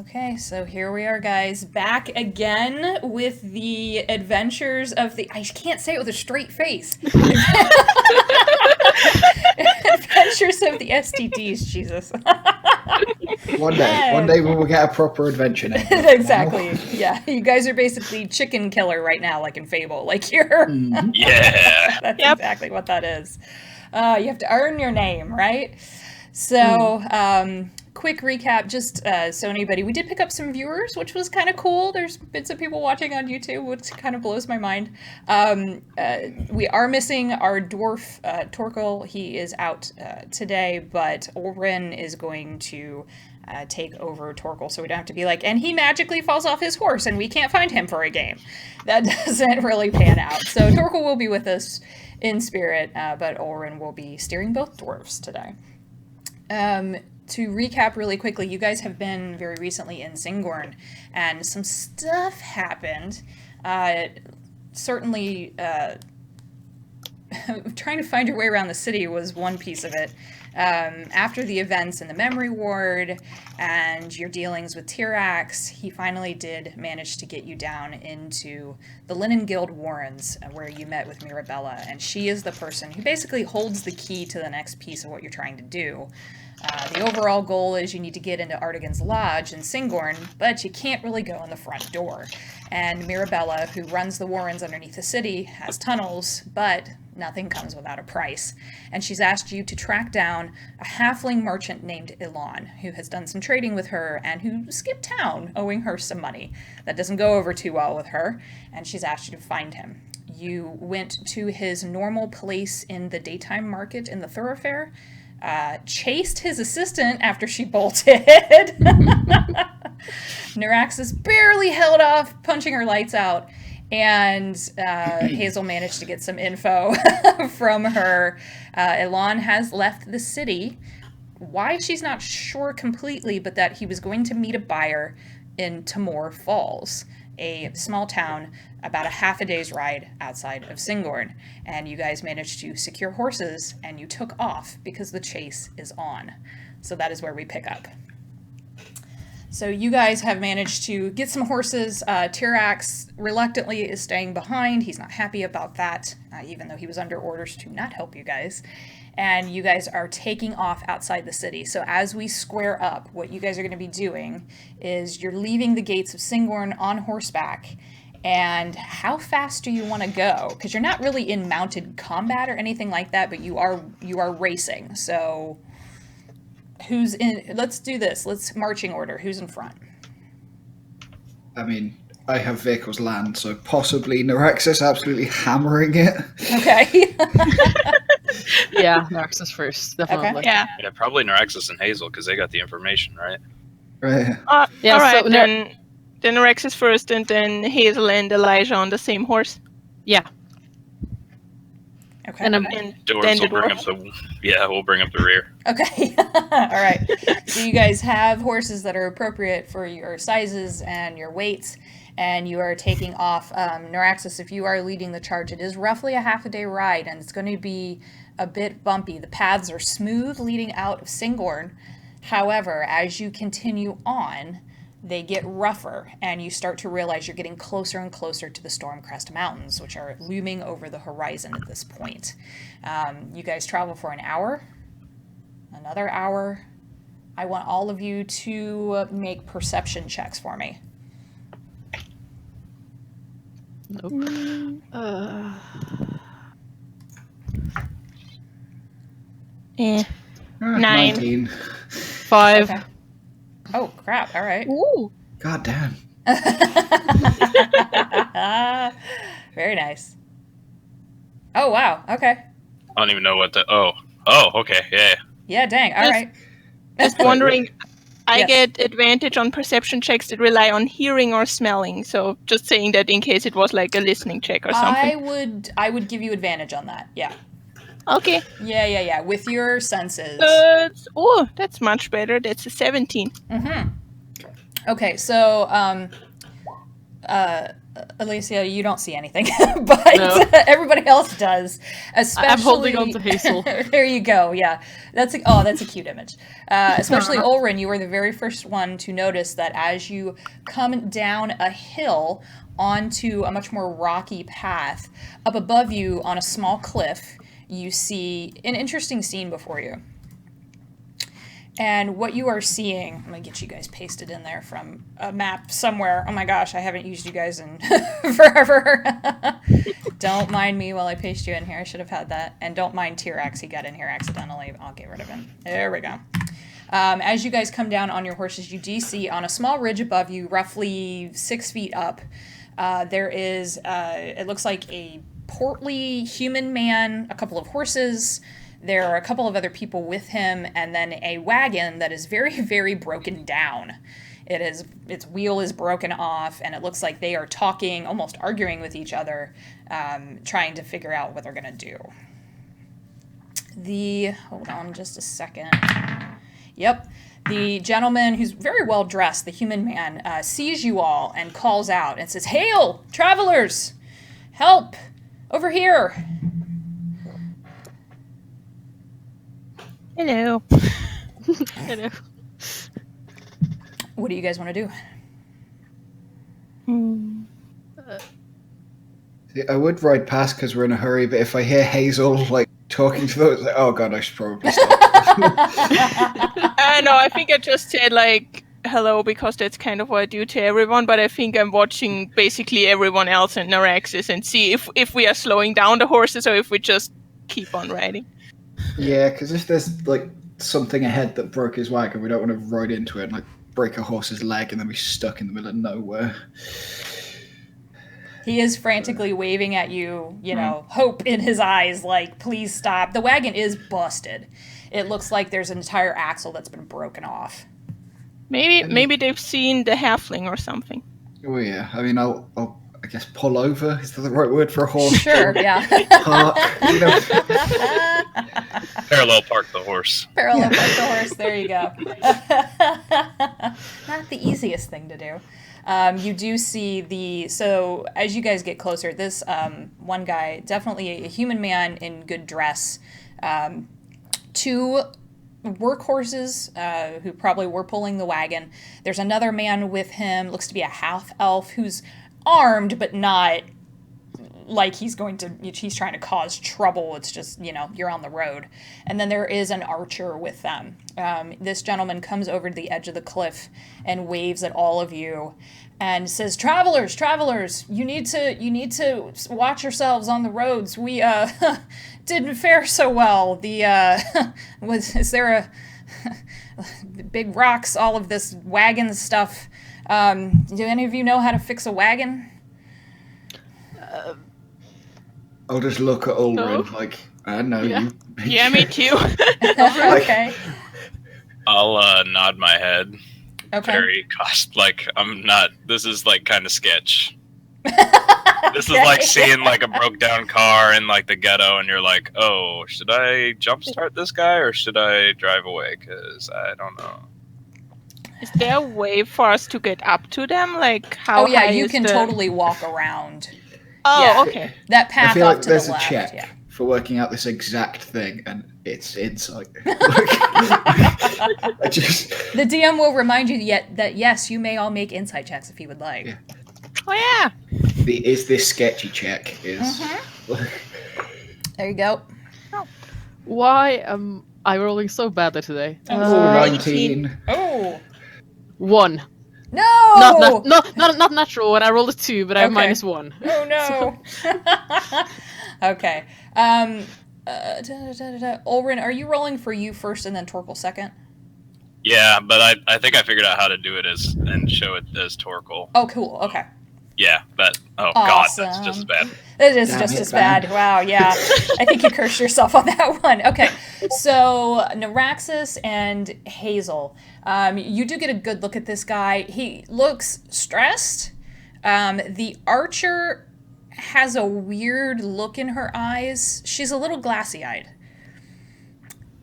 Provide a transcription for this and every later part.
Okay, so here we are, guys, back again with the adventures of the... I can't say it with a straight face. Adventures of the STDs, Jesus. One day we will get a proper adventure name. Exactly. Yeah, you guys are basically chicken killer right now, like in Fable. Like you're... Yeah. That's exactly what that is. You have to earn your name, right? So, quick recap, just so anybody, we did pick up some viewers, which was kind of cool. There's been some people watching on YouTube, which kind of blows my mind. We are missing our dwarf, Torkel. He is out today, but Ulrin is going to take over Torkel, so we don't have to be like, and he magically falls off his horse and we can't find him for a game. That doesn't really pan out. So Torkel will be with us in spirit, but Ulrin will be steering both dwarves today. To recap really quickly, you guys have been very recently in Singorn, and some stuff happened. Certainly, trying to find your way around the city was one piece of it. After the events in the Memory Ward and your dealings with Tyrax, he finally did manage to get you down into the Linen Guild Warrens, where you met with Mirabella, and she is the person who basically holds the key to the next piece of what you're trying to do. The overall goal is you need to get into Artigan's Lodge in Singorn, but you can't really go in the front door. And Mirabella, who runs the Warrens underneath the city, has tunnels, but nothing comes without a price. And she's asked you to track down a halfling merchant named Elan, who has done some trading with her and who skipped town, owing her some money. That doesn't go over too well with her, and she's asked you to find him. You went to his normal place in the daytime market in the thoroughfare, chased his assistant after she bolted. Neuraxis barely held off punching her lights out, and Hazel managed to get some info from her. Elan has left the city. Why, she's not sure completely, but that he was going to meet a buyer in Tomor Falls, a small town about a half a day's ride outside of Singorn. And you guys managed to secure horses, and you took off because the chase is on. So that is where we pick up. So you guys have managed to get some horses. Tyrax reluctantly is staying behind. He's not happy about that, even though he was under orders to not help you guys. And you guys are taking off outside the city. So as we square up, what you guys are going to be doing is you're leaving the gates of Singorn on horseback. And how fast do you want to go? Because you're not really in mounted combat or anything like that, but you are racing. So who's in? Let's do this. Let's marching order. Who's in front? I mean, I have vehicles land, so possibly Neuraxis absolutely hammering it. Okay. Yeah, Neuraxis first, definitely. Okay. Yeah, probably Neuraxis and Hazel, because they got the information, right? Right. Yeah, all right, so then Neuraxis first, and then Hazel and Elijah on the same horse. Yeah. Okay. And Dwarves then the will bring dwarf. we'll bring up the rear. Okay. All right. So you guys have horses that are appropriate for your sizes and your weights, and you are taking off. Neuraxis, if you are leading the charge, it is roughly a half a day ride, and it's going to be a bit bumpy. The paths are smooth leading out of Singorn. However, as you continue on, they get rougher, and you start to realize you're getting closer and closer to the Stormcrest Mountains, which are looming over the horizon at this point. You guys travel for an hour, another hour. I want all of you to make perception checks for me. Nope. 9. 19. 5. Okay. Oh, crap. All right. Ooh. God damn. Very nice. Oh, wow. Okay. I don't even know what the... Oh, okay, yeah. Yeah, dang. All right. Just wondering, I Yes. get advantage on perception checks that rely on hearing or smelling. So just saying that in case it was like a listening check or something. I would give you advantage on that. Yeah. Okay. Yeah. With your senses. That's much better. That's a 17. Mm-hmm. Okay, so Alicia, you don't see anything, but No. everybody else does. Especially, I'm holding on to Hazel. There you go. Yeah, that's a cute image. Especially Ulrin, you were the very first one to notice that as you come down a hill onto a much more rocky path, up above you on a small cliff, you see an interesting scene before you. And what you are seeing, I'm going to get you guys pasted in there from a map somewhere. Oh my gosh, I haven't used you guys in forever. Don't mind me while I paste you in here. I should have had that. And don't mind T-Rex, he got in here accidentally. I'll get rid of him. There we go. As you guys come down on your horses, you do see on a small ridge above you, roughly 6 feet up, there is, it looks like a portly human man, a couple of horses. There are a couple of other people with him, and then a wagon that is very, very broken down. Its wheel is broken off, and it looks like they are talking, almost arguing with each other, trying to figure out what they're going to do. Hold on just a second. Yep. The gentleman who's very well dressed, the human man, sees you all and calls out and says, "Hail, travelers! Help! Over here!" Hello. Hello. What do you guys want to do? See, I would ride past because we're in a hurry, but if I hear Hazel like talking to those, like, oh god, I should probably stop. No, I think I just said like hello because that's kind of what I do to everyone, but I think I'm watching basically everyone else in Naraxis and see if we are slowing down the horses or if we just keep on riding. Yeah, because if there's like something ahead that broke his wagon, we don't want to ride into it and like break a horse's leg and then be stuck in the middle of nowhere. He is frantically waving at you, hope in his eyes, like, please stop. The wagon is busted. It looks like there's an entire axle that's been broken off. Maybe they've seen the halfling or something. Oh yeah, I mean, I'll I guess pull over. Is that the right word for a horse? Sure, yeah. Park, Parallel park the horse. Parallel park the horse. There you go. Not the easiest thing to do. You do see so as you guys get closer, this one guy, definitely a human man in good dress, 2 workhorses who probably were pulling the wagon. There's another man with him, looks to be a half-elf who's armed, but not like he's trying to cause trouble. It's just, you're on the road. And then there is an archer with them. This gentleman comes over to the edge of the cliff and waves at all of you and says, travelers, you need to watch yourselves on the roads. We didn't fare so well. Is there a big rocks, all of this wagon stuff? Do any of you know how to fix a wagon? I'll just look at Ulrin like, I know Yeah. you. Yeah, me too. Okay. I'll nod my head. Okay. Very I'm not. This is like kind of sketch. This is Okay. like seeing like a broke down car in like the ghetto, and you're like, oh, should I jumpstart this guy or should I drive away? Because I don't know. Is there a way for us to get up to them? Like how? Oh yeah, high you is can the... totally walk around. Oh, Yeah. okay. That I path feel off like to there's the a left. check Yeah. for working out this exact thing, and it's insight. I just The DM will remind you that yes, you may all make insight checks if you would like. Yeah. Oh yeah. is this sketchy check is. There you go. Why am I rolling so badly today? Oh, 19. Oh 1. no! Not natural. When I rolled a 2, but I have Okay. -1. Oh no. Okay. Ulrin, are you rolling for you first and then Torkel second? Yeah, but I think I figured out how to do it and show it as Torkel. Oh, cool. Okay. Yeah, but god, Awesome. that's just as bad. It is Damn just it, as bad. man. Wow, yeah. I think you cursed yourself on that one. Okay, so Naraxis and Hazel. You do get a good look at this guy. He looks stressed. The archer has a weird look in her eyes. She's a little glassy-eyed.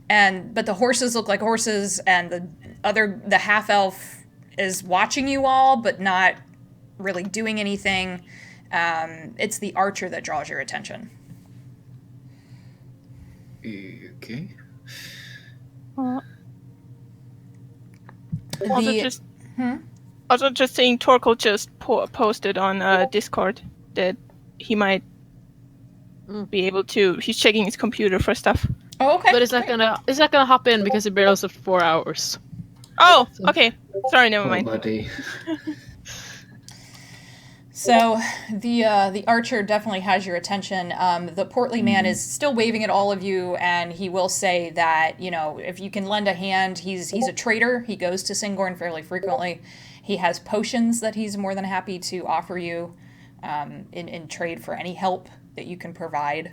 But the horses look like horses, and the half-elf is watching you all, but not really doing anything. It's the archer that draws your attention. Okay. Also, just saying, Torkel just posted on Discord that he might be able to. He's checking his computer for stuff. Oh, okay. But it's not gonna hop in because it barely for 4 hours. Oh, okay. Sorry, never Oh, mind. buddy. So the archer definitely has your attention. The portly man is still waving at all of you, and he will say that, if you can lend a hand, he's a trader. He goes to Singorn fairly frequently. He has potions that he's more than happy to offer you in trade for any help that you can provide.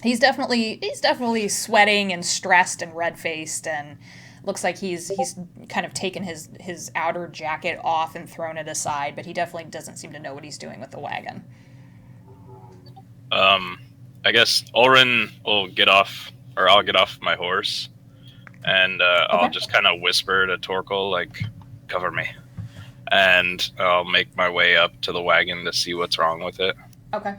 He's definitely sweating and stressed and red-faced, and looks like he's kind of taken his outer jacket off and thrown it aside, but he definitely doesn't seem to know what he's doing with the wagon. I guess Ulrin will get off, or I'll get off my horse, and I'll just kind of whisper to Torkel, like, cover me. And I'll make my way up to the wagon to see what's wrong with it. Okay.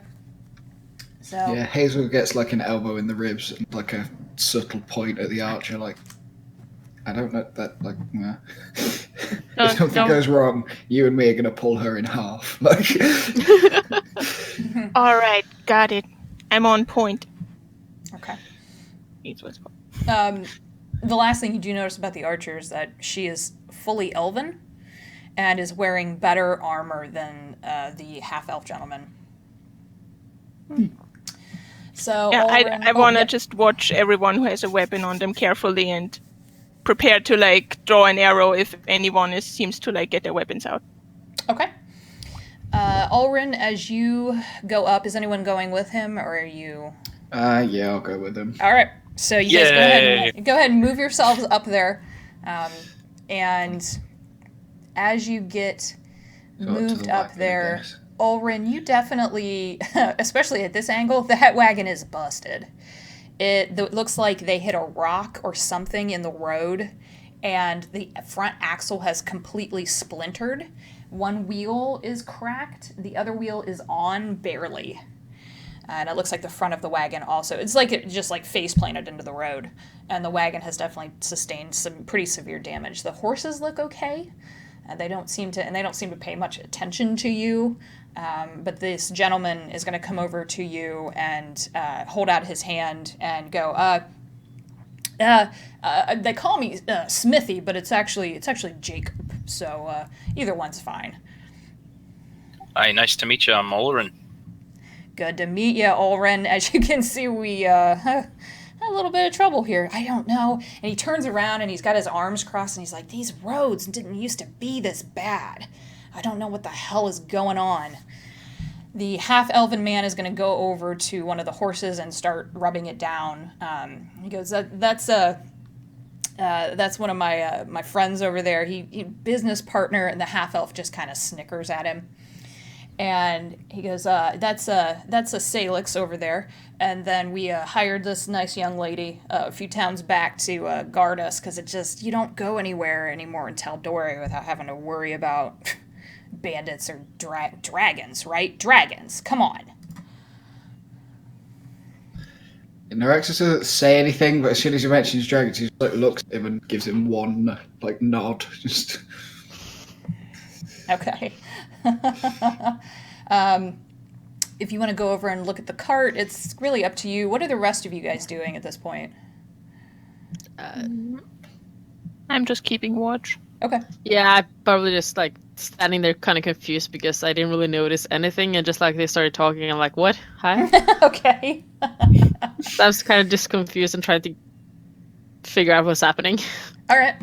So Yeah, Hazel gets like an elbow in the ribs and like a subtle point at the archer, like, I don't know that, like, if something goes wrong, you and me are going to pull her in half. Like, All right, got it. I'm on point. Okay. The The last thing you do notice about the archer is that she is fully elven and is wearing better armor than the half-elf gentleman. So Yeah, Ulrin- I want to just watch everyone who has a weapon on them carefully and prepare to like draw an arrow if anyone seems to like get their weapons out. Okay. Ulrin, as you go up, is anyone going with him, or are you? yeah, I'll go with him. All right. So you guys go ahead and move yourselves up there, and as you get moved up there, Ulrin, you definitely, especially at this angle, that wagon is busted. It looks like they hit a rock or something in the road, and the front axle has completely splintered. One wheel is cracked, the other wheel is on barely. And it looks like the front of the wagon also. It's like it just like face planted into the road, and the wagon has definitely sustained some pretty severe damage. The horses look okay. They don't seem to pay much attention to you. But this gentleman is going to come over to you and hold out his hand and go, they call me Smithy, but it's actually Jacob. So either one's fine. Hi, nice to meet you. I'm Ulrin. Good to meet you, Ulrin. As you can see, we had a little bit of trouble here. I don't know. And he turns around and he's got his arms crossed and he's like, these roads didn't used to be this bad. I don't know what the hell is going on. The half-elven man is going to go over to one of the horses and start rubbing it down. He goes, that's one of my friends over there. He business partner, and the half-elf just kind of snickers at him. And he goes, that's a Salix over there. And then we hired this nice young lady a few towns back to guard us, because you don't go anywhere anymore in Tal'Dorei without having to worry about bandits or dragons, right? Dragons, come on. Narexis doesn't say anything, but as soon as he mentions dragons, he just like looks at him and gives him one like nod. Just okay. If you want to go over and look at the cart, it's really up to you. What are the rest of you guys doing at this point? I'm just keeping watch. Okay. Yeah, I probably just like standing there kind of confused because I didn't really notice anything, and just like they started talking, I'm like, what? Hi? Okay. So I was kind of just confused and trying to figure out what's happening. All right.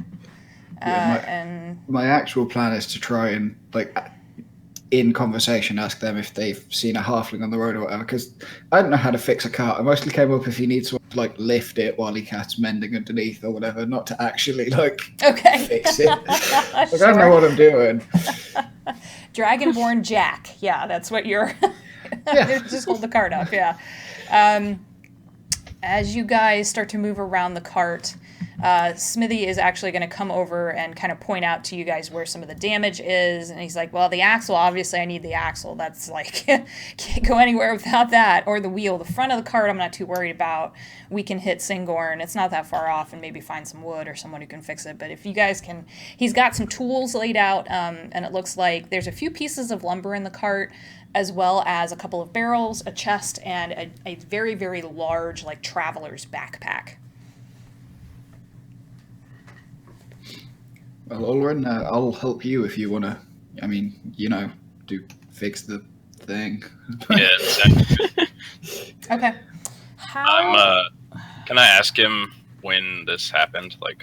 Yeah, my actual plan is to try and like in conversation ask them if they've seen a halfling on the road or whatever, because I don't know how to fix a cart. I mostly came up if he needs someone to like lift it while he cat's mending underneath or whatever, not to actually like fix it. Like, Sure. I don't know what I'm doing. Dragonborn Jack. Yeah, that's what you're... Yeah. Just hold the cart up, yeah. As you guys start to move around the cart, Smithy is actually going to come over and kind of point out to you guys where some of the damage is. And he's like, well, the axle, obviously I need the axle. That's like, can't go anywhere without that. Or the wheel. The front of the cart I'm not too worried about. We can hit Singorn. It's not that far off, and maybe find some wood or someone who can fix it. But if you guys can, he's got some tools laid out, and it looks like there's a few pieces of lumber in the cart, as well as a couple of barrels, a chest, and a very, very large, like, traveler's backpack. Well, Ulrin, I'll help you if you want to, I mean, fix the thing. Yeah. Okay. Can I ask him when this happened? Like,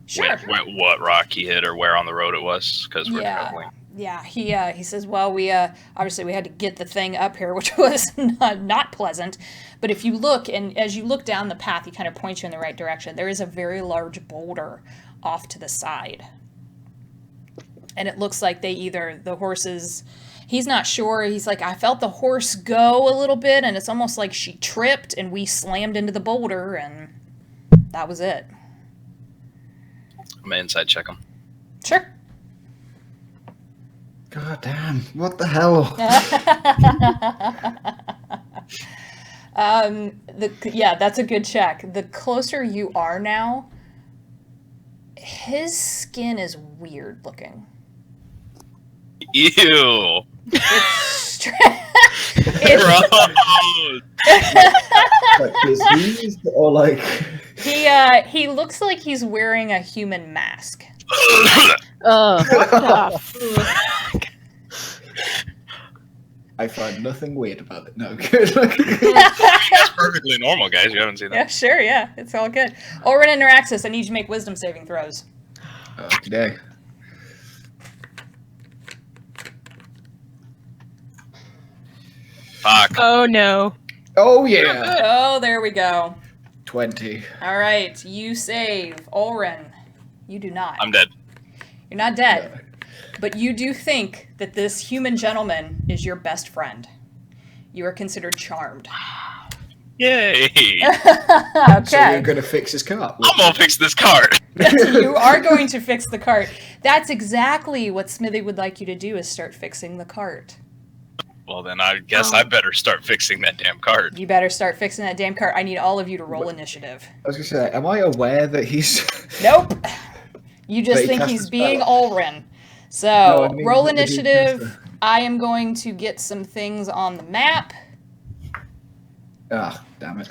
Sure. what rock he hit or where on the road it was? Because we're traveling. Yeah, he says, well, we obviously we had to get the thing up here, which was not pleasant. But if you look, and as you look down the path, he kind of points you in the right direction. There is a very large boulder off to the side. And it looks like the horses, he's not sure. He's like, I felt the horse go a little bit, and it's almost like she tripped, and we slammed into the boulder, and that was it. I'm gonna inside check him. Sure. God damn, what the hell? Yeah, that's a good check. The closer you are now, his skin is weird looking. Ew. It's Gross. Like diseased or like... He looks like he's wearing a human mask. What the fuck? I find nothing weird about it. No, good. That's perfectly normal, guys. You haven't seen that. Yeah, sure, yeah. It's all good. Orin and Neuraxis, I need you to make wisdom saving throws. Okay. Fuck. Oh no. Oh, yeah. Oh, there we go. 20. All right, you save. Orin, you do not. I'm dead. You're not dead. But you do think that this human gentleman is your best friend. You are considered charmed. Yay. Okay. So you're going to fix his car? I'm gonna fix this cart. You are going to fix the cart. That's exactly what Smithy would like you to do, is start fixing the cart. Well, then I guess I better start fixing that damn cart. You better start fixing that damn cart. I need all of you to roll initiative. I was going to say, am I aware that he's... Nope. You just But he think cast he's a being spell. Ulrin. So, No, I mean, roll what did he initiative. cast I am going to get some things on the map. Ah, damn it.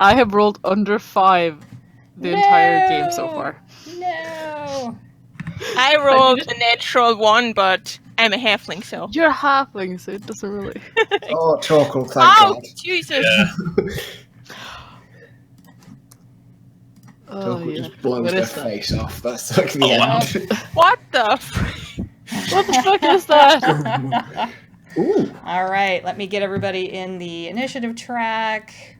I have rolled under 5 the entire game so No. far. No. I rolled a natural 1, but I'm a halfling, so. You're a halfling, so it doesn't really. Oh, Torkel, thank Oh, God. Jesus! Oh, Torkel yeah. just blows What their is that? face off. That's like the wow. end. What the frick? What the fuck is that? Ooh. All right, let me get everybody in the initiative track.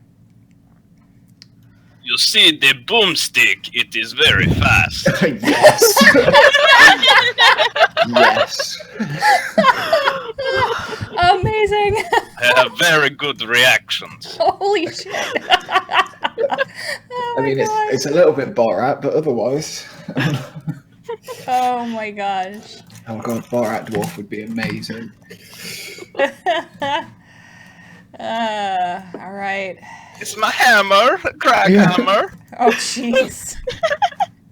You see the boomstick, it is very fast. Yes. Yes. Amazing. I have very good reactions. Holy shit. Oh I my mean, gosh. it's a little bit Borat, but otherwise... Oh my gosh. Oh god, Borat Dwarf would be amazing. All right. It's my hammer, crack Yeah. hammer. Oh, jeez.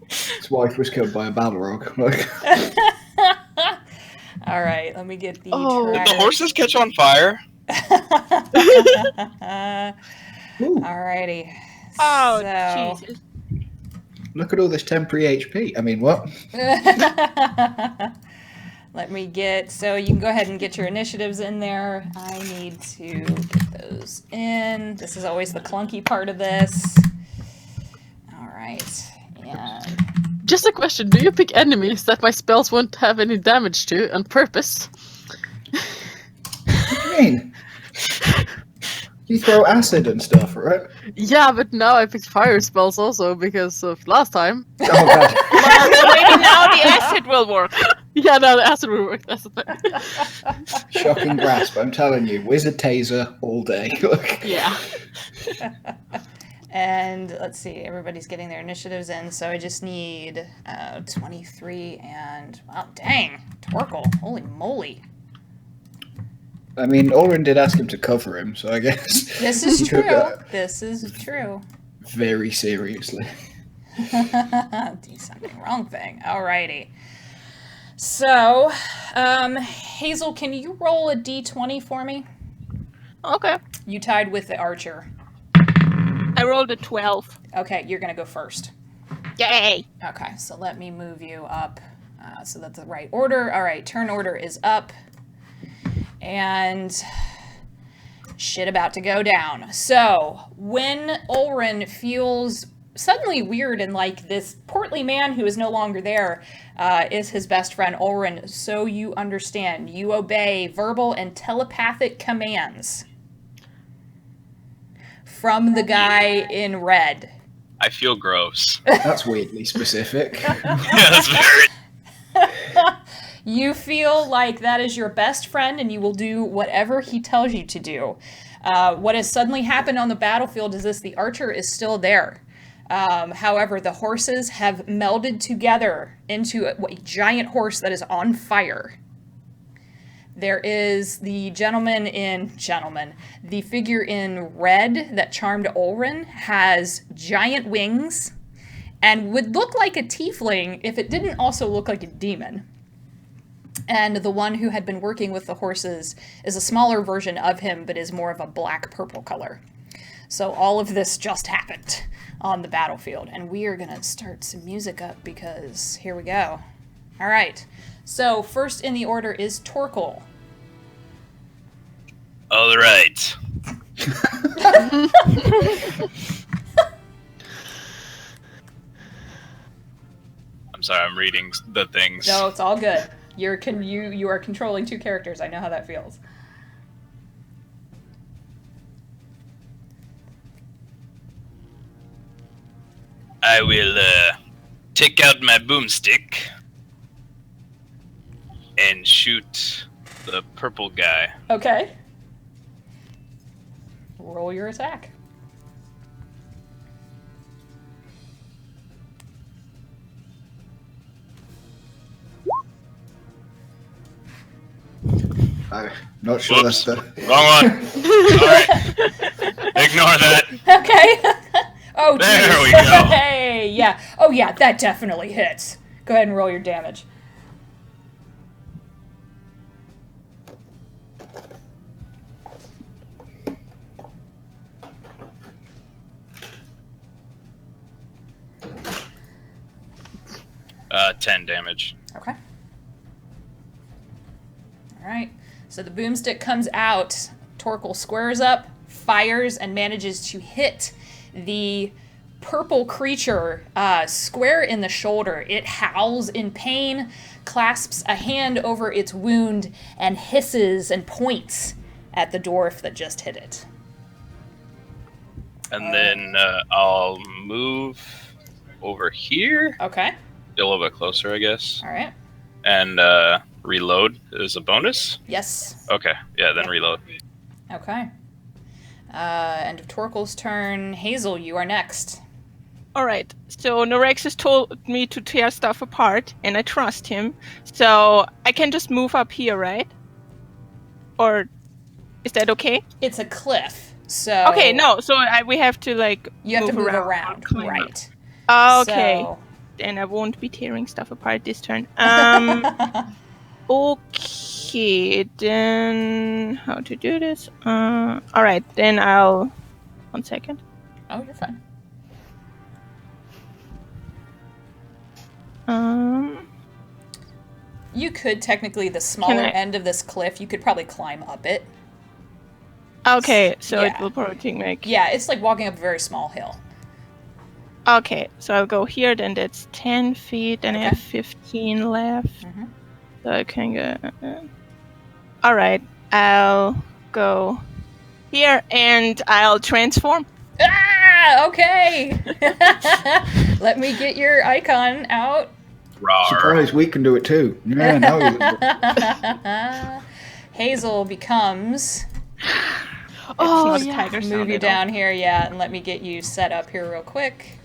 His wife was killed by a Balrog. Like, All right, let me get the Oh. Did tracker. the horses catch on fire? ooh, Alrighty. Oh, So- Jesus. look at all this temporary HP. I mean, what? Let me get, so you can go ahead and get your initiatives in there. I need to get those in. This is always the clunky part of this. All right. And Just a question, do you pick enemies that my spells won't have any damage to on purpose? What do you mean? You throw acid and stuff, right? Yeah, but now I picked fire spells also because of last time. Oh god. Well, maybe now the acid will work. Yeah, no, the acid would work. That's the thing. Shocking grasp, I'm telling you. Wizard taser all day. Look. Yeah. And let's see, everybody's getting their initiatives in, so I just need 23 and... Wow, dang, Torkel, holy moly. I mean, Oren did ask him to cover him, so I guess... This is he took true. that This is true. very seriously. Do something wrong thing. Alrighty. So, Hazel, can you roll a d20 for me? Okay. You tied with the archer. I rolled a 12. Okay, you're going to go first. Yay! Okay, so let me move you up so that's the right order. All right, turn order is up. And shit about to go down. So, when Ulrin feels suddenly weird and like this portly man who is no longer there is his best friend Ulrin, so you understand. You obey verbal and telepathic commands from the guy in red. I feel gross. That's weirdly specific. Yeah, that's very... You feel like that is your best friend and you will do whatever he tells you to do. What has suddenly happened on the battlefield is this: the archer is still there. However, the horses have melded together into a giant horse that is on fire. There is the the figure in red that charmed Ulrin has giant wings and would look like a tiefling if it didn't also look like a demon. And the one who had been working with the horses is a smaller version of him, but is more of a black-purple color. So all of this just happened on the battlefield. And we are going to start some music up because here we go. All right. So first in the order is Torkel. All right. I'm sorry, I'm reading the things. No, it's all good. You are controlling two characters. I know how that feels. I will take out my boomstick and shoot the purple guy. Okay. Roll your attack. I'm not sure Whoops. that's the... Wrong one. Alright. Ignore that. Okay. Oh, There geez. we go. Hey, yeah. Oh, yeah, that definitely hits. Go ahead and roll your damage. Uh, 10 damage. Okay. All right. So the boomstick comes out. Torkel squares up, fires, and manages to hit the purple creature square in the shoulder. It howls in pain, clasps a hand over its wound, and hisses and points at the dwarf that just hit it. And then I'll move over here. Okay. A little bit closer, I guess. All right. And reload is a bonus? Yes. Okay, yeah, then reload. Okay. End of Torkel's turn. Hazel, you are next. Alright, so Norexus told me to tear stuff apart, and I trust him. So I can just move up here, right? Or is that okay? It's a cliff, so... Okay, no, so we have to, like, You have to move around, climb up. right. Okay, So... then I won't be tearing stuff apart this turn. Okay, then how to do this? Alright, then I'll... 1 second. Oh, you're fine. You could technically, the smaller end of this cliff, you could probably climb up it. Okay, so Yeah. it will probably take me... Yeah, it's like walking up a very small hill. Okay, so I'll go here, then that's 10 feet, and I Okay. have 15 left. Mhm. So I can go... Alright, I'll go here, and I'll transform. Ah, okay. Let me get your icon out. Rawr. Surprise, we can do it too. Yeah, no. Hazel becomes... Oh, It's not a yeah. tiger sound Move you at all. down here, yeah, and let me get you set up here real quick.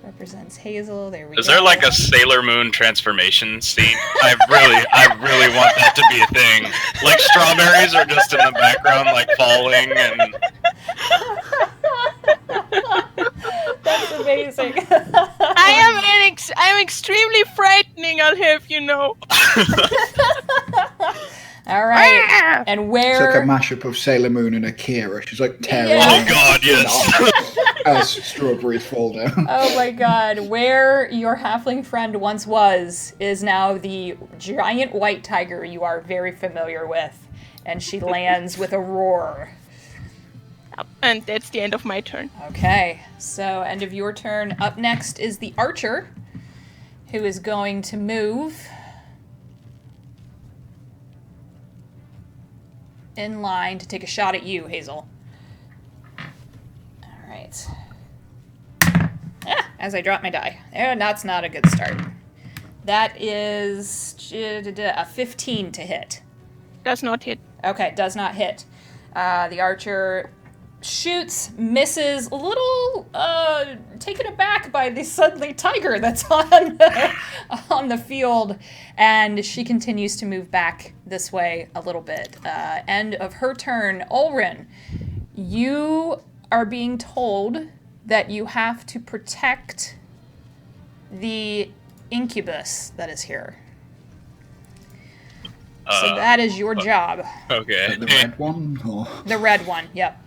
Represents Hazel. There we go. Is there like a Sailor Moon transformation scene? I really want that to be a thing. Like strawberries are just in the background, like falling, and That's amazing. I'm extremely frightening, I'll have you know. All right. And It's where... like a mashup of Sailor Moon and Akira. She's like tearing Yeah. oh god, yes. as strawberries fall down. Oh my god, where your halfling friend once was is now the giant white tiger you are very familiar with. And she lands with a roar. And that's the end of my turn. Okay, so end of your turn. Up next is the archer, who is going to move in line to take a shot at you, Hazel. All right. As I drop my die. That's not a good start. That is a 15 to hit. Does not hit. Okay, does not hit. The archer shoots, misses, a little taken aback by the suddenly tiger that's on the field, and she continues to move back this way a little bit. End of her turn. Ulrin, you are being told that you have to protect the incubus that is here. So that is your job. Okay. The red one? Or... The red one, yep.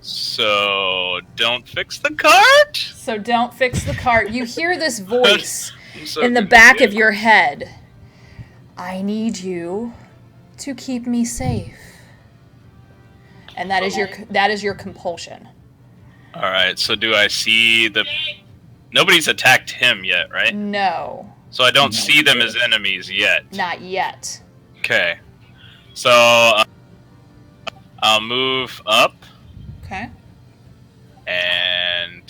So don't fix the cart. So don't fix the cart. You hear this voice I'm so in the confused. back of your head. I need you to keep me safe. And that is your compulsion. All right. So do I see the? Nobody's attacked him yet, right? No, So I don't see them as enemies yet. not yet. Okay. So I'll move up Okay. and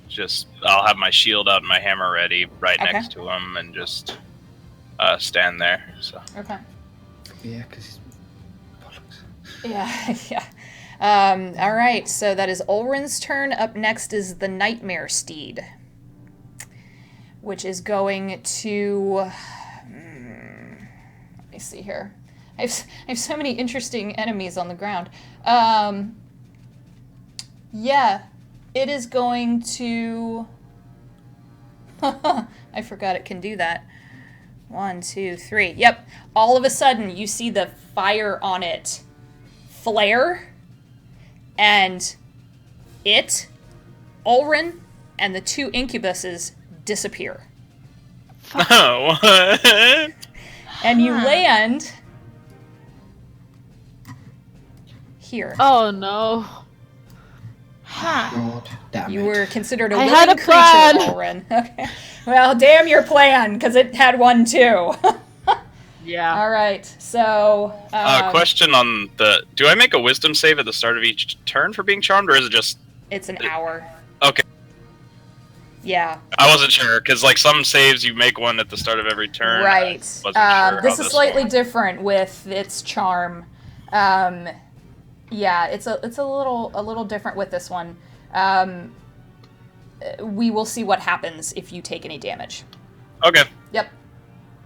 just I'll have my shield out and my hammer ready right Okay. next to him and just stand there. So Okay. Yeah, because Yeah, yeah. All right, so that is Ulrin's turn. Up next is the Nightmare Steed, which is going to... let me see here. I have so many interesting enemies on the ground. Yeah, it is going to... I forgot it can do that. 1, 2, 3. Yep. All of a sudden, you see the fire on it flare, and Ulrin, and the 2 incubuses disappear. what? And you land here. Oh no. God damn it. You were considered a I willing had a creature, plan. Ulrin. Okay. Well, damn your plan, because it had one too. Yeah. All right, so... Question on the... Do I make a wisdom save at the start of each turn for being charmed, or is it just... It's an hour. Okay. Yeah. I wasn't sure, because like some saves you make one at the start of every turn. Right. I wasn't sure how This is slightly worked. different with its charm. Yeah, it's a little different with this one. We will see what happens if you take any damage. Okay. Yep.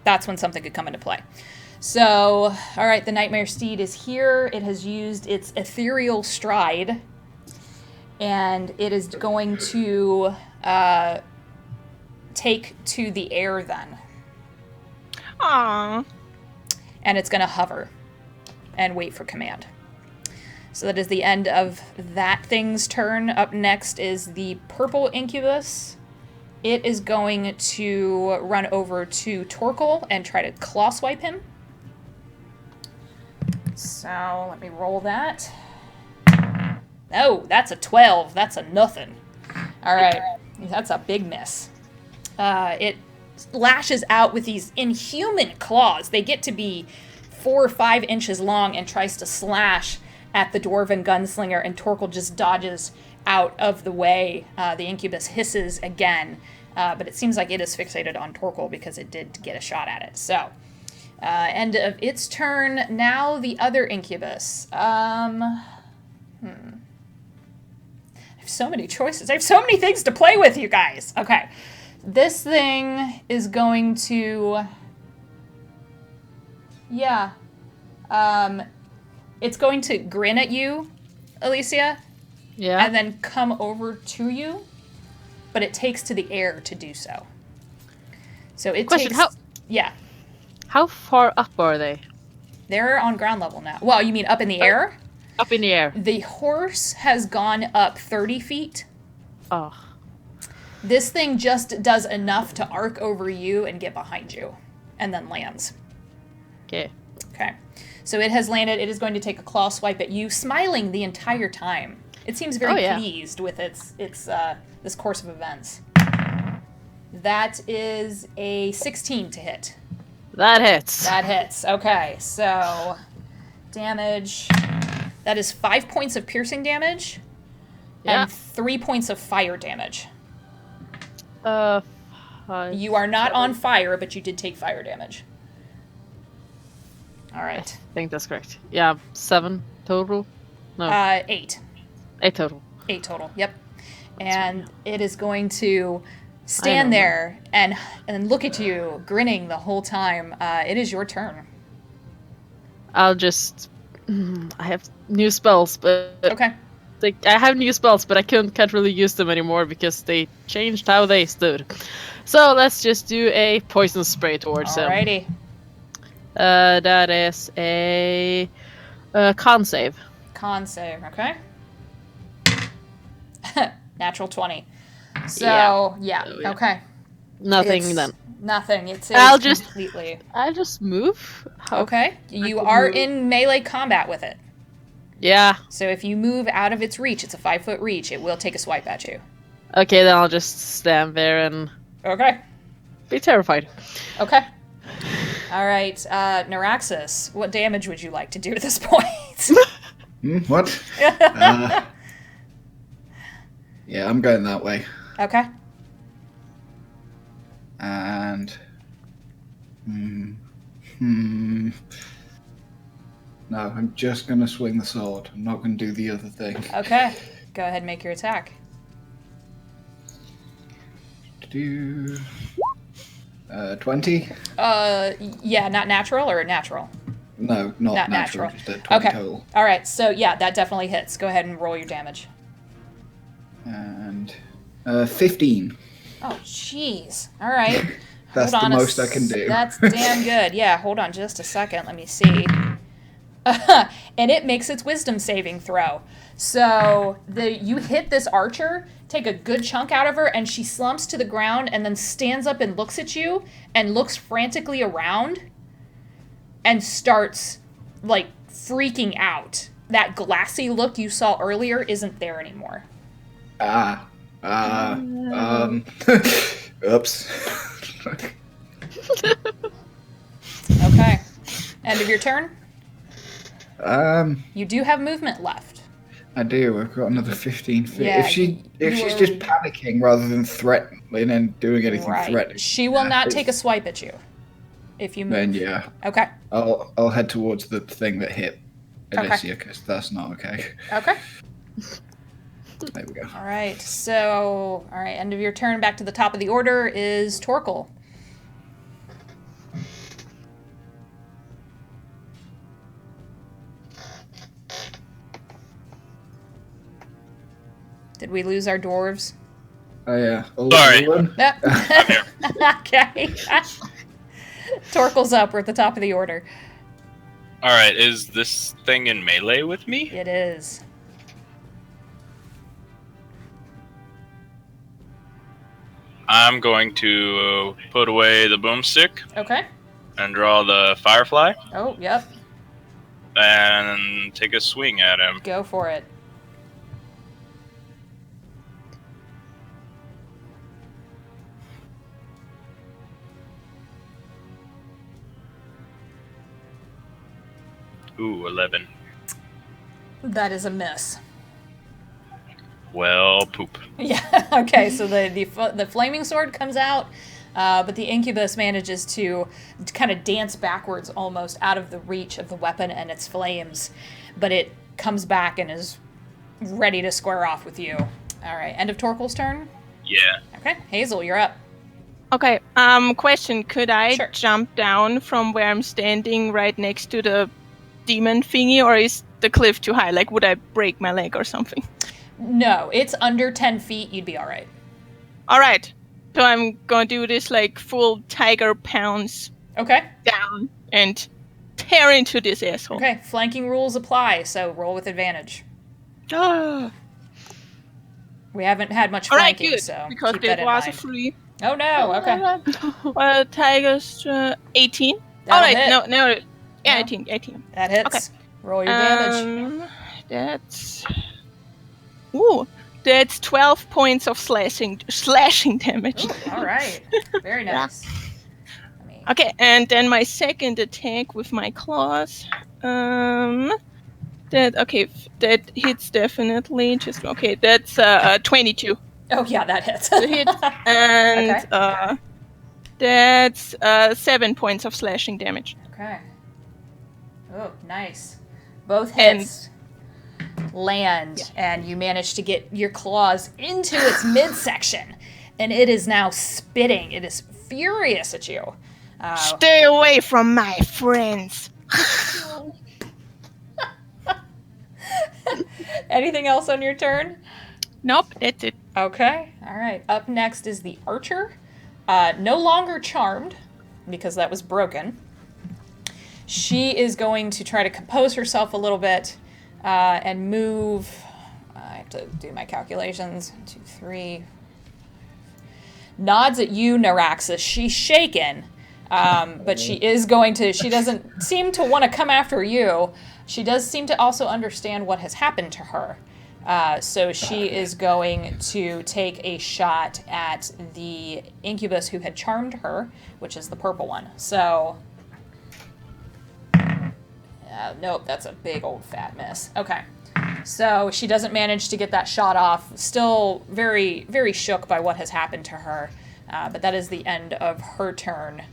That's when something could come into play. So, all right, the Nightmare Steed is here. It has used its ethereal stride, and it is going to take to the air then. Aww. And it's going to hover and wait for command. So that is the end of that thing's turn. Up next is the purple incubus. It is going to run over to Torkel and try to claw swipe him. So let me roll that. Oh, that's a 12. That's a nothing. All right, that's a big miss. It lashes out with these inhuman claws. They get to be 4 or 5 inches long and tries to slash at the dwarven gunslinger, and Torkel just dodges out of the way. The incubus hisses again, but it seems like it is fixated on Torkel because it did get a shot at it. So, end of its turn. Now the other incubus. I have so many choices. I have so many things to play with, you guys. Okay. This thing is going to... Yeah. It's going to grin at you, Alicia. Yeah. And then come over to you. But it takes to the air to do so. So it Question, takes... Yeah. How far up are they? They're on ground level now. Well, you mean up in the air? Up in the air. The horse has gone up 30 feet. Oh. This thing just does enough to arc over you and get behind you. And then lands. Okay. Okay. So it has landed. It is going to take a claw swipe at you, smiling the entire time. It seems very pleased with its this course of events. That is a 16 to hit. That hits. That hits. Okay, so damage. That is 5 points of piercing damage and 3 points of fire damage. You are not on fire, but you did take fire damage. All right. I think that's correct. Yeah, 7 total. No, 8. 8 total. 8 total. Yep. And it is going to stand there and look at you, grinning the whole time. It is your turn. I'll just... I have new spells, but... Okay. I have new spells, but I can't really use them anymore because they changed how they stood. So let's just do a poison spray towards him. Alrighty. That is a con save. Con save, okay. Natural 20. So, yeah. Okay. Nothing It's then. Nothing. It's I'll just completely... I'll just move. Okay. You are in melee combat with it. Yeah. So if you move out of its reach, it's a 5-foot reach, it will take a swipe at you. Okay, then I'll just stand there and Okay. be terrified. Okay. Alright, Neuraxis, what damage would you like to do at this point? What? Yeah, I'm going that way. Okay. And... No, I'm just going to swing the sword. I'm not going to do the other thing. Okay. Go ahead and make your attack. 20? Yeah, not natural or natural? No, not natural. Just a 20 Okay. total. Alright, so yeah, that definitely hits. Go ahead and roll your damage. And 15. Oh, jeez. Alright. That's the most I can do. That's damn good. Yeah, hold on just a second. Let me see. And it makes its wisdom saving throw. So you hit this archer, take a good chunk out of her, and she slumps to the ground and then stands up and looks at you and looks frantically around and starts, like, freaking out. That glassy look you saw earlier isn't there anymore. Oops. Okay. End of your turn? You do have movement left. I do. I've got another 15 feet. Yeah, if she's just panicking rather than threatening and doing anything threatening, she will not take a swipe at you if you move. Then yeah. Okay. I'll head towards the thing that hit Alicia because that's not okay. Okay. There we go. All right. So, all right. End of your turn. Back to the top of the order is Torkel. Did we lose our dwarves? Oh yeah. Sorry. Yep. Okay. Torkel's up. We're at the top of the order. Alright, is this thing in melee with me? It is. I'm going to put away the boomstick Okay. and draw the firefly Oh, yep. and take a swing at him. Go for it. Ooh, 11. That is a miss. Well, poop. Yeah. Okay. So the flaming sword comes out, but the incubus manages to kind of dance backwards, almost out of the reach of the weapon and its flames. But it comes back and is ready to square off with you. All right. End of Torkel's turn. Yeah. Okay. Hazel, you're up. Okay. Question: could I Sure. jump down from where I'm standing, right next to the demon thingy, or is the cliff too high? Like, would I break my leg or something? No, it's under 10 feet. You'd be all right. All right. So I'm gonna do this like full tiger pounce Okay. down and tear into this asshole. Okay. Flanking rules apply, so roll with advantage. Ah. We haven't had much All right, flanking, good. so Because keep it that in was a mind. 3. Oh no. Okay. Tigers 18. That'll All right. hit. No. No. 18. That hits. Okay. Roll your damage. That's. Ooh, that's 12 points of slashing damage. Ooh, all right. Very nice. Let me- Okay, and then my second attack with my claws. That hits definitely. That's 22 Oh yeah, that hits. to hit, and Okay. that's 7 points of slashing damage. Okay. Oh, nice. Both And- hits land, and you manage to get your claws into its midsection, and it is now spitting. It is furious at you. Stay away from my friends. Anything else on your turn? Nope, that's it. Okay. All right. Up next is the archer. No longer charmed, because that was broken. She is going to try to compose herself a little bit and move. I have to do my calculations. 1, 2, 3. Nods at you, Naraxis. She's shaken, but she is going to. She doesn't seem to want to come after you. She does seem to also understand what has happened to her. So she is going to take a shot at the incubus who had charmed her, which is the purple one. So, nope, that's a big old fat miss. Okay. So she doesn't manage to get that shot off. Still very, very shook by what has happened to her. But that is the end of her turn.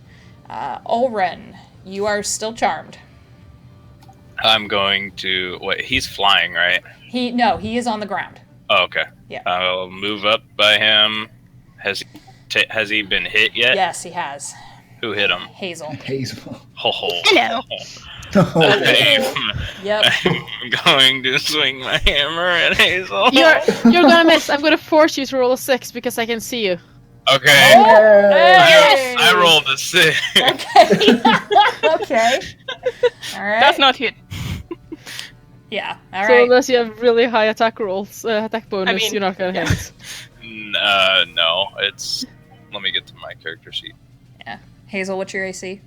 Ulrin, you are still charmed. I'm going to. Wait, he's flying, right? He is on the ground. Oh, okay. Yeah. I'll move up by him. Has he been hit yet? Yes, he has. Who hit him? Hazel. Hazel. Ho ho. Hello. Yep. I'm going to swing my hammer at Hazel. You're gonna miss. I'm gonna force you to roll a 6 because I can see you. Okay. Hey! I rolled a 6. Okay. Okay. All right. Does not hit. Yeah. All So right. unless you have really high attack rolls, attack bonus, mean, you're not gonna yeah. hit. No, it's. Let me get to my character sheet. Yeah. Hazel, what's your AC?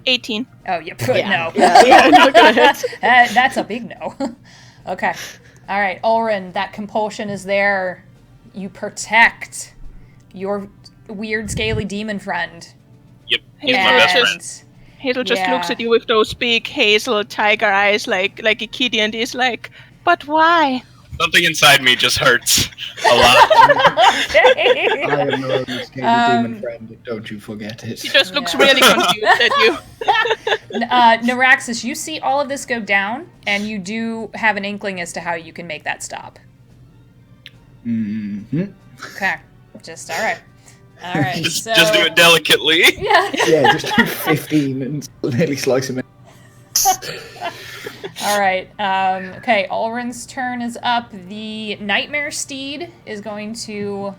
18. Oh, you put no. Yeah, you're not gonna hit. That's a big no. Okay. All right, Ulrin, that compulsion is there. You protect your weird, scaly demon friend. Yep, he's my best And friend. Hazel just Yeah. looks at you with those big hazel tiger eyes like a kitty and is like, but why? Something inside me just hurts a lot. Okay. I am no longer scared of demon friend. Don't you forget it. He just looks Yeah. really confused at you. Naraxis, you see all of this go down, and you do have an inkling as to how you can make that stop. Mm-hmm. Okay. Just all right. All right. just so, do it delicately. Yeah. Yeah, just do 15 and nearly slice him in. All right. Okay. Ulrin's turn is up. The Nightmare Steed is going to.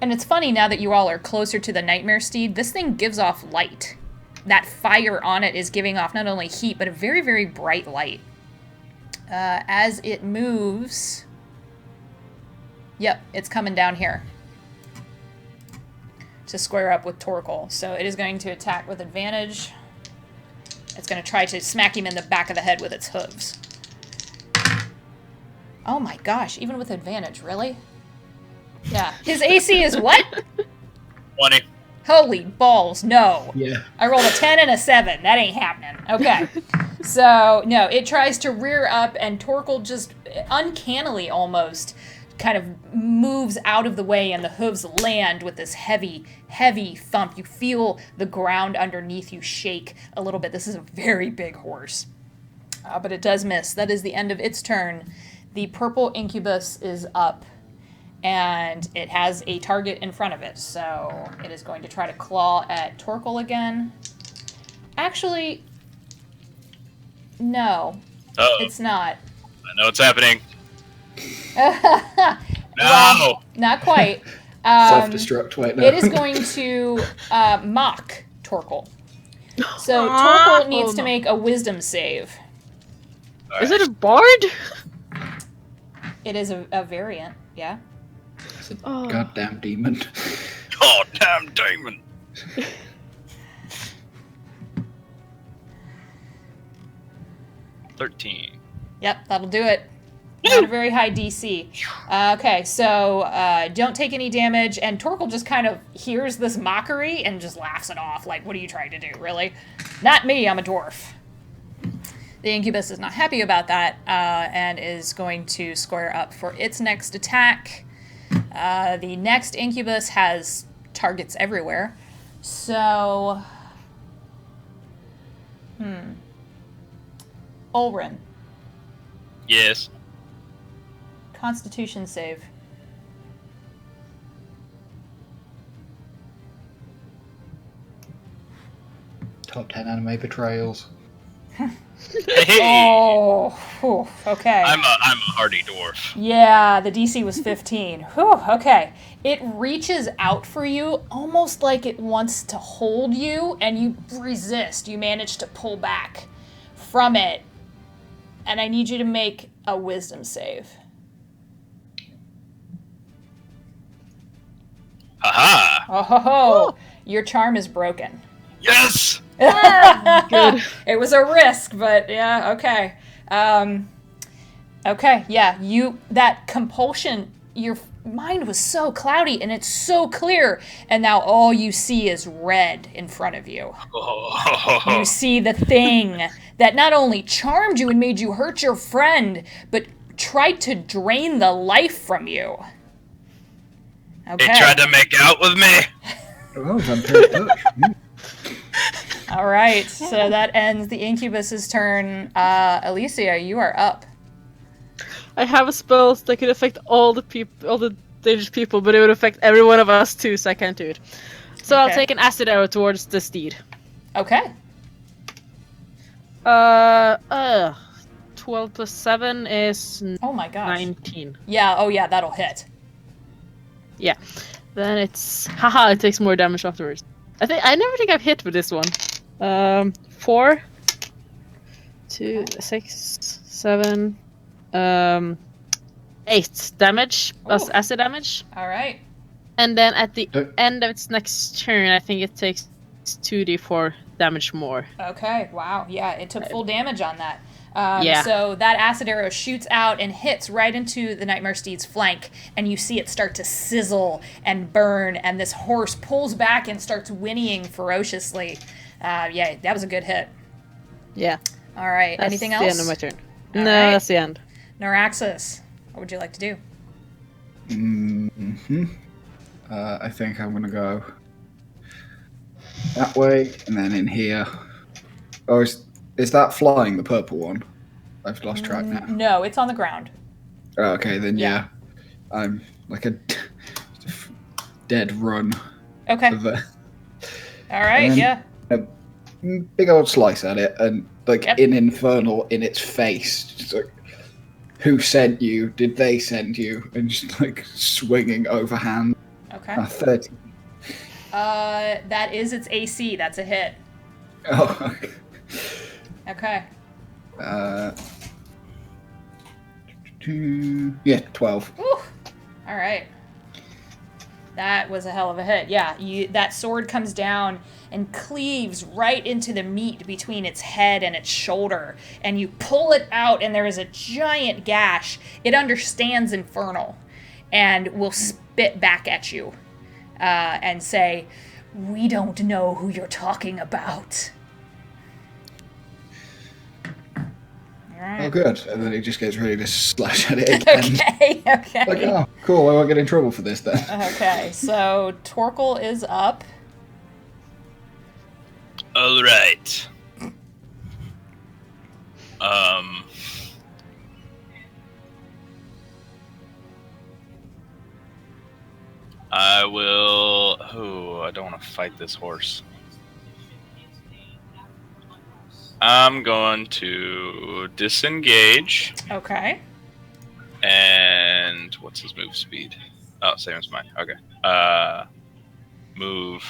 And it's funny now that you all are closer to the Nightmare Steed. This thing gives off light. That fire on it is giving off not only heat but a very, very bright light. As it moves. Yep, it's coming down here to square up with Torkel. So it is going to attack with advantage. It's going to try to smack him in the back of the head with its hooves. Oh my gosh, even with advantage, really? Yeah. His AC is what? 20. Holy balls, no. Yeah. I rolled a 10 and a 7. That ain't happening. Okay. So, no, it tries to rear up, and Torkel just uncannily almost kind of moves out of the way, and the hooves land with this heavy, heavy thump. You feel the ground underneath you shake a little bit. This is a very big horse. But it does miss. That is the end of its turn. The purple incubus is up, and it has a target in front of it. So it is going to try to claw at Torkel again. Actually, no, it's not. I know what's happening. Well, No! not quite. Self-destruct, wait, no. It is going to mock Torkel. So Torkel needs to make a wisdom save. Is it a bard? It is a variant, yeah. It's a goddamn demon. Oh, damn demon! 13. Yep, that'll do it. Not a very high DC. Okay, so don't take any damage, and Torkel just kind of hears this mockery and just laughs it off. Like, what are you trying to do, really? Not me, I'm a dwarf. The incubus is not happy about that, and is going to square up for its next attack. The next incubus has targets everywhere. So, Ulrin, Yes. Constitution save. Top 10 anime betrayals. Hey! Oh, whew, okay. I'm a hardy dwarf. Yeah, the DC was 15. Whew, okay. It reaches out for you almost like it wants to hold you, and you resist. You manage to pull back from it. And I need you to make a wisdom save. Haha! Oh, ho, ho. Your charm is broken. Yes! Good. It was a risk, but yeah, okay. Okay, yeah, that compulsion, your mind was so cloudy and it's so clear, and now all you see is red in front of you. You see the thing that not only charmed you and made you hurt your friend, but tried to drain the life from you. Okay. It tried to make out with me. Oh, vampire touch. All right, so that ends the incubus's turn. Alicia, you are up. I have a spell that could affect all the dangerous people, but it would affect every one of us too, so I can't do it. So I'll Okay. take an acid arrow towards the steed. Okay. 12 plus 7 is Oh my gosh. 19. Yeah, oh yeah, that'll hit. Yeah. Then it's... Haha, it takes more damage afterwards. I never think I've hit with this one. 4, 2, 6, 7, 8 damage plus Ooh. acid damage. All right. And then at the end of its next turn, I think it takes 2d4 damage more. Okay, wow. Yeah, it took full damage on that. Yeah. So that acid arrow shoots out and hits right into the Nightmare Steed's flank, and you see it start to sizzle and burn, and this horse pulls back and starts whinnying ferociously. Yeah, that was a good hit. Yeah. All right, That's anything the else? end of my turn. All No, right. that's the end. Noraxis, what would you like to do? I think I'm gonna go that way, and then in here. Oh, is that flying, the purple one? I've lost track now. No, it's on the ground. Oh, okay, then Yeah. I'm like a dead run. Okay. For the, All right, Um, yeah. big old slice at it, and like Yep. in Infernal in its face, just like, who sent you? Did they send you? And just like swinging overhand. Okay. 30. That is its AC. That's a hit. Oh, Okay. yeah, 12. Whew. All right. That was a hell of a hit. Yeah, that sword comes down and cleaves right into the meat between its head and its shoulder, and you pull it out, and there is a giant gash. It understands Infernal and will spit back at you and say, "We don't know who you're talking about." Oh, good. And then he just gets ready to slash at it again. Okay. Like, oh, cool. I won't get in trouble for this then. Okay, so Torkel is up. All right. I will. Oh, I don't want to fight this horse. I'm going to disengage. Okay. And what's his move speed? Oh, same as mine. Okay. Move.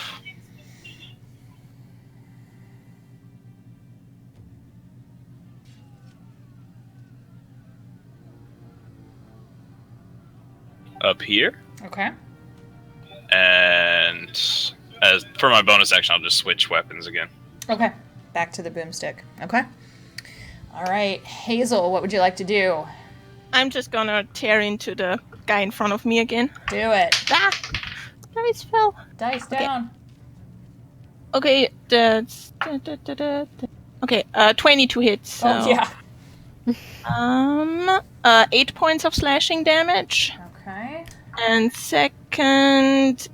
Up here. Okay. And as for my bonus action, I'll just switch weapons again. Okay. Back to the boomstick. Okay. All right, Hazel, what would you like to do? I'm just gonna tear into the guy in front of me again. Do it. Ah! Dice fell. Dice down. Okay, that's... Okay, 22 hits. So, Oh, yeah. 8 points of slashing damage. Okay. And second,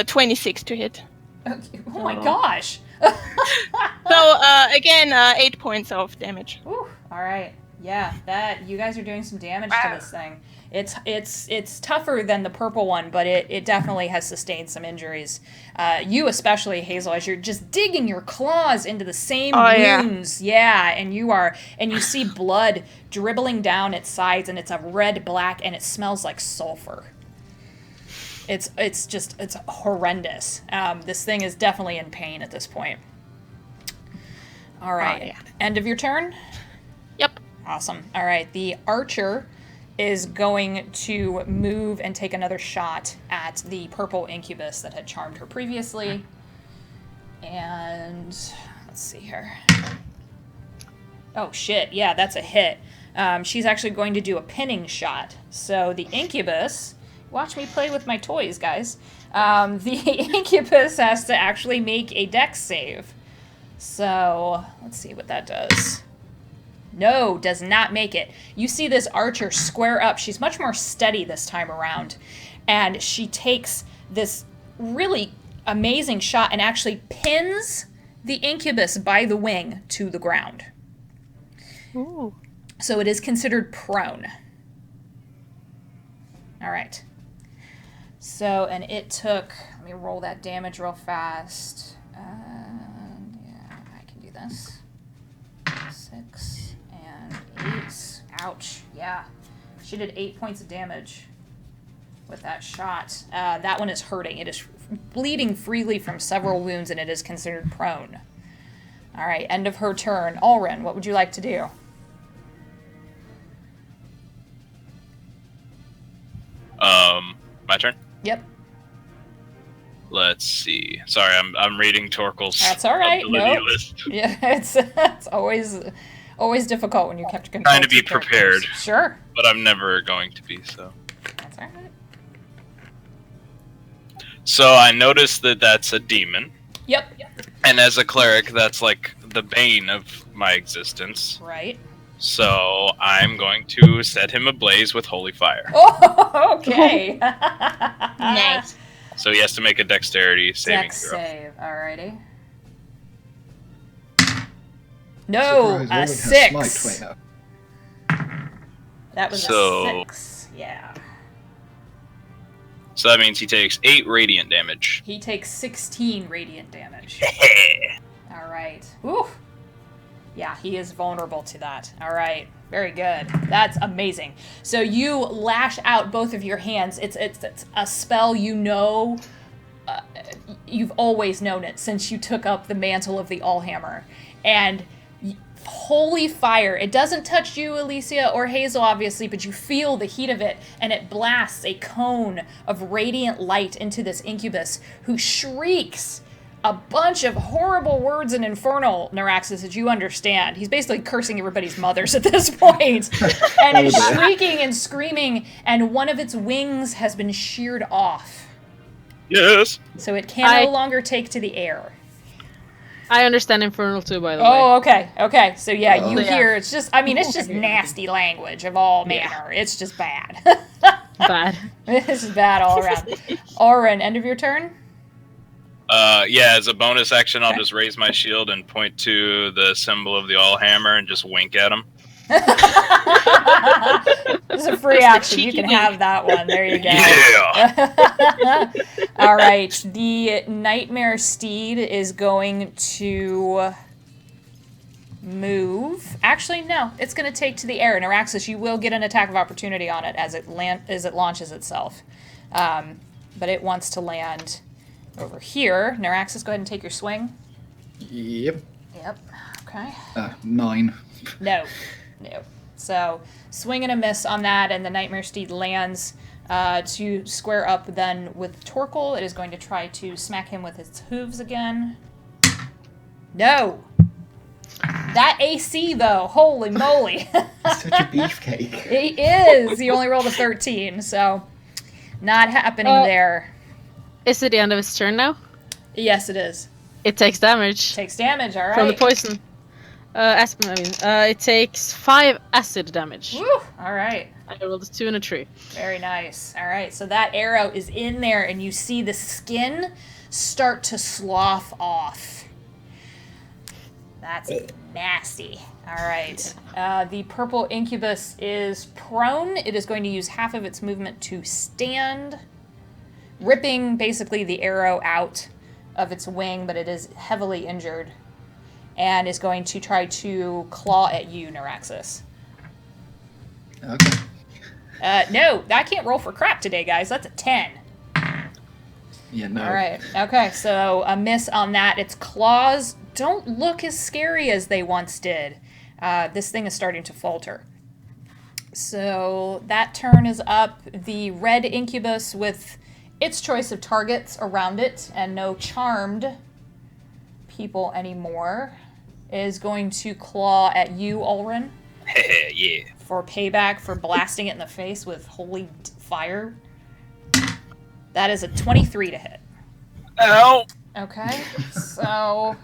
26 to hit. Oh my gosh. So, again, 8 points of damage. Whew. All right. Yeah, that you guys are doing some damage to this thing. It's tougher than the purple one, but it definitely has sustained some injuries. You especially, Hazel, as you're just digging your claws into the same wounds. Yeah, and you see blood dribbling down its sides, and it's a red-black, and it smells like sulfur. It's horrendous. This thing is definitely in pain at this point. All right. End of your turn? Yep. Awesome. All right. The archer is going to move and take another shot at the purple incubus that had charmed her previously. And let's see here. Oh, shit. Yeah, that's a hit. She's actually going to do a pinning shot. So the incubus... Watch me play with my toys, guys. The incubus has to actually make a dex save. So, let's see what that does. No, does not make it. You see this archer square up. She's much more steady this time around. And she takes this really amazing shot and actually pins the incubus by the wing to the ground. Ooh. So it is considered prone. All right. So, and it took, let me roll that damage real fast. Yeah, I can do this. 6 and 8. Ouch. Yeah. She did 8 points of damage with that shot. That one is hurting. It is bleeding freely from several wounds, and it is considered prone. All right, end of her turn. Ulrin, what would you like to do? My turn? Yep. Let's see. Sorry, I'm reading Torkel's That's all right. ability No. list. Yeah, it's always difficult when you kept control. Trying to be prepared. Sure. But I'm never going to be, so. That's all right. So I noticed that that's a demon. Yep. And as a cleric, that's like the bane of my existence. Right. So I'm going to set him ablaze with holy fire. Oh, okay. Nice. So he has to make a dexterity saving Dex throw. save. Alrighty. No, Surprise, a Owen has 6. smite right now. That was So- a 6. Yeah. So that means he takes 8 radiant damage. He takes 16 radiant damage. All right. Whew. Yeah, he is vulnerable to that. All right. Very good. That's amazing. So you lash out both of your hands. It's a spell you know. You've always known it since you took up the mantle of the Allhammer. And holy fire. It doesn't touch you, Alicia, or Hazel, obviously, but you feel the heat of it, and it blasts a cone of radiant light into this incubus, who shrieks a bunch of horrible words in Infernal, Neuraxis, that you understand. He's basically cursing everybody's mothers at this point. And it's shrieking and screaming, and one of its wings has been sheared off. Yes. So it can no longer take to the air. I understand Infernal too, by the way. Oh, okay. So yeah, you Yeah. hear it's just nasty language of all manner. It's just bad. Bad. This is bad all around. Oren, end of your turn? Yeah, as a bonus action, I'll just raise my shield and point to the symbol of the Allhammer and just wink at him. This is a free action. You can have that one. There you go. Yeah! All right. The Nightmare Steed is going to move. Actually, no. It's going to take to the air. Neuraxis, you will get an attack of opportunity on it as it launches itself. But it wants to land over here. Neuraxis, go ahead and take your swing. Yep. Okay. 9. No. So, swing and a miss on that, and the Nightmare Steed lands to square up then with Torkel. It is going to try to smack him with its hooves again. No! That AC, though, holy moly. Such a beefcake. It is! He only rolled a 13, so not happening there. Is it the end of its turn now? Yes, it is. It takes damage. Takes damage, all right. From the poison. It takes 5 acid damage. Woo! All right. I rolled a 2 and a 3. Very nice. All right, so that arrow is in there, and you see the skin start to slough off. That's nasty. All right. The purple incubus is prone. It is going to use half of its movement to stand, ripping basically the arrow out of its wing, but it is heavily injured, and is going to try to claw at you, Neuraxis. Okay. No, I can't roll for crap today, guys. That's a 10. Yeah, no. All right. Okay, so a miss on that. Its claws don't look as scary as they once did. This thing is starting to falter. So that turn is up. The red incubus with its choice of targets around it and no charmed people anymore is going to claw at you, Ulrin. Yeah. For payback for blasting it in the face with holy fire. That is a 23 to hit. Ow! Okay, so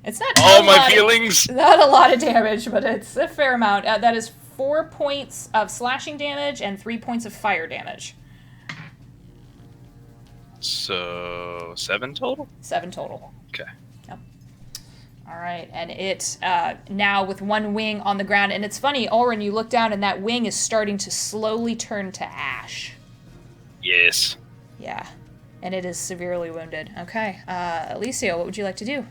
it's not All a my lot feelings. not a lot of damage, but it's a fair amount. That is 4 points of slashing damage and 3 points of fire damage. So 7 total? 7 total. Okay. Yep. All right, and it now with one wing on the ground, and it's funny, Ulrin, you look down and that wing is starting to slowly turn to ash. Yes. Yeah, and it is severely wounded. Okay, Alicia, what would you like to do?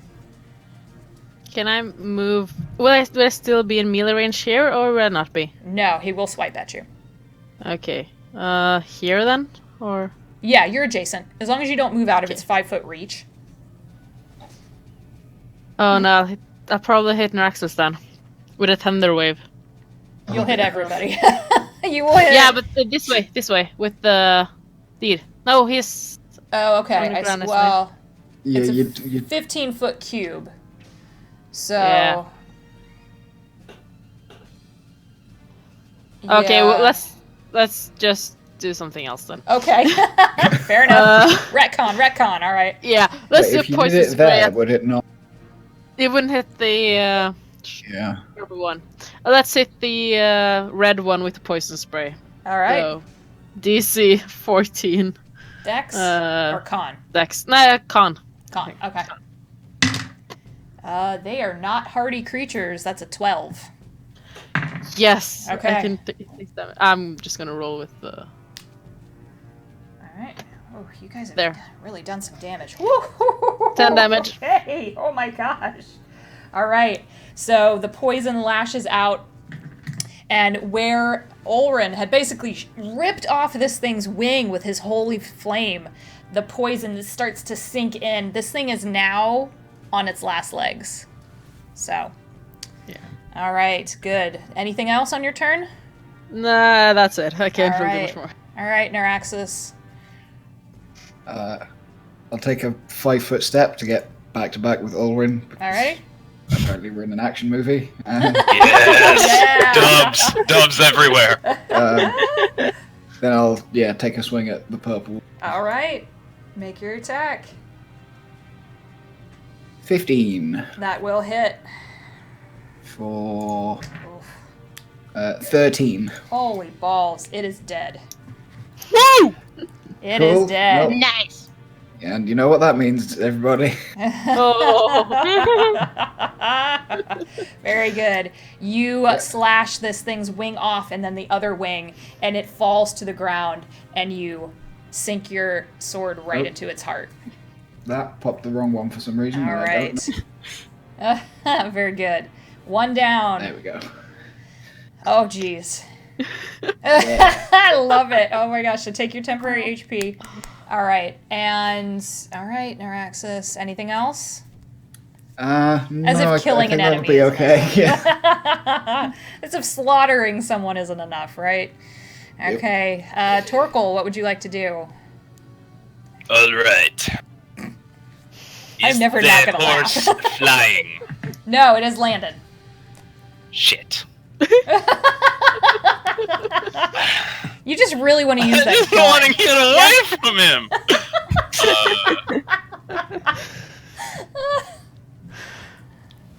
Can I move? Will I still be in melee range here, or will I not be? No, he will swipe at you. Okay. Here then? Or? Yeah, you're adjacent. As long as you don't move out of Okay. its 5-foot reach. Oh no, I'll probably hit Neuraxis then. With a thunder wave. You'll hit everybody. You will hit. Yeah, but this way, with the deed. No, he's... Oh, okay. on the ground, Well, Yeah, it's a you 15-foot cube. So. Yeah. Okay, Yeah. well, let's just do something else then. Okay. Fair enough. Retcon. All right. Yeah, let's if do you did poison it spray. there, would it not? It wouldn't hit the Yeah. purple one. Let's hit the red one with the poison spray. All right. So, DC 14. Dex or con? Dex. Nah, con. Con. Okay. They are not hardy creatures. That's a 12. Yes. Okay. I can take damage. I'm just gonna roll with the... All right. Oh, you guys have There. really done some damage. Woo! 10 damage. Okay. Oh my gosh. All right. So the poison lashes out, and where Ulrin had basically ripped off this thing's wing with his holy flame, the poison starts to sink in. This thing is now on its last legs. So. Yeah. All right. Good. Anything else on your turn? Nah, that's it. I can't All really do right. much more. All right, Neuraxis. I'll take a 5-foot step to get back to back with Ulrin. All right. Apparently, we're in an action movie. Yes! Yeah. Dubs everywhere. Then I'll take a swing at the purple. All right. Make your attack. 15. That will hit. For Oof. 13. Holy balls. It is dead. Woo! It Cool. is dead. Nope. Nice. And you know what that means, everybody. Very good. You slash this thing's wing off and then the other wing, and it falls to the ground, and you sink your sword right into its heart. That popped the wrong one for some reason. All but I don't right. know. Very good. One down. There we go. Oh, jeez. I love it. Oh my gosh. So take your temporary HP. All right. And, all right, Neuraxis. Anything else? No, As if killing I think an that'll enemy be isn't okay. enough. Yeah. As if slaughtering someone isn't enough, right? Okay. Torkel, what would you like to do? All right. I'm never not gonna laugh. Horse flying. No, it has landed. Shit. You just really want to use I that just gun. want to get away from him.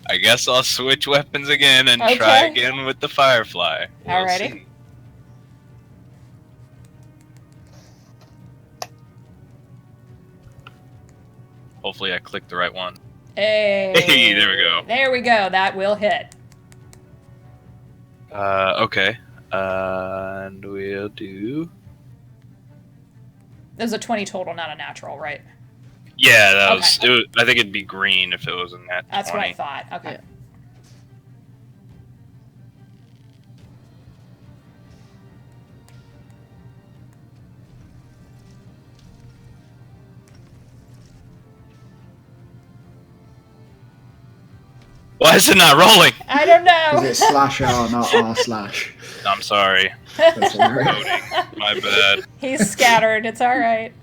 I guess I'll switch weapons again and try again with the Firefly. Alrighty. See. Hopefully I clicked the right one. Hey, there we go. There we go. That will hit. Okay. And we'll do... That was a 20 total, not a natural, right? Yeah, that was, it was... I think it'd be green if it was a nat 20. That's what I thought. Okay. Yeah. Why is it not rolling? I don't know. Is it slash R, not R slash? I'm sorry. That's all right. Loading. My bad. He's scattered. It's all right.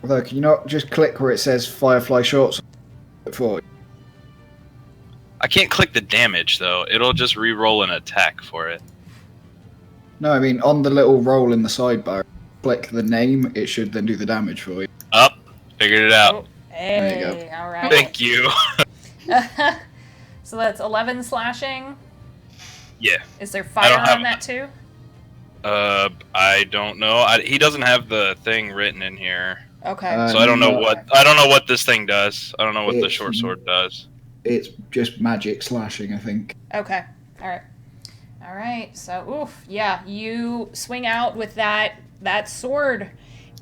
Although, can you not just click where it says Firefly Shorts for? I can't click the damage, though. It'll just re-roll an attack for it. No, I mean, on the little roll in the sidebar, click the name, it should then do the damage for you. Up. Figured it out. Oh, hey, There you go. all right. Thank you. So that's 11 slashing. Yeah. Is there fire have on that too? I don't know. He doesn't have the thing written in here, Okay. so I don't know no. what this thing does. I don't know what the It's- short sword does. It's just magic slashing, I think. Okay. All right. All right. So, oof. Yeah, you swing out with that sword,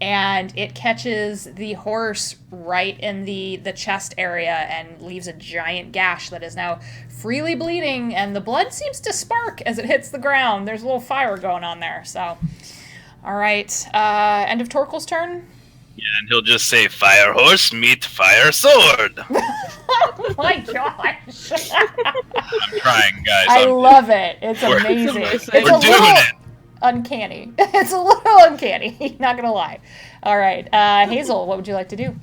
and it catches the horse right in the chest area and leaves a giant gash that is now freely bleeding, and the blood seems to spark as it hits the ground. There's a little fire going on there. So, all right. End of Torkel's turn. Yeah, and he'll just say, "Fire horse meet fire sword." Oh my gosh. I'm trying, guys. I love it. It's We're- amazing. we're It's We're a doing little it. uncanny. It's a little uncanny, not gonna lie. All right, Hazel, what would you like to do?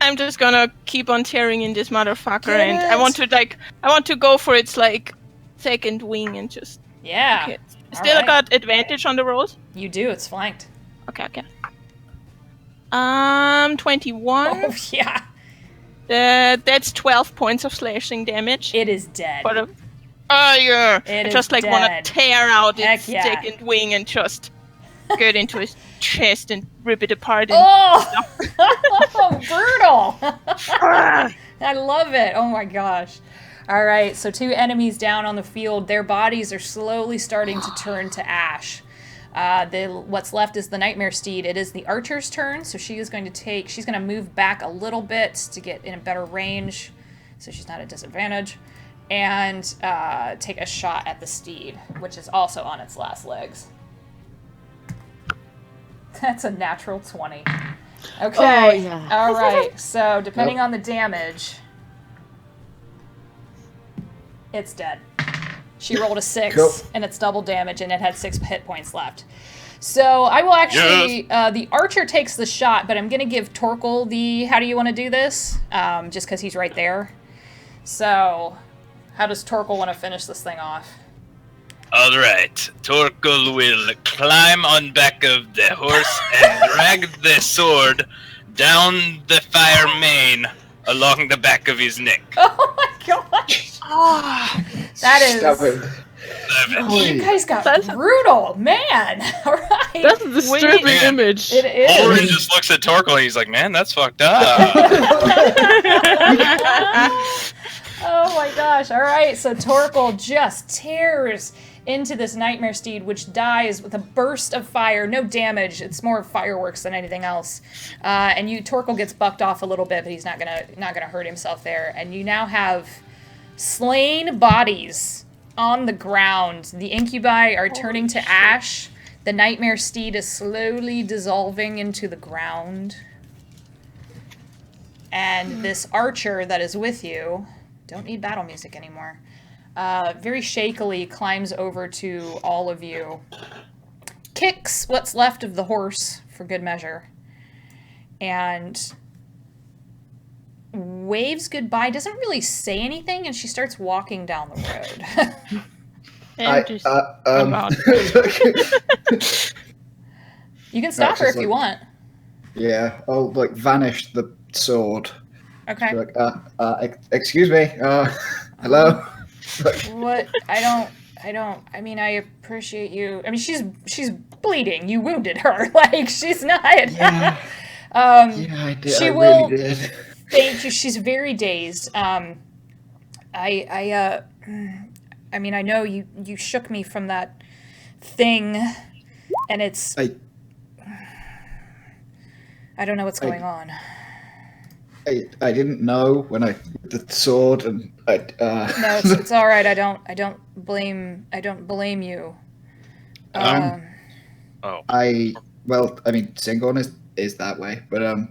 I'm just gonna keep on tearing in this motherfucker, Get and it. I want to go for its second wing and just. Yeah, Okay. All Still right. got advantage on the rolls. You do. It's flanked. Okay. 21. Oh yeah, That's 12 points of slashing damage. it is dead. For the- Oh yeah. It I is just want dead. to tear out Heck its yeah. second wing and just get into his chest and rip it apart. And Oh, brutal! Ah! I love it. Oh my gosh. All right, so 2 enemies down on the field. Their bodies are slowly starting to turn to ash. What's left is the Nightmare Steed. It is the archer's turn, so she's going to move back a little bit to get in a better range, so she's not at disadvantage, and take a shot at the steed, which is also on its last legs. That's a natural 20. Okay. Oh, yeah. All right. So depending on the damage, it's dead. She rolled a 6, Cool. and it's double damage, and it had 6 hit points left. So I will actually, the archer takes the shot, but I'm going to give Torkel the, how do you want to do this? Just because he's right there. So how does Torkel want to finish this thing off? All right, Torkel will climb on back of the horse and drag the sword down the fire mane along the back of his neck. Oh my gosh. Ah, That is. Stubborn. You guys got That's- brutal, man. All right. That's a disturbing Wait. image. It is. Oren just looks at Torkel and he's like, man, that's fucked up. Oh my gosh. All right. So Torkel just tears into this nightmare steed, which dies with a burst of fire. No damage. It's more fireworks than anything else. And Torkel gets bucked off a little bit, but he's not gonna hurt himself there. And you now have slain bodies on the ground. The incubi are turning to ash. The nightmare steed is slowly dissolving into the ground. And this archer that is with you, don't need battle music anymore, very shakily climbs over to all of you, kicks what's left of the horse for good measure, and waves goodbye, doesn't really say anything, and she starts walking down the road. You can stop her if you want. Yeah, I'll like vanish the sword. Okay. Like, excuse me. Hello. What? I mean, I appreciate you. I mean, she's bleeding. You wounded her. Like, she's not. Yeah. Yeah, I did. She I will. really did. Thank you. She's very dazed. I mean, I know you shook me from that thing, and it's. I don't know what's going on. I didn't know when I the sword and I. No, it's all right. I don't blame you. Oh. I mean, Singorn is that way, but I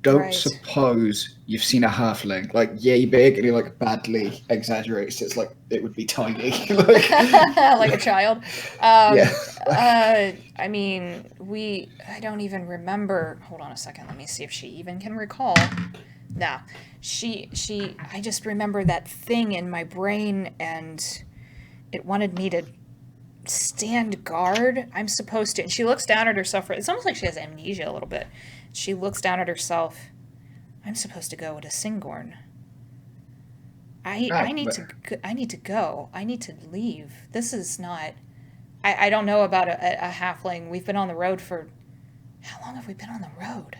don't Right. suppose you've seen a halfling like yay big, and he like badly exaggerates. It's like it would be tiny, like, Like a child. Yeah. I mean, I don't even remember. Hold on a second. Let me see if she even can recall. Nah. I just remember that thing in my brain, and it wanted me to stand guard. I'm supposed to. And she looks down at herself. It's almost like she has amnesia a little bit. She looks down at herself. I'm supposed to go to Singorn. I need to go. I need to leave. This is not. I don't know about a halfling. We've been on the road for. How long have we been on the road?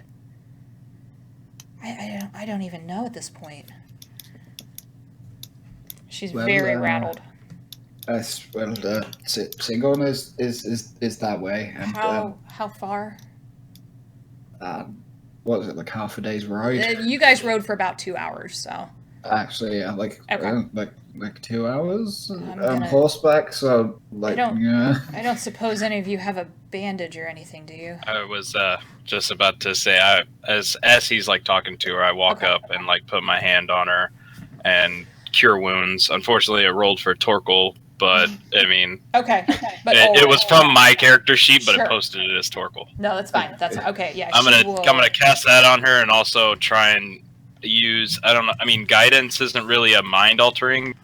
I don't even know at this point. She's very rattled. Singorn is that way. And, how far? What was it, like half a day's ride? You guys rode for about 2 hours, so. Actually, yeah, like 2 hours gonna- horseback. So like, I don't suppose any of you have a bandage or anything, do you? I was just about to say, as he's like talking to her, I walk up and like put my hand on her and cure wounds. Unfortunately, it rolled for Torkel, but I mean, Okay. But it was from my character sheet, but Sure. it posted it as Torkel. No, that's fine. That's okay. Yeah. I'm gonna cast that on her and also try and use, I don't know, I mean, guidance isn't really a mind altering.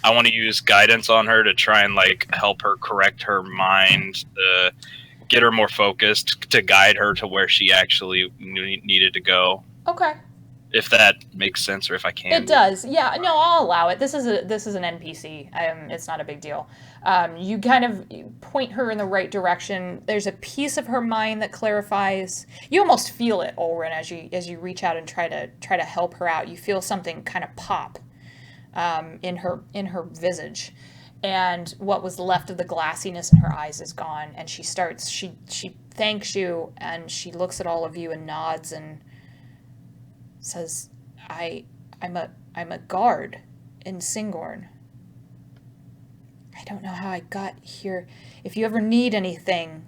I want to use guidance on her to try and like help her correct her mind, to get her more focused, to guide her to where she actually needed to go. Okay. If that makes sense, or if I can. It does. Yeah. No, I'll allow it. This is an NPC. It's not a big deal. You kind of point her in the right direction. There's a piece of her mind that clarifies. You almost feel it, Ulrin, as you reach out and try to help her out. You feel something kind of pop in her visage, and what was left of the glassiness in her eyes is gone. And she thanks you, and she looks at all of you and nods and says, I'm a guard in Singorn. I don't know how I got here. If you ever need anything,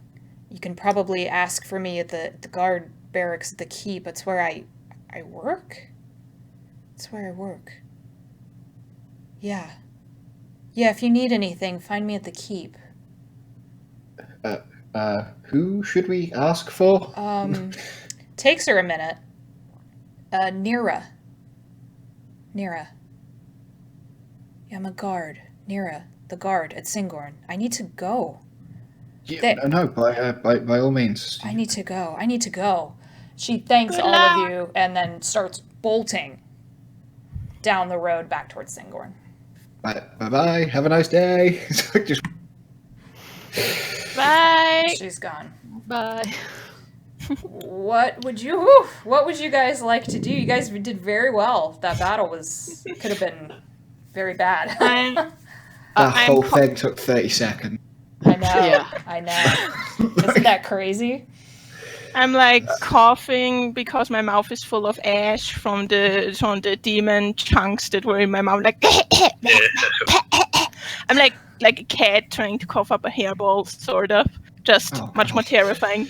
you can probably ask for me at the guard barracks at the keep. It's where I work? It's where I work. Yeah. Yeah, if you need anything, find me at the keep. Who should we ask for? Takes her a minute. Nira. Yeah, I'm a guard. Nira. the guard at Singorn. I need to go. Yeah, no, by all means. I need to go. I need to go. She thanks Good all luck. of you and then starts bolting down the road back towards Singorn. Bye. Have a nice day. Just Bye. She's gone. Bye. What would you guys like to do? You guys did very well. That battle could have been very bad. the whole thing took 30 seconds. I know. Yeah. I know. Isn't that crazy? I'm like coughing because my mouth is full of ash from the demon chunks that were in my mouth. Like I'm like a cat trying to cough up a hairball, sort of. Just much more terrifying.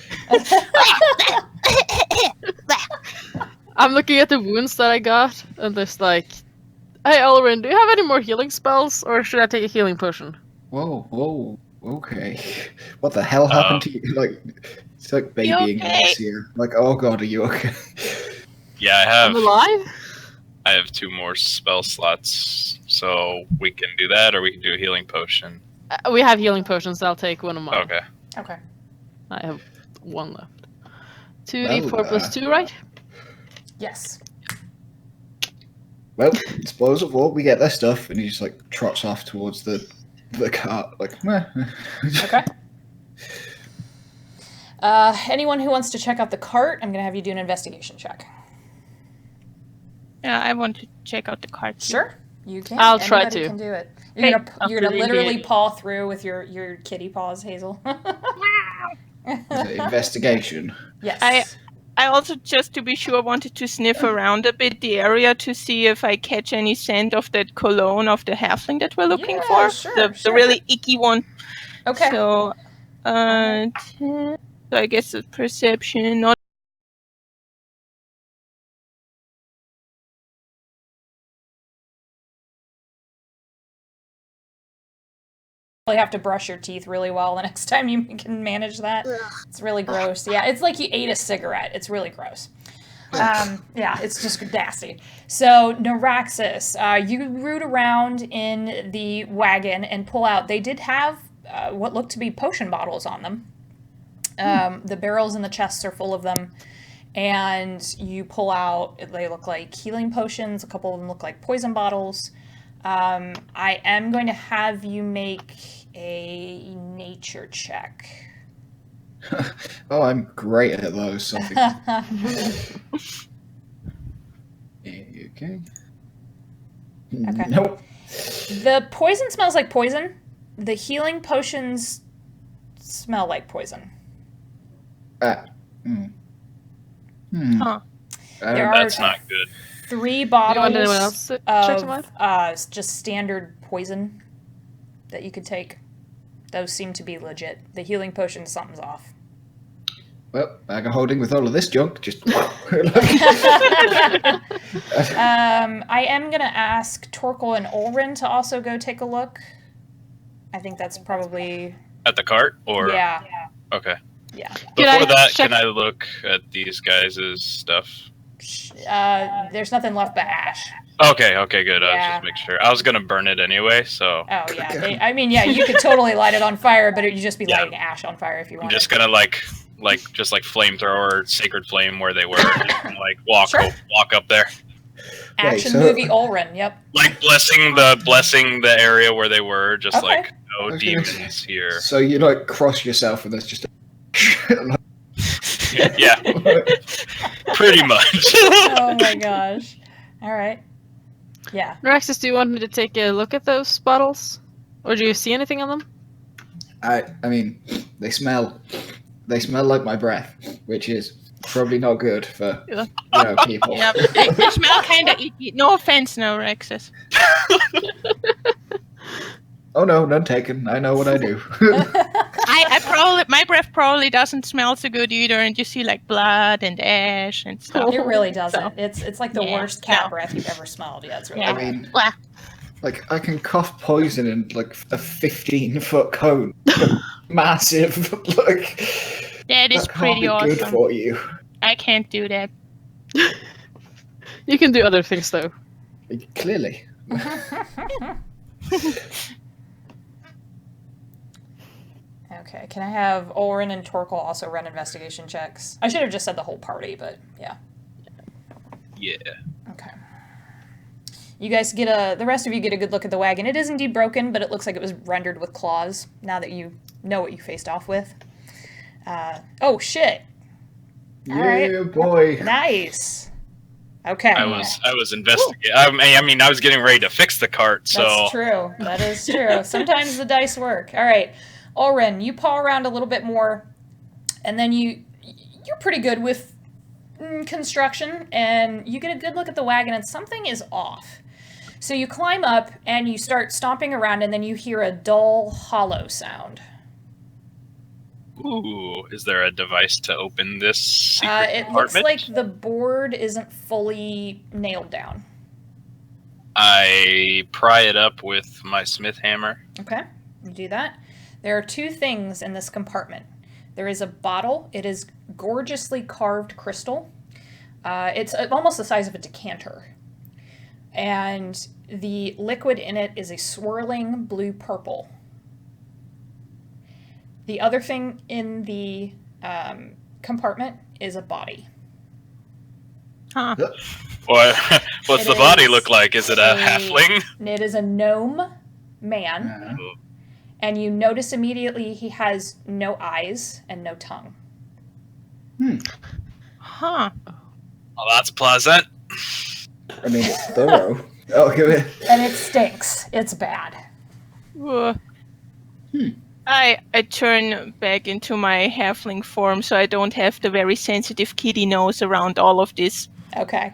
I'm looking at the wounds that I got, and there's like, hey Elrin, do you have any more healing spells, or should I take a healing potion? Whoa, okay. What the hell happened to you? Like, it's like babying us here. Like, oh god, are you okay? Yeah, I'm alive? I have 2 more spell slots, so we can do that, or we can do a healing potion. We have healing potions, I'll take one of mine. Okay. Okay. I have 1 left. 2d4 plus 2, right? Yes. Well, spoils of war, we get their stuff, and he just like trots off towards the cart, like, meh. Okay. Anyone who wants to check out the cart, I'm gonna have you do an investigation check. Yeah, I want to check out the cart. Sure, you can. I'll try Anybody to. Can do it. Hey, You're gonna literally paw through with your kitty paws, Hazel. Investigation. Yes. I also, just to be sure, wanted to sniff around a bit the area to see if I catch any scent of that cologne of the halfling that we're looking for. Sure. The really icky one. Okay. So, so I guess it's perception, not. You have to brush your teeth really well the next time you can manage that. It's really gross. Yeah, it's like you ate a cigarette. It's really gross. Yeah, it's just nasty. So, Neuraxis, you root around in the wagon and pull out. They did have what looked to be potion bottles on them. The barrels and the chests are full of them. And you pull out, they look like healing potions. A couple of them look like poison bottles. I am going to have you make a nature check. Oh, I'm great at those. Something. Okay. Okay. Nope. The poison smells like poison. The healing potions smell like poison. Huh. There are That's not good. 3 You want anyone bottles else to check them out? of just standard poison that you could take. Those seem to be legit. The healing potion, something's off. Well, bag of holding with all of this junk. Just. I am going to ask Torkel and Ulrin to also go take a look. I think that's probably... At the cart? Or Yeah. Okay. Yeah. Before that, can I look at these guys' stuff? There's nothing left but ash. Okay, good. I was Yeah. just making sure. I was gonna burn it anyway, so Oh, yeah. You could totally light it on fire, but you'd just be Yeah. lighting ash on fire if you I'm wanted. just gonna like flamethrower, sacred flame where they were, and, like walk up there, Action so- movie Ulrin, yep. like blessing the area where they were, just Okay. like no Okay. demons here. So you like cross yourself, and there's just. Yeah, pretty much. Oh my gosh. All right. Yeah. Neuraxis, do you want me to take a look at those bottles? Or do you see anything on them? I mean, they smell like my breath, which is probably not good for people. Yeah, they smell kind of icky. No offense, no, Rexus. Oh no, none taken. I know what I do. My breath probably doesn't smell so good either, and you see like blood and ash and stuff. It really doesn't. So- It's like the Yeah, worst cat no. breath you've ever smelled. Yeah, it's really Yeah. I bad. mean, Blah. like I can cough poison in like a 15-foot cone, massive. Like That is that can't pretty be good awesome. for you. I can't do that. You can do other things though. Clearly. Okay, can I have Oren and Torkel also run investigation checks? I should have just said the whole party, but yeah. Yeah. Okay. You guys the rest of you get a good look at the wagon. It is indeed broken, but it looks like it was rendered with claws, now that you know what you faced off with. Oh, shit. All Yeah, right. boy. Nice. Okay. I was investigating. I mean, I was getting ready to fix the cart, so... That's true. That is true. Sometimes the dice work. All right. Oren, you paw around a little bit more, and then you're pretty good with construction, and you get a good look at the wagon, and something is off. So you climb up, and you start stomping around, and then you hear a dull, hollow sound. Ooh, is there a device to open this secret It compartment? looks like the board isn't fully nailed down. I pry it up with my smith hammer. Okay, you do that. There are two things in this compartment. There is a bottle. It is gorgeously carved crystal. It's almost the size of a decanter. And the liquid in it is a swirling blue-purple. The other thing in the compartment is a body. Huh. What's It the body is look like? Is it a halfling? It is a gnome man. And you notice immediately he has no eyes and no tongue. Huh. Well, that's pleasant. I mean, it's thorough. Oh, give it. And it stinks. It's bad. I turn back into my halfling form so I don't have the very sensitive kitty nose around all of this. Okay.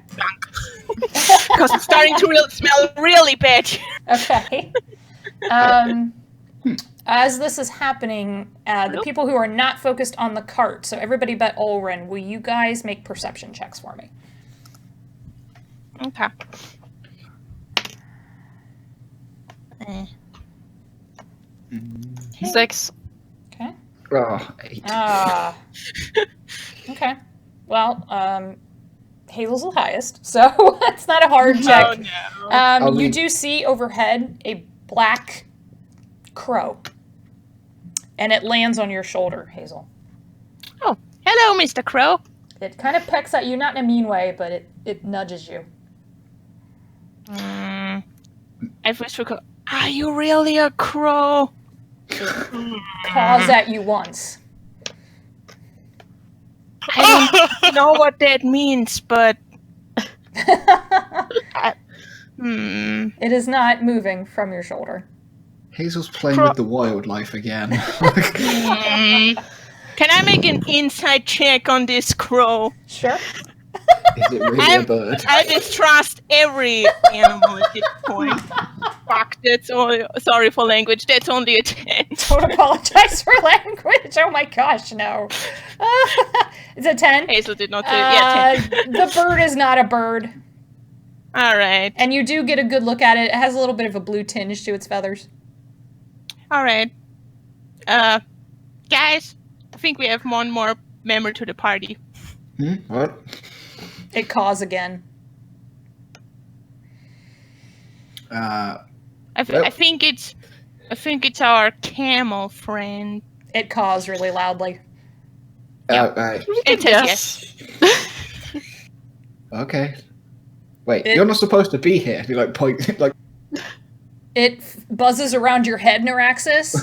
Because it's starting to smell really bad. Okay. As this is happening, the people who are not focused on the cart, so everybody but Olren, will you guys make perception checks for me? Okay. 6. Okay. Oh, 8. Okay. Well, Hazel's the highest, so it's not a hard check. Oh, no. You do see overhead a black crow, and it lands on your shoulder, Hazel. Oh, hello, Mr. Crow. It kind of pecks at you, not in a mean way, but it nudges you. I whisper, are you really a crow? It paws at you once. I don't know what that means, but... It is not moving from your shoulder. Hazel's playing with the wildlife again. Can I make an insight check on this crow? Sure. Is it really a bird? I distrust every animal at this point. Fuck, that's all. Sorry for language. That's only a 10. Don't apologize for language. Oh my gosh, no. Is it 10? Hazel did not do it. Yeah, 10. The bird is not a bird. All right. And you do get a good look at it. It has a little bit of a blue tinge to its feathers. All right. Guys, I think we have one more member to the party. What? It caws again. I think it's our camel friend. It caws really loudly. It says yes. Okay. Wait, you're not supposed to be here. You like point like. It buzzes around your head, Neuraxis,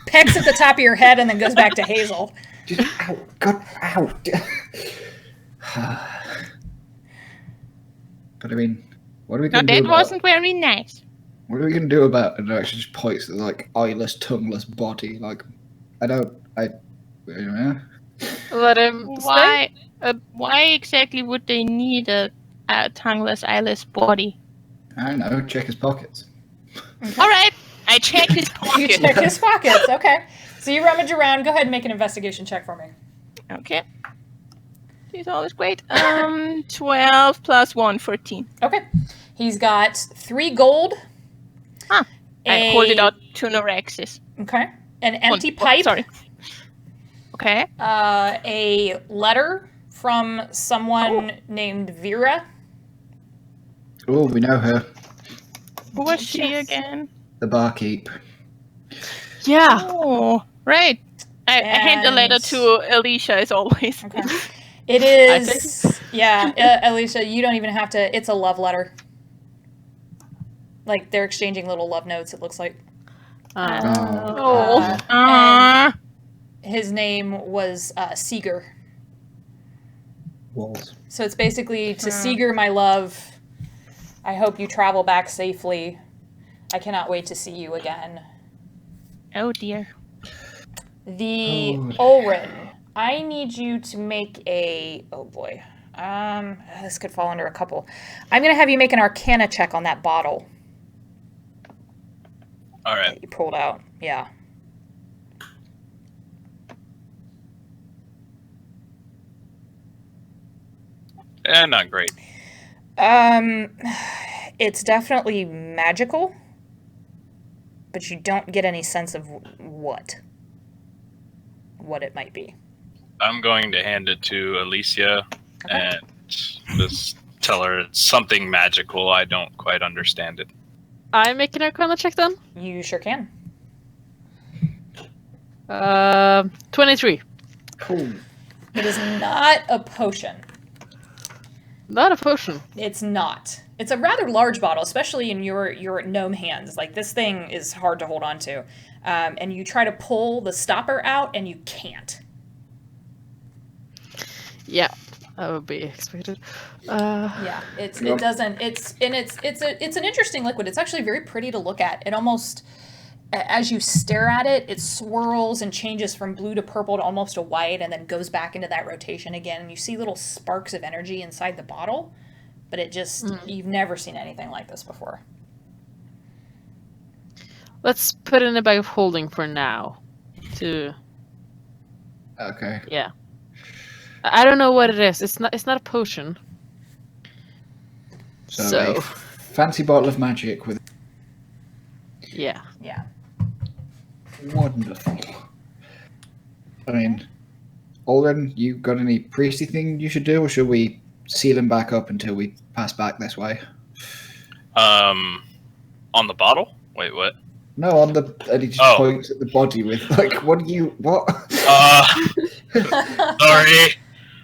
pecks at the top of your head, and then goes back to Hazel. Just ow, God, ow. But I mean, what are we No, going to do that about? wasn't very nice. What are we going to do about it? And it actually just points at like eyeless, tongueless body. Like, yeah. Let him Why exactly would they need a tongueless, eyeless body? I don't know. Check his pockets. Okay. All right, I check his You pocket. check his pockets. Okay. So you rummage around. Go ahead and make an investigation check for me. Okay. He's always great. 12 plus 1, 14. Okay. He's got 3 gold. I hold it out to Noraxis. Okay. An empty pipe. Sorry. Okay. A letter from someone named Vera. Oh, we know her. Who was she again? The barkeep. Yeah. Oh, right. I hand the letter to Alicia as always. Okay. It is. Yeah, Alicia, you don't even have to. It's a love letter. Like they're exchanging little love notes. It looks like. And his name was Seeger. Walls. So it's basically to Seeger, my love. I hope you travel back safely. I cannot wait to see you again. Oh dear. The Olrin. I need you to make a. Oh boy. This could fall under a couple. I'm gonna have you make an Arcana check on that bottle. All right. That you pulled out. Yeah. Not great. It's definitely magical, but you don't get any sense of what it might be. I'm going to hand it to Alicia and just tell her it's something magical. I don't quite understand it. I make an Arcana check then? You sure can. 23. Cool. It is not a potion. Not a potion. It's not. It's a rather large bottle, especially in your gnome hands. Like, this thing is hard to hold on to. And you try to pull the stopper out, and you can't. Yeah, that would be expected. Yeah, it's an interesting liquid. It's actually very pretty to look at. It almost, as you stare at it, it swirls and changes from blue to purple to almost a white, and then goes back into that rotation again. And you see little sparks of energy inside the bottle, but it just, you've never seen anything like this before. Let's put it in a bag of holding for now. Okay. Yeah. I don't know what it is. It's not a potion. So a fancy bottle of magic with. Yeah. Yeah. Wonderful. I mean, Olren, you got any priesty thing you should do, or should we seal him back up until we pass back this way? On the bottle? Wait, what? No, on the. And he just points at the body with, like, what? Sorry.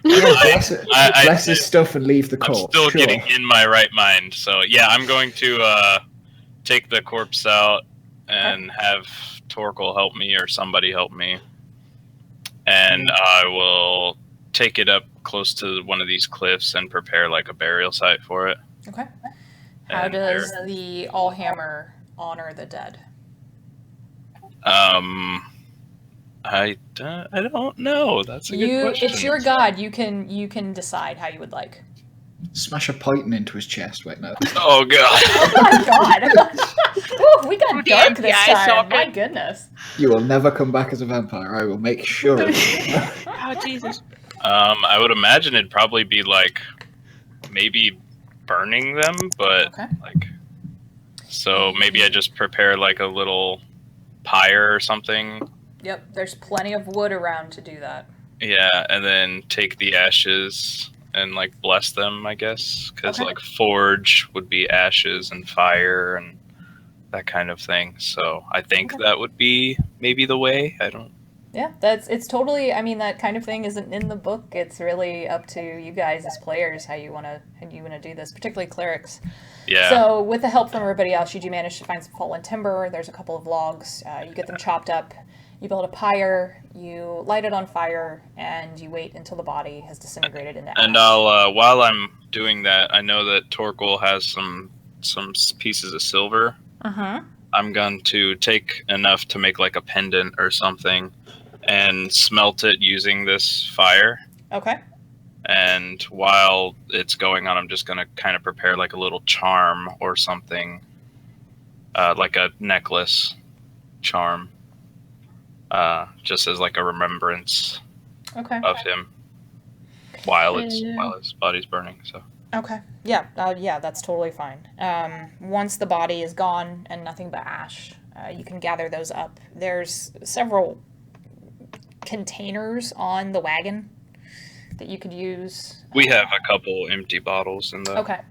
Bless his stuff and leave the corpse. I'm still getting in my right mind. So, yeah, I'm going to take the corpse out and have Torkel help me or somebody help me. And I will take it up close to one of these cliffs and prepare, like, a burial site for it. Okay. How does the Allhammer honor the dead? I don't know. That's a good question. It's your god. You can decide how you would like. Smash a python into his chest. Wait, no. Oh god. Oh my god. Ooh, we got dark this time. My goodness. You will never come back as a vampire. I will make sure. Oh Jesus. I would imagine it'd probably be like maybe burning them, but like so maybe I just prepare like a little pyre or something. Yep, there's plenty of wood around to do that. Yeah, and then take the ashes and like bless them, I guess, because like forge would be ashes and fire and that kind of thing. So I think that would be maybe the way. I don't. Yeah, it's totally. I mean, that kind of thing isn't in the book. It's really up to you guys as players how you wanna do this, particularly clerics. Yeah. So with the help from everybody else, you do manage to find some fallen timber. There's a couple of logs. You get them chopped up. You build a pyre, you light it on fire, and you wait until the body has disintegrated into ash. And I'll, while I'm doing that, I know that Torkel has some pieces of silver. I'm going to take enough to make like a pendant or something, and smelt it using this fire. Okay. And while it's going on, I'm just going to kind of prepare like a little charm or something, like a necklace charm. Just as like a remembrance of him while his body's burning. So yeah, that's totally fine. Once the body is gone and nothing but ash, you can gather those up. There's several containers on the wagon that you could use. We have a couple empty bottles in the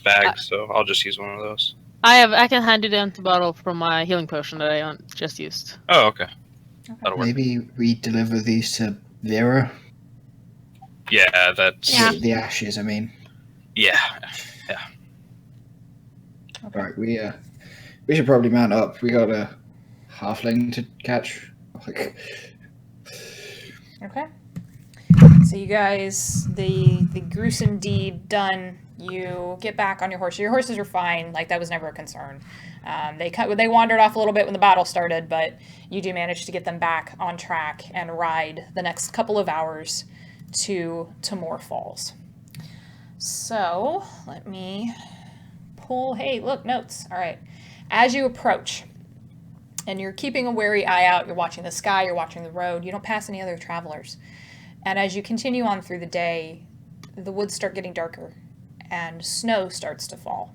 bag, so I'll just use one of those. I can hand you the empty bottle from my healing potion that I just used. Oh, okay. That'll work. Maybe we deliver these to Vera. Yeah, that's The ashes, I mean. yeah. Okay. Right, we should probably mount up. We got a halfling to catch. Okay. So you guys, the gruesome deed done. You get back on your horse. Your horses are fine. Like, that was never a concern. They wandered off a little bit when the battle started, but you do manage to get them back on track and ride the next couple of hours to Tomor Falls. So let me pull. Hey, look, notes. All right. As you approach, and you're keeping a wary eye out, you're watching the sky, you're watching the road, you don't pass any other travelers. And as you continue on through the day, the woods start getting darker and snow starts to fall.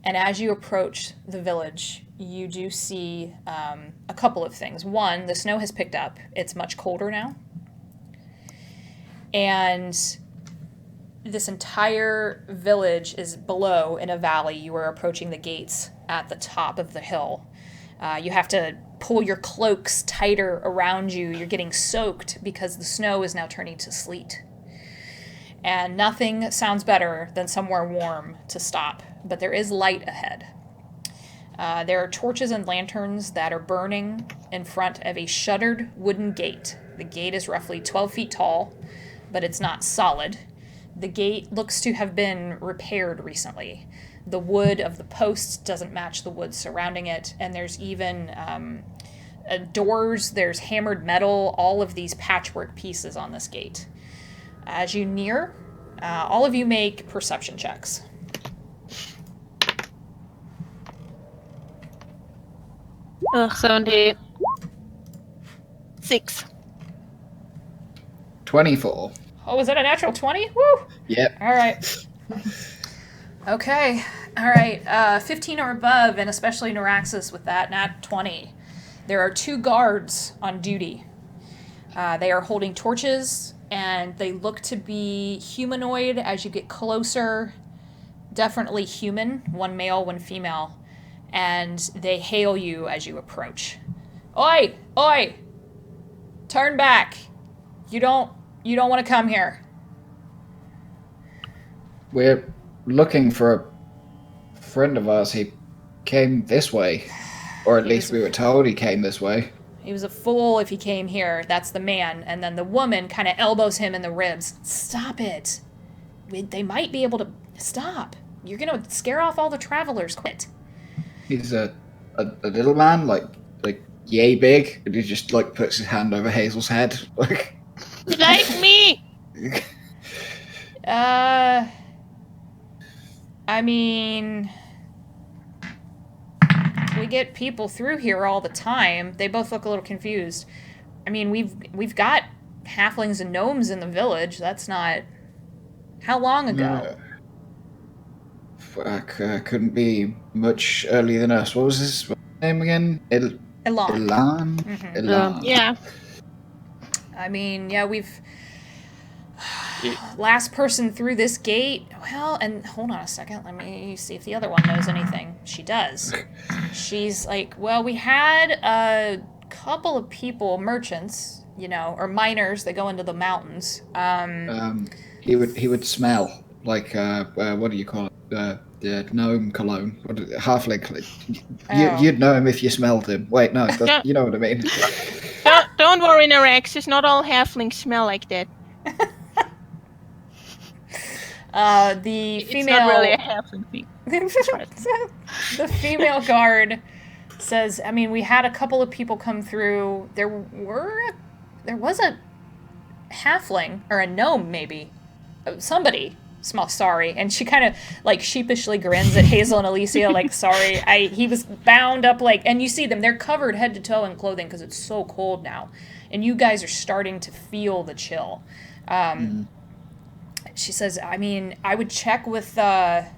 And as you approach the village, you do see a couple of things. One, the snow has picked up. It's much colder now. And this entire village is below in a valley. You are approaching the gates at the top of the hill. You have to pull your cloaks tighter around you. You're getting soaked because the snow is now turning to sleet. And nothing sounds better than somewhere warm to stop, but there is light ahead. There are torches and lanterns that are burning in front of a shuttered wooden gate. The gate is roughly 12 feet tall, but it's not solid. The gate looks to have been repaired recently. The wood of the posts doesn't match the wood surrounding it, and there's even doors, there's hammered metal, all of these patchwork pieces on this gate. As you near, all of you make perception checks. Ugh. 70. 6. 24. Oh, was that a natural 20? Woo! Yep. All right. Okay. All right. 15 or above, and especially Neuraxis with that nat 20. There are 2 guards on duty. They are holding torches, and they look to be humanoid as you get closer. Definitely human. 1 male, 1 female. And they hail you as you approach. Oi! Oi! Turn back. You don't want to come here. We're looking for a friend of ours. He came this way. Or at least we were told he came this way. He was a fool if he came here. That's the man. And then the woman kind of elbows him in the ribs. Stop it. They might be able to... Stop. You're going to scare off all the travelers. Quit. He's a little man, like yay big, and he just like puts his hand over Hazel's head. Like me! I mean... We get people through here all the time. They both look a little confused. I mean, we've got halflings and gnomes in the village. That's not... How long ago? Couldn't be much earlier than us. What was his name again? Elan. Elan? Mm-hmm. Elan. Yeah. I mean, yeah, we've... Last person through this gate. Well, and hold on a second. Let me see if the other one knows anything. She does. She's like, well, we had a couple of people, merchants, or miners that go into the mountains. He would smell like what do you call it? The gnome cologne. Halfling. You'd know him if you smelled him. Wait, no, you know what I mean. Don't worry, Neuraxis. Not all halflings smell like that. The It's female... not really a halfling thing. The female guard says, I mean, we had a couple of people come through. There was a halfling, or a gnome, maybe. Somebody. Sorry. And she kind of, like, sheepishly grins at Hazel and Alicia, like, sorry. He was bound up, like... And you see them. They're covered head to toe in clothing because it's so cold now. And you guys are starting to feel the chill. She says, I mean, I would check with Vera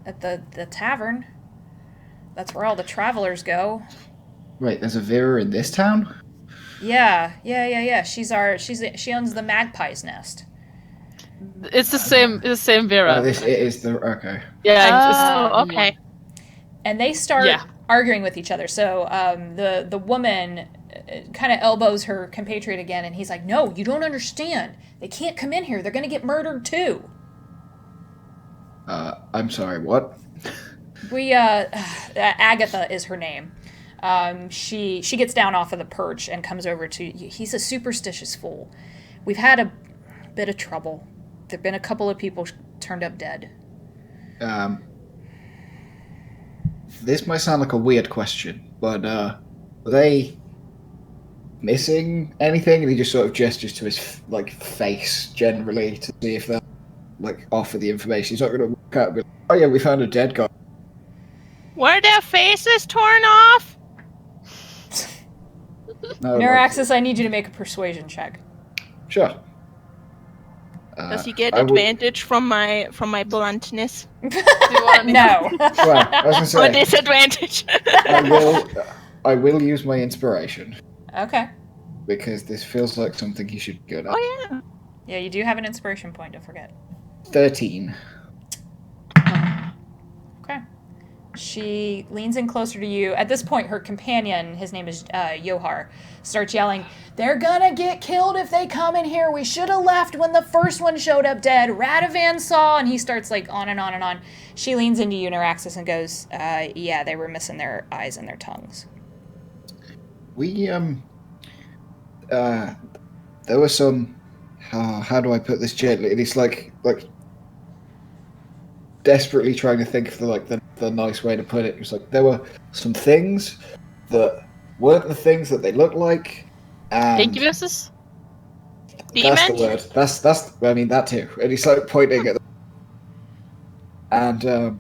at the tavern. That's where all the travelers go. Wait, there's a Vera in this town? Yeah. She owns the Magpie's Nest. It's the same Vera. Oh, it is the okay. Yeah. Oh, okay. And they start arguing with each other. So the woman kind of elbows her compatriot again, and he's like, "No, you don't understand. They can't come in here. They're going to get murdered too." I'm sorry, what? We Agatha is her name. She gets down off of the perch and comes over to. He's a superstitious fool. We've had a bit of trouble. There've been a couple of people turned up dead. This might sound like a weird question, but were they missing anything? And he just sort of gestures to his face generally to see if they'll offer the information. He's not going to walk out and be like, "Oh yeah, we found a dead guy." Were their faces torn off? No, Neuraxis, I need you to make a persuasion check. Sure. Does he get advantage from my bluntness? No. Well, I was Or going to say, disadvantage? I will use my inspiration Okay. because this feels like something he should be good at. Oh yeah. Yeah, you do have an inspiration point, don't forget. 13. Okay. She leans in closer to you. At this point, her companion, his name is Yohar, starts yelling, "They're gonna get killed if they come in here. We should have left when the first one showed up dead. Radovan saw," and he starts on and on and on. She leans into you, Neuraxis, and goes, "Yeah, they were missing their eyes and their tongues." We, there were some, how do I put this gently? And it's like desperately trying to think of the nice way to put it. It's like there were some things that weren't the things that they looked like. And Incubuses? that's the word. That's I mean that too. And he's pointing at them. And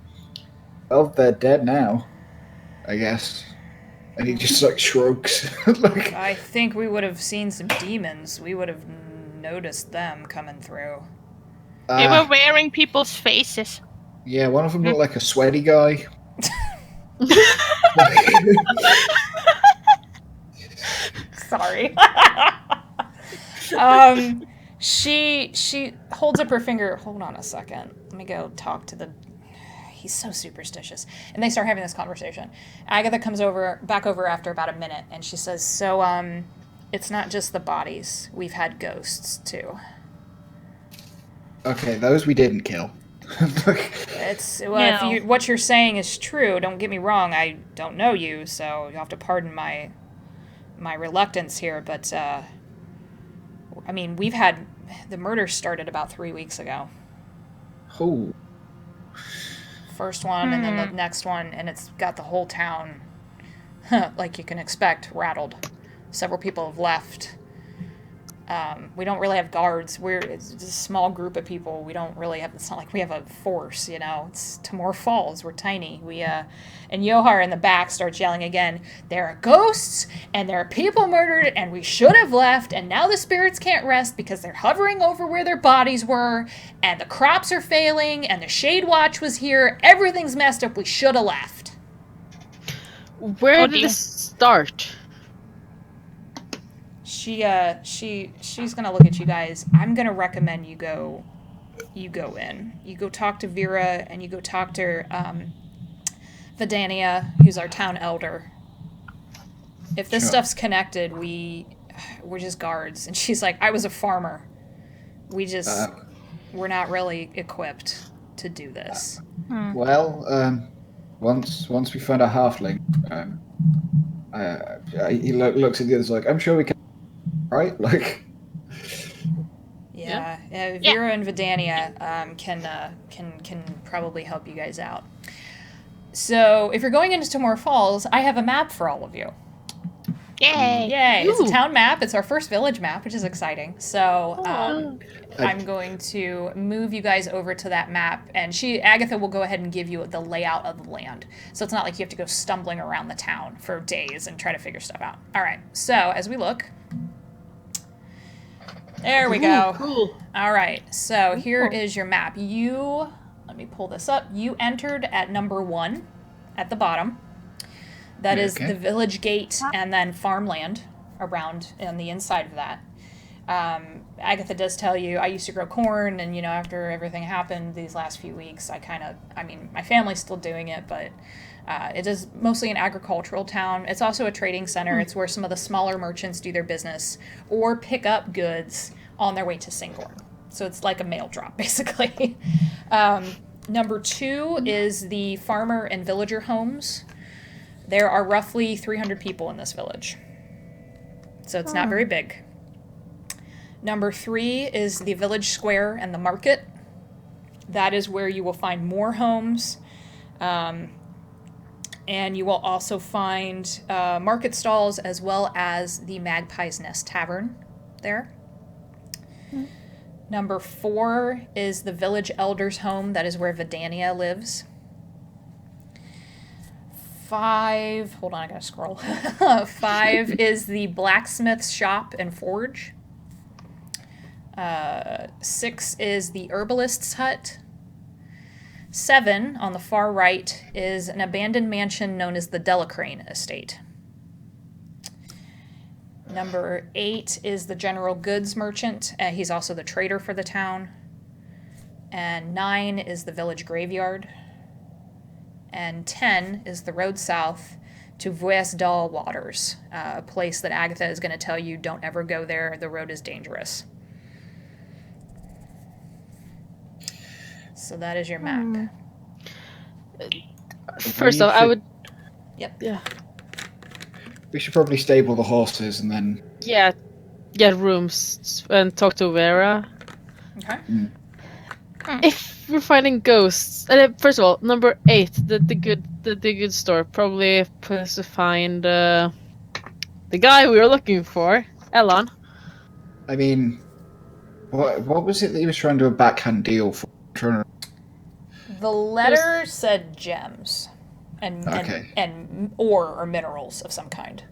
well, they're dead now, I guess. And he just shrugs. I think we would have seen some demons. We would have noticed them coming through. They were wearing people's faces. Yeah, one of them looked like a sweaty guy. Sorry. She holds up her finger. Hold on a second. Let me go talk to the. He's so superstitious, and they start having this conversation. Agatha comes back over after about a minute, and she says, "So, it's not just the bodies. We've had ghosts too." Okay, those we didn't kill. If what you're saying is true, don't get me wrong. I don't know you, so you'll have to pardon my reluctance here. But I mean, we've had the murder started about 3 weeks ago. Oh. First one, and then the next one, and it's got the whole town, like you can expect, rattled. Several people have left. We don't really have guards. It's just a small group of people. We don't really have. It's not like we have a force, you know. It's Tomor Falls. We're tiny. And Yohar in the back starts yelling again. "There are ghosts, and there are people murdered, and we should have left. And now the spirits can't rest because they're hovering over where their bodies were, and the crops are failing, and the Shade Watch was here. Everything's messed up. We should have left." Where did this start? She's gonna look at you guys. I'm gonna recommend you go in. You go talk to Vera, and you go talk to Vidania, who's our town elder. If this stuff's connected, we're just guards. And she's like, "I was a farmer. We're not really equipped to do this." Well, once we find a halfling, he looks at the others like, "I'm sure we can." Right? Yeah. Vera and Vidania can probably help you guys out. So if you're going into Tomor Falls, I have a map for all of you. Yay! Yay! It's a town map. It's our first village map, which is exciting. So I'm going to move you guys over to that map, and Agatha will go ahead and give you the layout of the land. So it's not like you have to go stumbling around the town for days and try to figure stuff out. All right. So as we look. There we go. Cool. All right. So here is your map. Let me pull this up. You entered at number 1 at the bottom. That is the village gate and then farmland around on the inside of that. Agatha does tell you, I used to grow corn, and, after everything happened these last few weeks, my family's still doing it, but it is mostly an agricultural town. It's also a trading center. It's where some of the smaller merchants do their business or pick up goods on their way to Singorn. So it's like a mail drop, basically. Number 2 is the farmer and villager homes. There are roughly 300 people in this village. So it's not very big. Number 3 is the village square and the market. That is where you will find more homes. And you will also find market stalls as well as the Magpie's Nest Tavern there. Number 4 is the village elder's home. That is where Vidania lives. 5, hold on, I gotta scroll. 5 is the blacksmith's shop and forge. 6 is the herbalist's hut. 7, on the far right, is an abandoned mansion known as the Delacrane estate. Number 8 is the general goods merchant. He's also the trader for the town. And 9 is the village graveyard. And 10 is the road south to Vuesdal Waters, a place that Agatha is going to tell you don't ever go there. The road is dangerous. So that is your map. First off, I would... Yep. Yeah. We should probably stable the horses and then... Yeah, get rooms and talk to Vera. Okay. If we're finding ghosts... first of all, number 8, the good store. Probably supposed to find the guy we were looking for, Elan. I mean, what was it that he was trying to do a backhand deal for? The letter said gems and ore or minerals of some kind.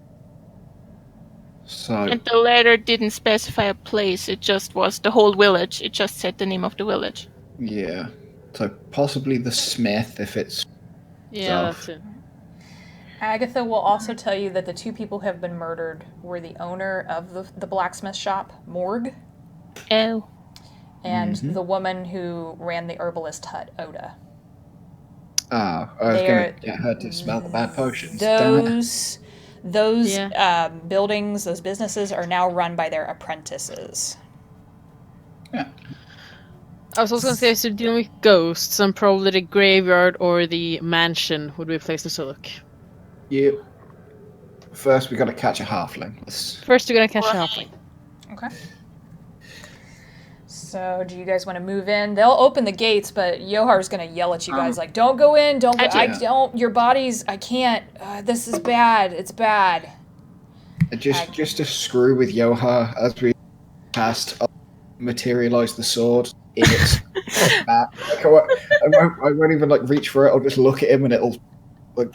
So, And the letter didn't specify a place, it just was the whole village. It just said the name of the village. yeah. So possibly the smith if it's... Yeah, Stuff. that's it. Agatha will also tell you that the 2 people who have been murdered were the owner of the blacksmith shop, Morg, Oh. and the woman who ran the herbalist hut, Oda. Oh, I was going to get her to smell the bad potions. Damn it. Those buildings, those businesses are now run by their apprentices. Yeah. I was also going to say, so dealing with ghosts, and probably the graveyard or the mansion would be a place to look. Yeah. First, we got to catch a halfling. First, you're going to catch a halfling. Okay. So, do you guys want to move in? They'll open the gates, but Yohar's going to yell at you guys like, "Don't go in! Don't go! I don't. Your bodies. I can't. This is bad. It's bad." Just to screw with Yohar as we cast, I'll materialize the sword in its back. Like, I won't even reach for it. I'll just look at him and it'll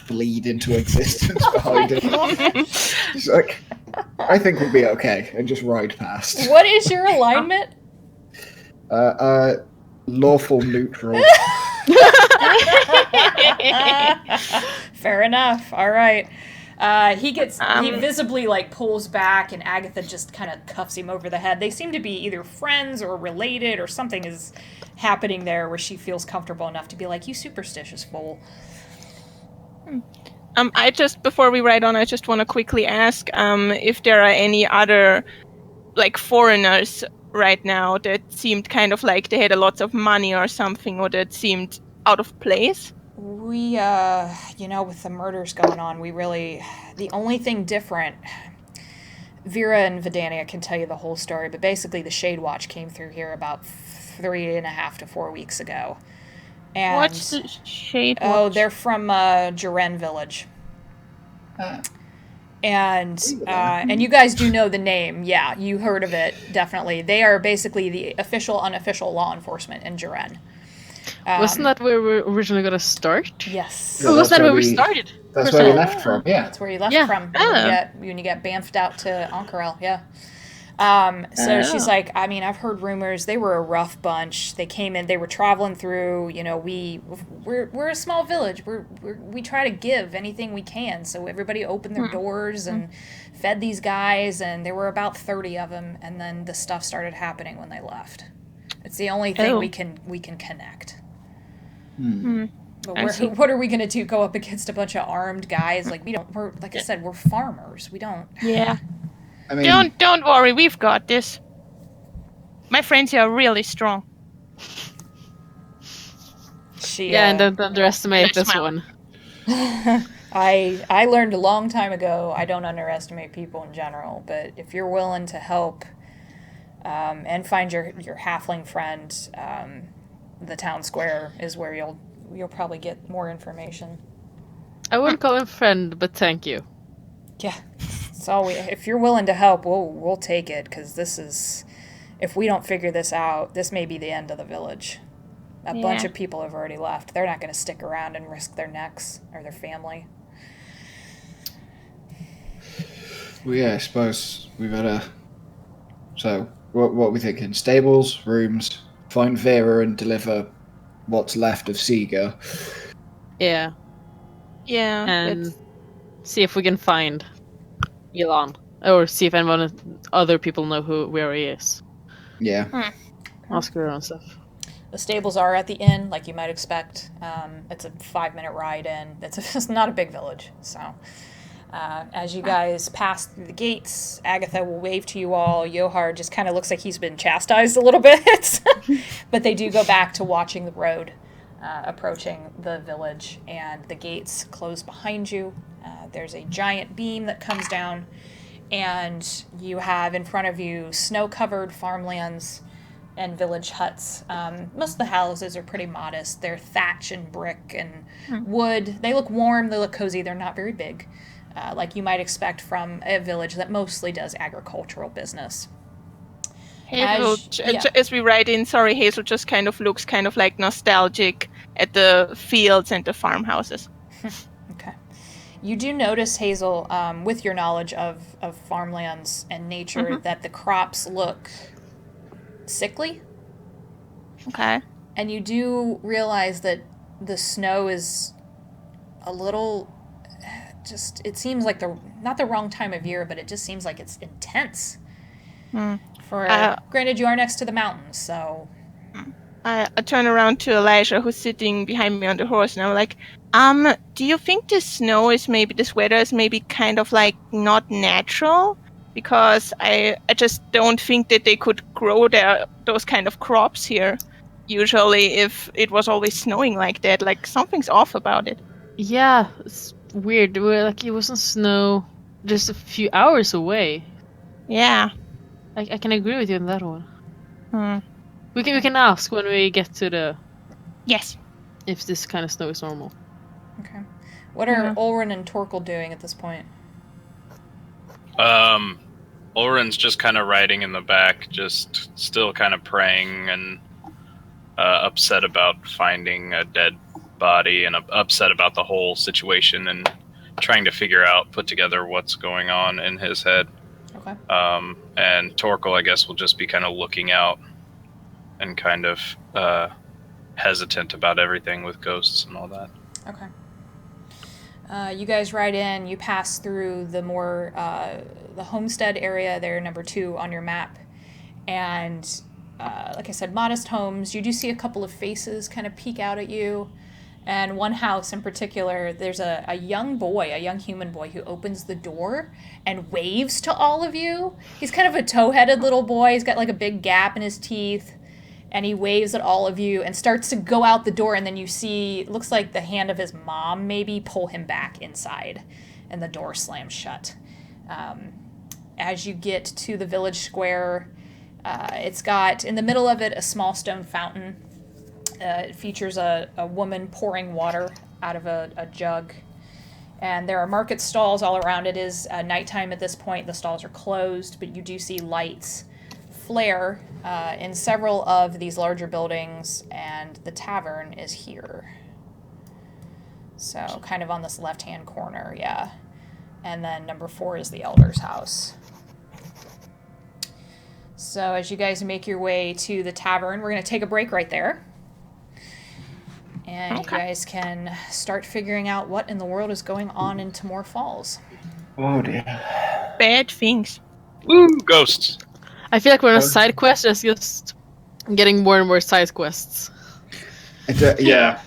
bleed into existence behind him. It's like, I think we'll be okay, and just ride past. What is your alignment? Lawful neutral. Fair enough. All right. He visibly pulls back, and Agatha just kind of cuffs him over the head. They seem to be either friends or related, or something is happening there where she feels comfortable enough to be like, "You superstitious fool." Before we ride on, I just want to quickly ask if there are any other foreigners right now that seemed kind of like they had a lot of money or something, or that seemed out of place. We, with the murders going on, the only thing different, Vera and Vidania can tell you the whole story, but basically the Shade Watch came through here about 3.5 to 4 weeks ago. And, what's the Shade Watch? Oh, they're from Jaren Village. And you guys do know the name. Yeah, you heard of it, definitely. They are basically the official, unofficial law enforcement in Jaren. Wasn't that where we were originally going to start? Yes. Yeah, Was that where we started? That's where we left from, yeah. That's where you left from when you get bamfed out to Ankarel, yeah. So she's like, I mean, I've heard rumors. They were a rough bunch. They came in. They were traveling through. You know, we're a small village. We try to give anything we can. So everybody opened their doors and fed these guys. And there were about 30 of them. And then the stuff started happening when they left. It's the only thing we can connect. But what are we gonna do? Go up against a bunch of armed guys? Like we're like I said, we're farmers. We don't. Yeah. I mean, Don't worry, we've got this. My friends here are really strong. And don't underestimate this smile. one. I learned a long time ago. I don't underestimate people in general, but if you're willing to help and find your halfling friend, the town square is where you'll probably get more information. I wouldn't call him friend, but thank you. Yeah, so if you're willing to help, we'll take it, because this is, if we don't figure this out, this may be the end of the village. A bunch of people have already left. They're not going to stick around and risk their necks or their family. well, yeah, I suppose we better. So, what are we thinking? Stables, rooms, find Vera and deliver what's left of Seeger. Yeah. Yeah. And see if we can find Elan. Or see if other people know where he is. Yeah. Ask her and stuff. The stables are at the inn, like you might expect. It's a 5-minute ride in. It's not a big village, so... as you guys pass through the gates, Agatha will wave to you all. Yohar just kind of looks like he's been chastised a little bit. But they do go back to watching the road approaching the village, and the gates close behind you. There's a giant beam that comes down, and you have in front of you snow-covered farmlands and village huts. Most of the houses are pretty modest. They're thatch and brick and wood. They look warm, they look cozy, they're not very big. Like you might expect from a village that mostly does agricultural business. Hazel, as we ride in, Hazel just kind of looks kind of like nostalgic at the fields and the farmhouses. Okay. You do notice, Hazel, with your knowledge of farmlands and nature, that the crops look sickly. Okay. And you do realize that the snow is a little... it seems like not the wrong time of year, but it just seems like it's intense. Granted, you are next to the mountains, so... I turn around to Elijah, who's sitting behind me on the horse, and I'm like, do you think this weather is maybe kind of like not natural? Because I just don't think that they could grow those kind of crops here. Usually, if it was always snowing like that, like something's off about it. Yeah, it's weird. Like it wasn't snow just a few hours away. Yeah, I can agree with you on that one. We can ask when we get to the... Yes. If this kind of snow is normal. Okay. What are Ulrin and Torkel doing at this point? Ulrin's just kind of riding in the back, just still kind of praying and upset about finding a dead body and upset about the whole situation and trying to put together what's going on in his head. Okay. And Torkel, I guess, will just be kind of looking out and kind of hesitant about everything with ghosts and all that. Okay. You guys ride in, you pass through the more, the homestead area there, number 2 on your map. And, like I said, modest homes. You do see a couple of faces kind of peek out at you. And one house in particular, there's a young human boy who opens the door and waves to all of you. He's kind of a tow-headed little boy. He's got like a big gap in his teeth. And he waves at all of you and starts to go out the door, and then you see, it looks like the hand of his mom maybe pull him back inside, and the door slams shut. As you get to the village square, it's got, in the middle of it, a small stone fountain. It features a woman pouring water out of a jug. And there are market stalls all around. It is nighttime at this point. The stalls are closed, but you do see lights flare in several of these larger buildings, and the tavern is here. So kind of on this left-hand corner, yeah. And then number 4 is the elder's house. So as you guys make your way to the tavern, we're going to take a break right there. And you guys can start figuring out what in the world is going on in Tomor Falls. Oh dear. Bad things. Woo! Ghosts. I feel like we're on a side quest. It's just getting more and more side quests. Yeah.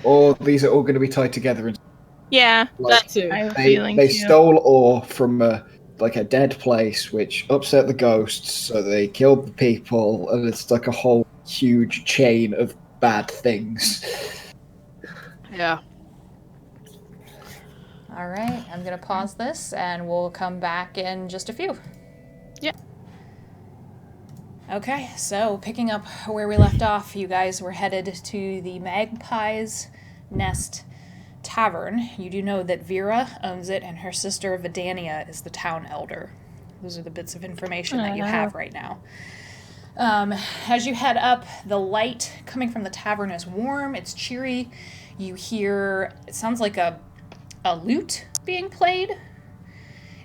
Or these are all going to be tied together. Yeah, That too. I have a feeling They too. stole ore from a dead place, which upset the ghosts, so they killed the people, and it's like a whole huge chain of bad things. Yeah. All right, I'm going to pause this, and we'll come back in just a few. Yeah. Okay, so picking up where we left off, you guys were headed to the Magpie's Nest Tavern. You do know that Vera owns it, and her sister Vidania is the town elder. Those are the bits of information that you have right now. As you head up, the light coming from the tavern is warm, it's cheery. You hear, it sounds like a lute being played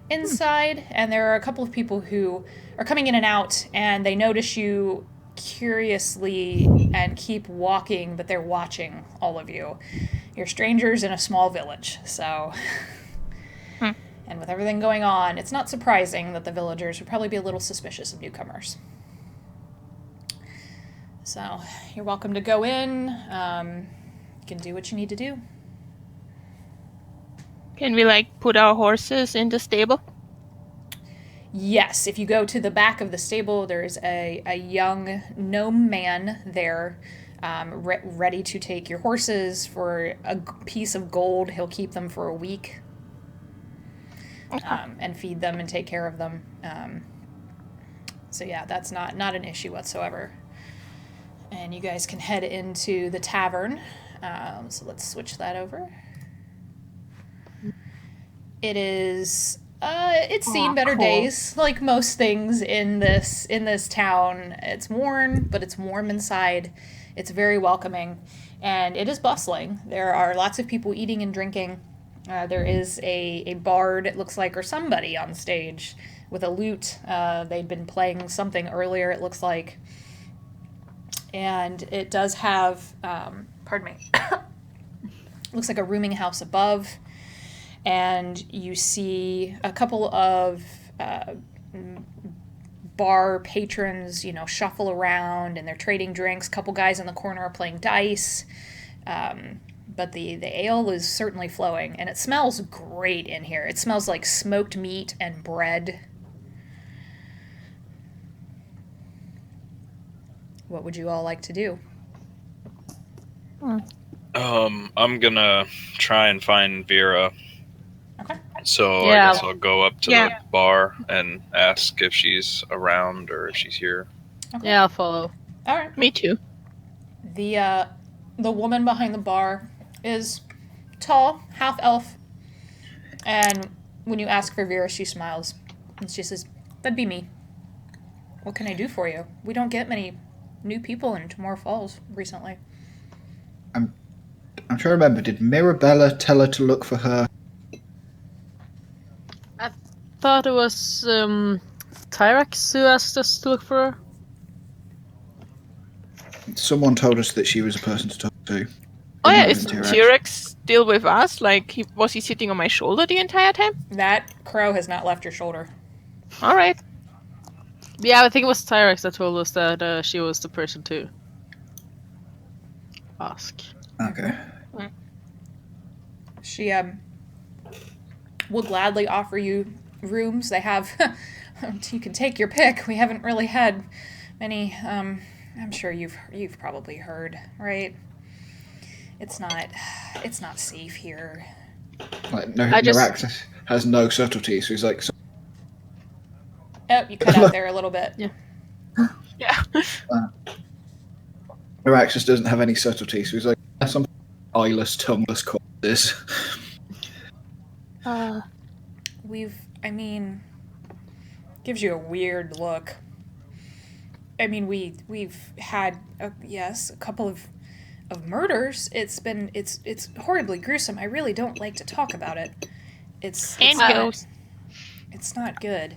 inside, and there are a couple of people who are coming in and out, and they notice you curiously and keep walking, but they're watching all of you. You're strangers in a small village, so... And with everything going on, it's not surprising that the villagers would probably be a little suspicious of newcomers. So, you're welcome to go in. You can do what you need to do. Can we, put our horses in the stable? Yes, if you go to the back of the stable, there's a young gnome man there, ready to take your horses for a piece of gold. He'll keep them for a week, and feed them and take care of them. So yeah, that's not an issue whatsoever. And you guys can head into the tavern. So let's switch that over. It is... it's seen better days, like most things in this town. It's worn, but it's warm inside. It's very welcoming, and it is bustling. There are lots of people eating and drinking. There is a bard, it looks like, or somebody on stage with a lute. They'd been playing something earlier, it looks like. And it does have, pardon me, looks like a rooming house above. And you see a couple of bar patrons, shuffle around, and they're trading drinks. A couple guys in the corner are playing dice. But the ale is certainly flowing, and it smells great in here. It smells like smoked meat and bread. What would you all like to do? I'm gonna try and find Vera. Okay. So Yeah. I guess I'll go up to the bar and ask if she's around or if she's here. Okay. Yeah, I'll follow. All right. Me too. The woman behind the bar is tall, half elf, and when you ask for Vera, she smiles and she says, "That'd be me. What can I do for you? We don't get many new people in Tomor Falls recently." I'm trying to remember. Did Mirabella tell her to look for her? I thought it was Tyrax who asked us to look for her. Someone told us that she was a person to talk to. Oh yeah, It is might have been T-Rex still with us? Was he sitting on my shoulder the entire time? That crow has not left your shoulder. All right. Yeah, I think it was Tyrax that told us that she was the person to ask. Okay. She will gladly offer you rooms. They have, you can take your pick. We haven't really had many. I'm sure you've probably heard, right? It's not safe here. Noraxis has no subtlety, so he's like. Oh, you cut out there a little bit. Yeah. Yeah. Noraxis doesn't have any subtlety, so he's like some eyeless, tongueless corpses. Gives you a weird look. I mean, we've had a couple of murders. It's horribly gruesome. I really don't like to talk about it. It's ghosts. It's not good.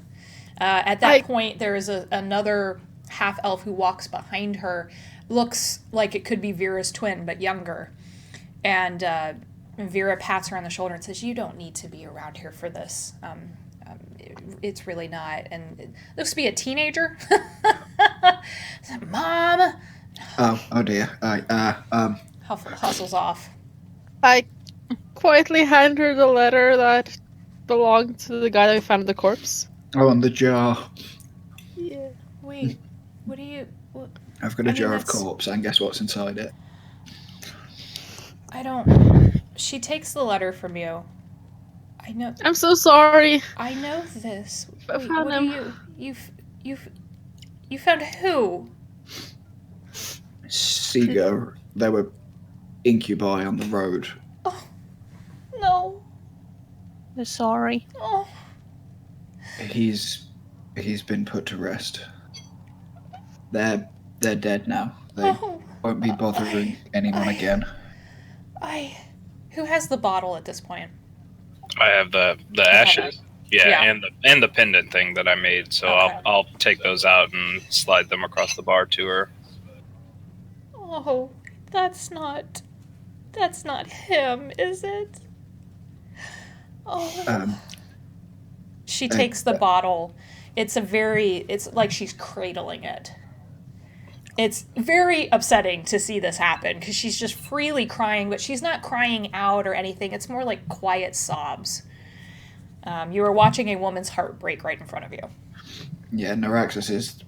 At that point, there is another half elf who walks behind her looks like it could be Vera's twin, but younger. And Vera pats her on the shoulder and says, "You don't need to be around here for this. It's really not." And it looks to be a teenager. Mom! Oh dear. Hustles off. I quietly hand her the letter that belonged to the guy that we found the corpse. Oh, and the jar. Yeah. Wait, what do you... What? I've got a jar of corpse, and guess what's inside it? I don't... She takes the letter from you. I know... I'm so sorry. I know this. I Wait, found what him. You found who? Seeger. There were incubi on the road. Oh, no. We're sorry. Oh. He's been put to rest. They're dead now. They won't be bothering anyone again. Who has the bottle at this point? I have the ashes. Yeah, and the pendant thing that I made. So Okay. I'll take those out and slide them across the bar to her. Oh, that's not him, is it? Oh. She takes the bottle. It's like she's cradling it. It's very upsetting to see this happen because she's just freely crying, but she's not crying out or anything. It's more like quiet sobs. You are watching a woman's heart break right in front of you. Yeah, Naraxis is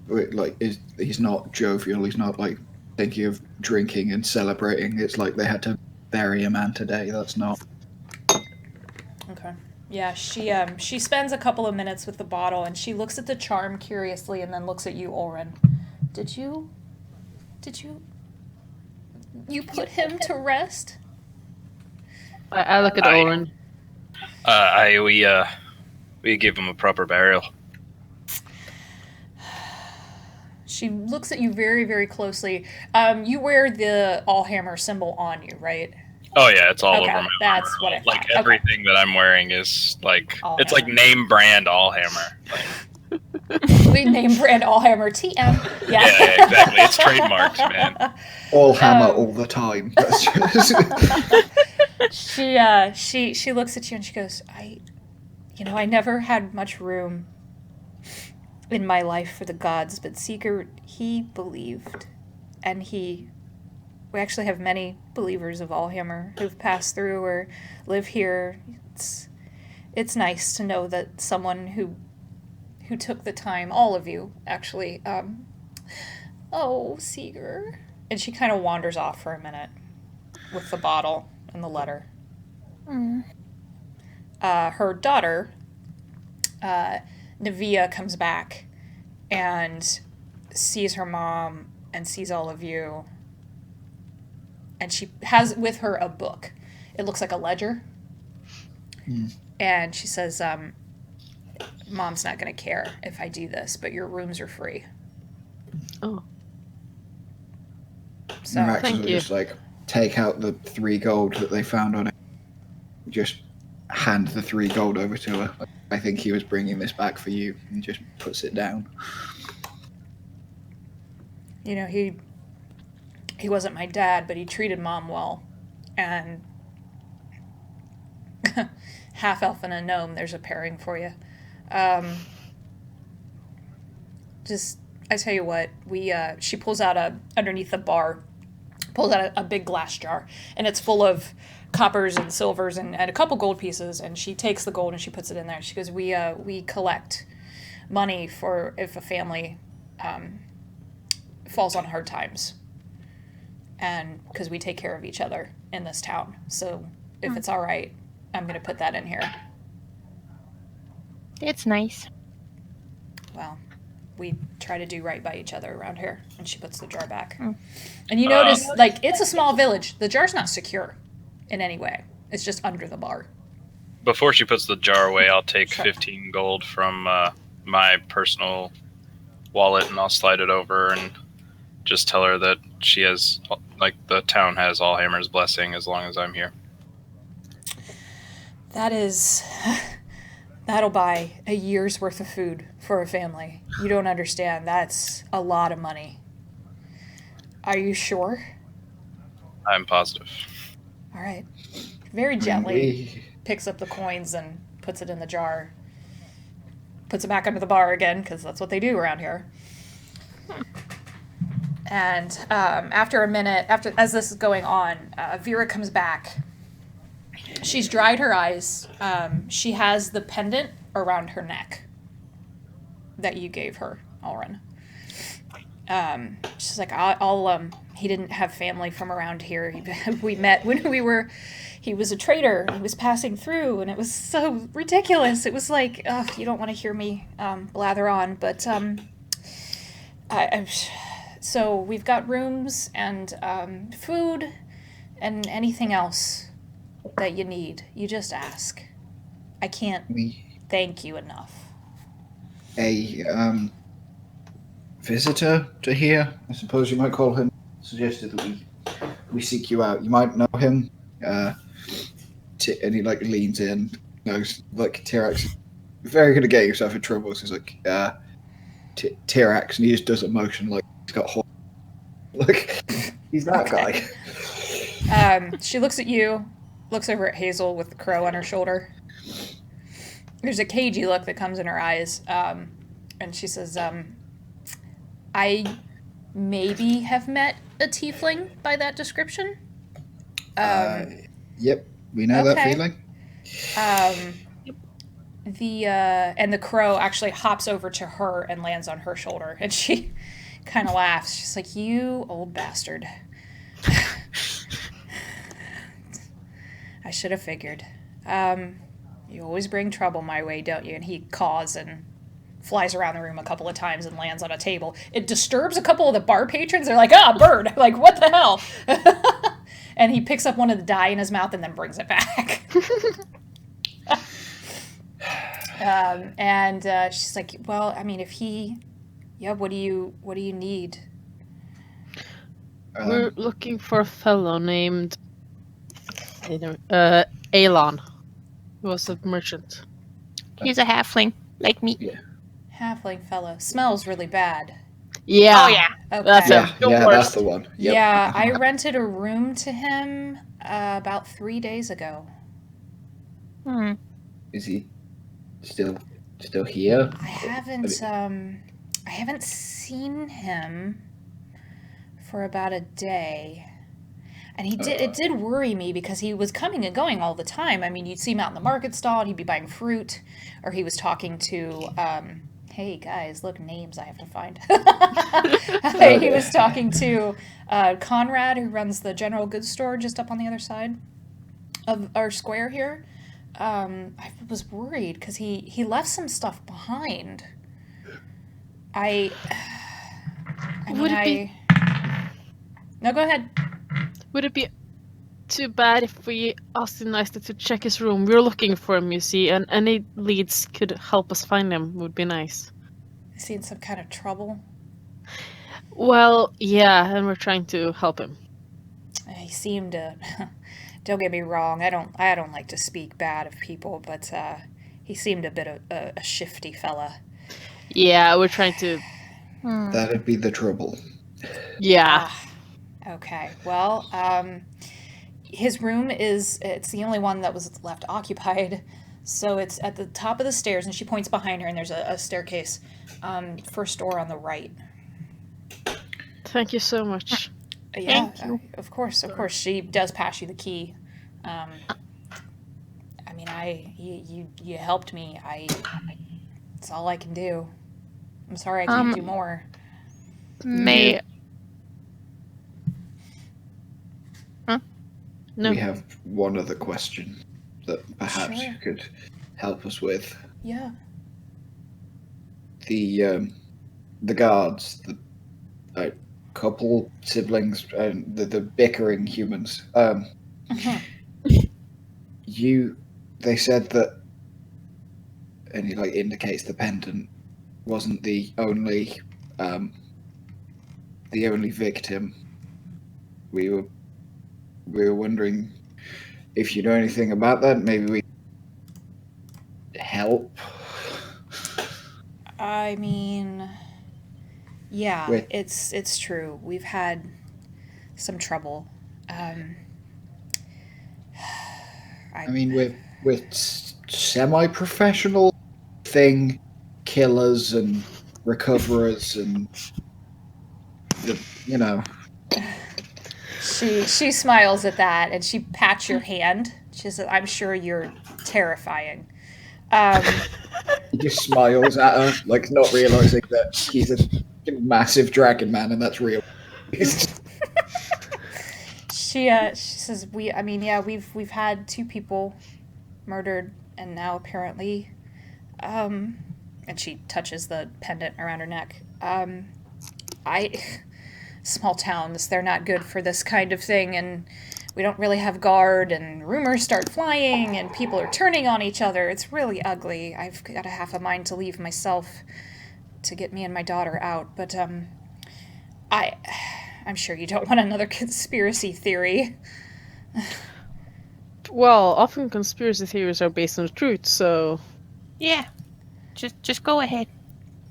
he's not jovial. He's not like thinking of drinking and celebrating. It's like they had to bury a man today. That's not. Okay. Yeah, she spends a couple of minutes with the bottle and she looks at the charm curiously and then looks at you, Oren. Did you put him to rest? I look at Oren. We give him a proper burial. She looks at you very, very closely. You wear the Allhammer symbol on you, right? Oh yeah, it's all over my That's armor. what I thought. Like everything that I'm wearing is like Allhammer. It's like name brand Allhammer. We name brand Allhammer TM. Yeah. Yeah, exactly. It's trademarks, man. All hammer all the time. That's just... She looks at you and she goes, I never had much room in my life for the gods, but Seeker, he believed, and we actually have many believers of Allhammer who've passed through or live here. It's nice to know that someone who took the time, all of you, actually, Seeger. And she kind of wanders off for a minute with the bottle and the letter. Her daughter, Navia, comes back and sees her mom and sees all of you. And she has with her a book. It looks like a ledger. And she says, Mom's not going to care if I do this, but your rooms are free. Oh. So, Naraxis will just like take out the 3 gold that they found on it. Just hand the 3 gold over to her. I think he was bringing this back for you, and just puts it down. He wasn't my dad, but he treated Mom well. And half elf and a gnome, there's a pairing for you. I tell you what, she pulls out underneath the bar, pulls out a big glass jar, and it's full of coppers and silvers and a couple gold pieces, and she takes the gold and she puts it in there. She goes, we collect money for if a family falls on hard times, and because we take care of each other in this town. So if it's all right, I'm going to put that in here. It's nice. Well, we try to do right by each other around here. And she puts the jar back. And you notice, it's a small village. The jar's not secure in any way. It's just under the bar. Before she puts the jar away, I'll take 15 gold from my personal wallet and I'll slide it over and just tell her that she has, the town has Allhammer's blessing as long as I'm here. That is That'll buy a year's worth of food for a family. You don't understand. That's a lot of money. Are you sure? I'm positive. All right. Very gently picks up the coins and puts it in the jar. Puts it back under the bar again, because that's what they do around here. And after a minute, as this is going on, Vera comes back. She's dried her eyes. She has the pendant around her neck that you gave her, Alrin. She's like, he didn't have family from around here. We met when he was a trader. He was passing through, and it was so ridiculous. It was like, you don't want to hear me blather on, but so we've got rooms and food and anything else that you need. You just ask. I can't thank you enough. A visitor to here, I suppose you might call him, suggested that we seek you out. You might know him. And he like leans in, knows like T-Rex. Very good at getting yourself in trouble. So he's like T-Rex, and he just does a motion like he's got horn. Like he's that guy. She looks at you, looks over at Hazel with the crow on her shoulder. There's a cagey look that comes in her eyes, and she says, I maybe have met a tiefling by that description. Yep, we know that feeling. And the crow actually hops over to her and lands on her shoulder, and she kind of laughs. She's like, "You old bastard." I should have figured. You always bring trouble my way, don't you? And he caws and flies around the room a couple of times and lands on a table. It disturbs a couple of the bar patrons. They're like, bird. Like, what the hell? And he picks up one of the die in his mouth and then brings it back. And she's like, well, I mean, what do you need? We're looking for a fellow named Elan, who was a merchant. He's a halfling, like me. Yeah. Halfling fellow. Smells really bad. Yeah. Oh, yeah. Okay. That's the one. Yep. Yeah, I rented a room to him about 3 days ago. Is he still here? I haven't seen him for about a day. And it did worry me because he was coming and going all the time. I mean, you'd see him out in the market stall, and he'd be buying fruit, or he was talking to, hey guys, look, names I have to find. He was talking to Conrad, who runs the general goods store just up on the other side of our square here. I was worried because he left some stuff behind. No, go ahead. Would it be too bad if we asked him nicely to check his room? We're looking for him, you see, and any leads could help us find him would be nice. Is he in some kind of trouble? Well, yeah, and we're trying to help him. He seemed to. Don't get me wrong. I don't like to speak bad of people, but he seemed a bit of a shifty fella. Yeah, we're trying to. That'd be the trouble. Yeah. Okay. Well, his room it's the only one that was left occupied, so it's at the top of the stairs, and she points behind her, and there's a staircase. First door on the right. Thank you so much. Yeah, Thank you. Of course. She does pass you the key. I mean, you helped me. It's all I can do. I'm sorry I can't do more. May No. We have one other question that perhaps you could help us with. Yeah. The guards, the couple siblings, and the bickering humans. They said that, and he like indicates the pendant wasn't the only victim. We were wondering if you know anything about that. Maybe we help I mean, yeah, With- it's true. We've had some trouble. I mean, with semi-professional thing killers and recoverers and She smiles at that and she pats your hand. She says, "I'm sure you're terrifying." he just smiles at her, like not realizing that he's a massive dragon man and that's real. She says, we've had 2 people murdered, and now apparently, and she touches the pendant around her neck. Small towns, they're not good for this kind of thing, and we don't really have guard, and rumors start flying, and people are turning on each other. It's really ugly. I've got a half a mind to leave myself to get me and my daughter out, but I'm sure you don't want another conspiracy theory. Well, often conspiracy theories are based on the truth, so... Yeah. Just go ahead.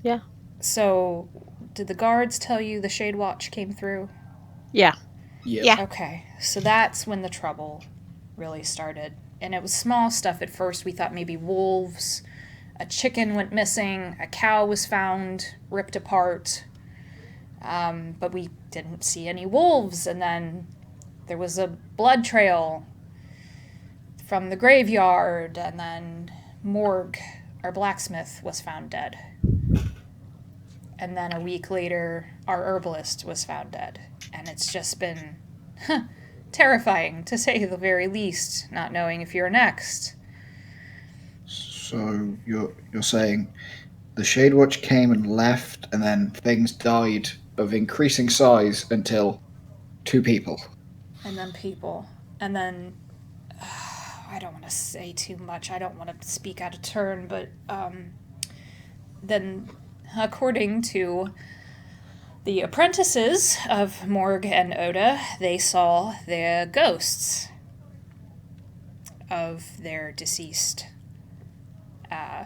Yeah. So, did the guards tell you the Shade Watch came through? Yeah. Yeah. Okay, so that's when the trouble really started. And it was small stuff at first. We thought maybe wolves, a chicken went missing, a cow was found, ripped apart. But we didn't see any wolves, and then there was a blood trail from the graveyard, and then Morg, our blacksmith, was found dead. And then a week later, our herbalist was found dead. And it's just been terrifying, to say the very least, not knowing if you're next. So you're saying the Shade Watch came and left, and then things died of increasing size until 2 people. And then people. And then, I don't want to say too much. I don't want to speak out of turn, but then, according to the apprentices of Morg and Oda, they saw the ghosts of their deceased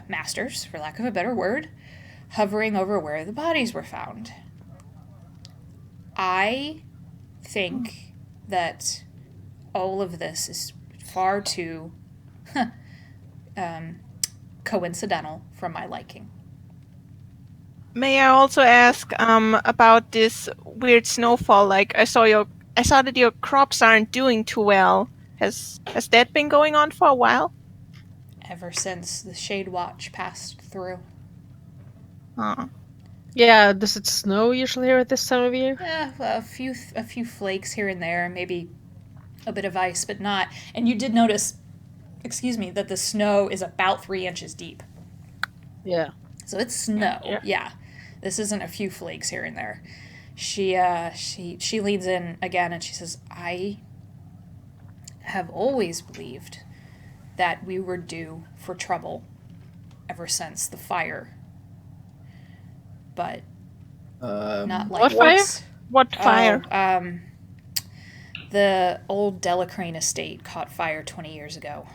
masters, for lack of a better word, hovering over where the bodies were found. I think that all of this is far too coincidental for my liking. May I also ask about this weird snowfall? Like I saw that your crops aren't doing too well. Has that been going on for a while? Ever since the Shade Watch passed through. Yeah, does it snow usually here at this time of year? Yeah, a few flakes here and there, maybe a bit of ice, but not. And you did notice, that the snow is about 3 inches deep. Yeah. So it's snow. Yeah. Yeah. This isn't a few flakes here and there. She leans in again and she says, "I have always believed that we were due for trouble ever since the fire. But not like What fire? this. What fire? The old Delacrane estate caught fire 20 years ago.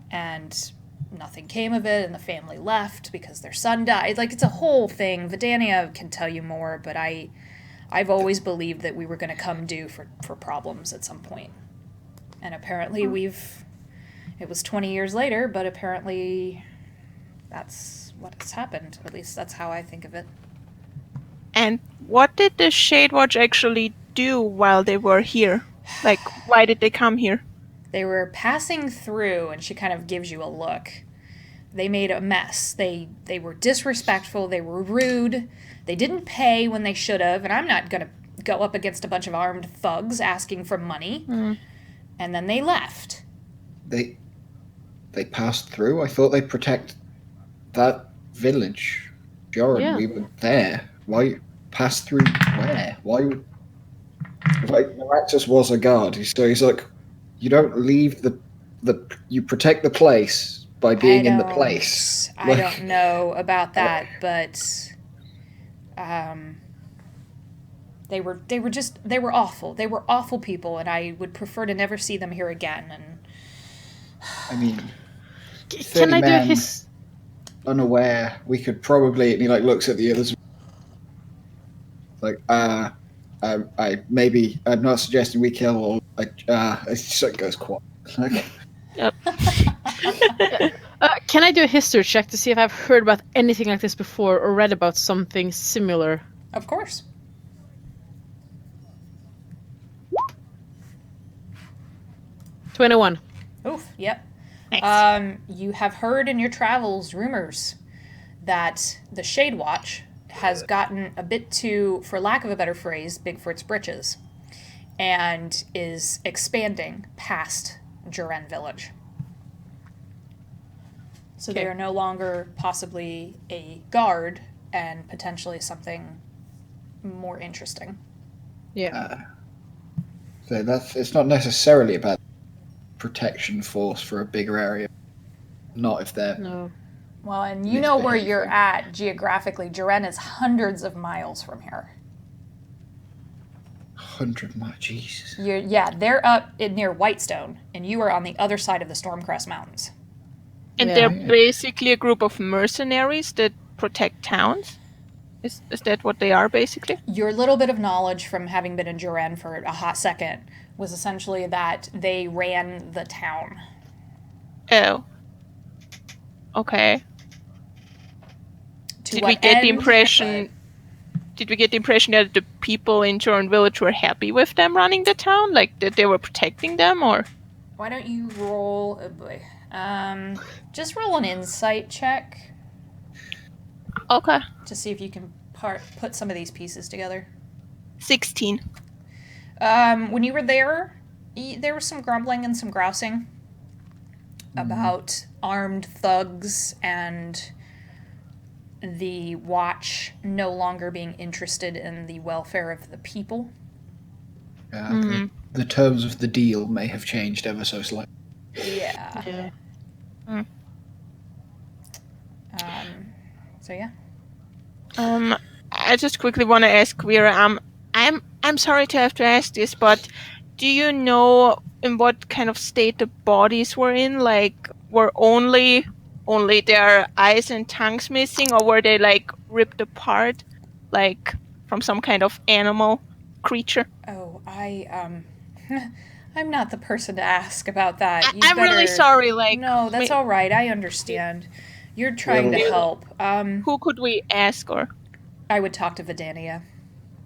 And nothing came of it, and the family left because their son died. Like, it's a whole thing. Vidania can tell you more, but I've always believed that we were going to come due for problems at some point. And apparently it was 20 years later, but apparently that's what has happened. At least that's how I think of it. And what did the Shade Watch actually do while they were here? Like, why did they come here? They were passing through, and she kind of gives you a look. They made a mess. They were disrespectful. They were rude. They didn't pay when they should have, and I'm not going to go up against a bunch of armed thugs asking for money. And then they left. They passed through? I thought they'd protect that village. Joran, we were there. Why pass through where? Why would... Like, Miraxus was a guard, so he's like, you don't leave you protect the place by being in the place. I don't know about that, but they were awful. They were awful people, and I would prefer to never see them here again. And I mean, can I do his? unaware, we could probably. And he like looks at the others. Like, I'm not suggesting we kill all. It just goes quiet. Like, Yep. Can I do a history check to see if I've heard about anything like this before or read about something similar? Of course. 21. Oof, yep. Nice. You have heard in your travels rumors that the Shade Watch has gotten a bit too, for lack of a better phrase, big for its britches, and is expanding past Juren Village. So they Okay. are no longer possibly a guard and potentially something more interesting. Yeah. so it's not necessarily about protection force for a bigger area. Not if they're No. Well, and you know where you're Misbehaving. at geographically. Juren is hundreds of miles from here. 100 miles. Jesus. They're up near Whitestone, and you are on the other side of the Stormcrest Mountains. And Yeah. they're basically a group of mercenaries that protect towns? Is that what they are, basically? Your little bit of knowledge from having been in Juren for a hot second was essentially that they ran the town. Oh. Okay. To Did what we get the end? impression... Did we get the impression that the people in Jordan Village were happy with them running the town? Like, that they were protecting them, or...? Why don't you roll... Oh boy. Just roll an insight check Okay. to see if you can put some of these pieces together. 16. When you were there was some grumbling and some grousing about armed thugs and the watch no longer being interested in the welfare of the people. The terms of the deal may have changed ever so slightly. Yeah. Yeah. So yeah. I just quickly want to ask Vera, I'm sorry to have to ask this, but do you know in what kind of state the bodies were in? Like, were only their eyes and tongues missing, or were they like ripped apart, like from some kind of animal creature? Oh, I'm not the person to ask about that. You I'm really better- sorry. Like, No, that's all right. I understand. You're trying to help. Who could we ask, or? I would talk to Vidania.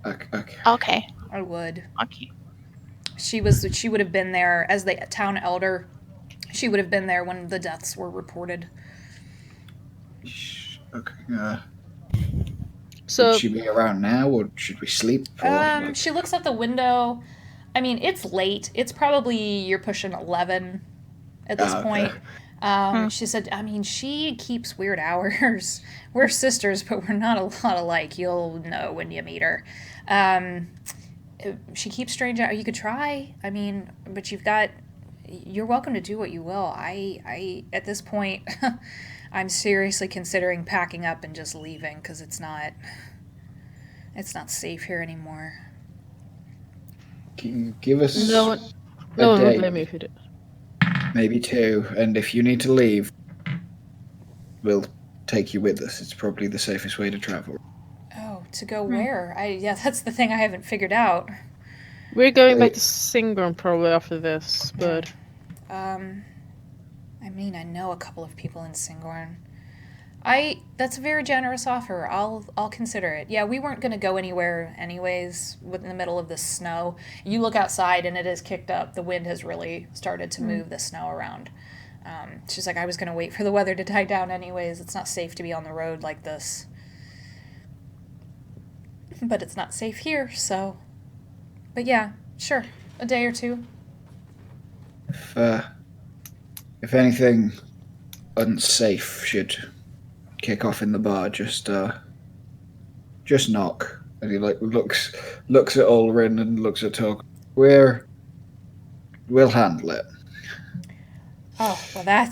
Okay. Okay. I would. Okay. She would have been there as the town elder. She would have been there when the deaths were reported. Okay. So Should she be around now, or should we sleep? Or, She looks out the window. I mean, it's late. It's probably you're pushing 11 at this point. She said, I mean, she keeps weird hours. We're sisters, but we're not a lot alike. You'll know when you meet her. She keeps strange hours. You could try. I mean, but you're welcome to do what you will. I at this point, I'm seriously considering packing up and just leaving because it's not safe here anymore. Can you give us no one a would day, blame me if you did. maybe 2, and if you need to leave, we'll take you with us. It's probably the safest way to travel. Oh, to go where? That's the thing I haven't figured out. We're going back to Singorn probably after this, but I mean, I know a couple of people in Singorn. That's a very generous offer. I'll consider it. Yeah, we weren't going to go anywhere anyways in the middle of the snow. You look outside and it is kicked up. The wind has really started to move the snow around. She's like, I was going to wait for the weather to die down anyways. It's not safe to be on the road like this. But it's not safe here, so... But yeah, sure. A day or 2. If anything unsafe should kick off in the bar, just knock. And he looks at Ulrin and looks at Tog. We'll handle it. Oh, well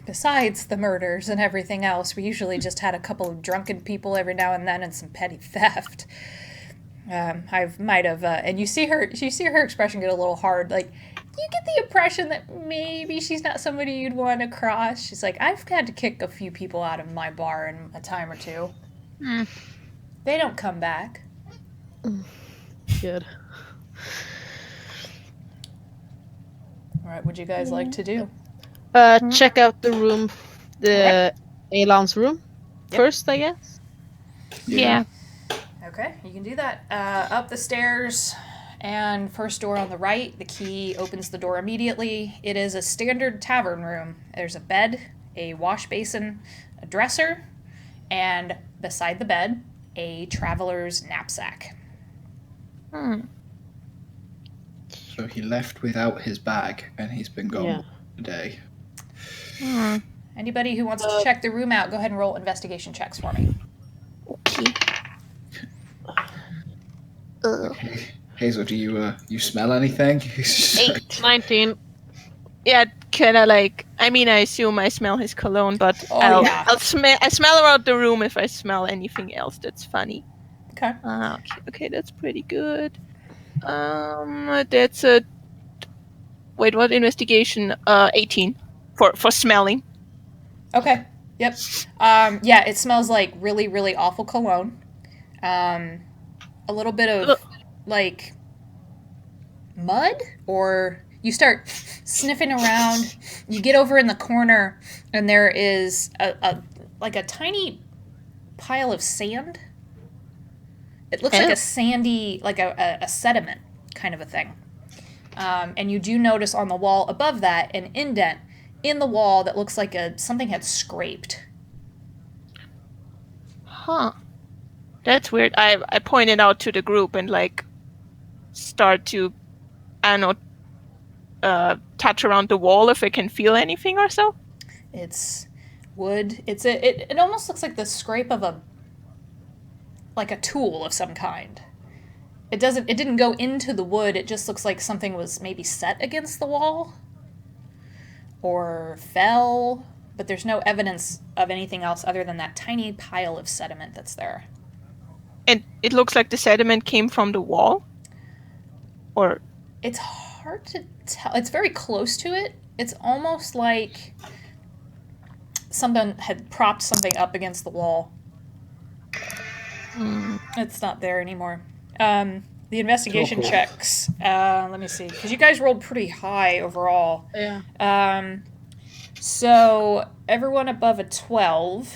besides the murders and everything else, we usually just had a couple of drunken people every now and then and some petty theft. And you see her expression get a little hard. Like, you get the impression that maybe she's not somebody you'd want to cross. She's like, I've had to kick a few people out of my bar in a time or two. They don't come back. Good. All right, what'd you guys like to do? Check out the room, the Elan's room first, I guess. Yeah. Okay, you can do that. Up the stairs, and first door on the right. The key opens the door immediately. It is a standard tavern room. There's a bed, a wash basin, a dresser, and beside the bed, a traveler's knapsack. So he left without his bag, and he's been gone a day. Anybody who wants to check the room out, go ahead and roll investigation checks for me. Okay. Hazel, do you smell anything? 19. Yeah, kind of like. I mean, I assume I smell his cologne, but yeah. I smell around the room if I smell anything else that's funny. Okay. Okay, that's pretty good. That's a. Wait, what investigation? 18 for smelling. Okay. Yep. Yeah, it smells like really, really awful cologne. A little bit of like mud, or you start sniffing around. You get over in the corner, and there is a tiny pile of sand. It looks like a sandy, like a sediment kind of a thing. And you do notice on the wall above that an indent in the wall that looks like something had scraped. Huh. That's weird. I pointed out to the group and like start to, I don't know, touch around the wall if I can feel anything or so. It's wood. It almost looks like the scrape of a tool of some kind. It didn't go into the wood. It just looks like something was maybe set against the wall or fell, but there's no evidence of anything else other than that tiny pile of sediment that's there. And it looks like the sediment came from the wall? Or... It's hard to tell. It's very close to it. It's almost like someone had propped something up against the wall. It's not there anymore. The investigation checks. Let me see. Because you guys rolled pretty high overall. Yeah. So everyone above a 12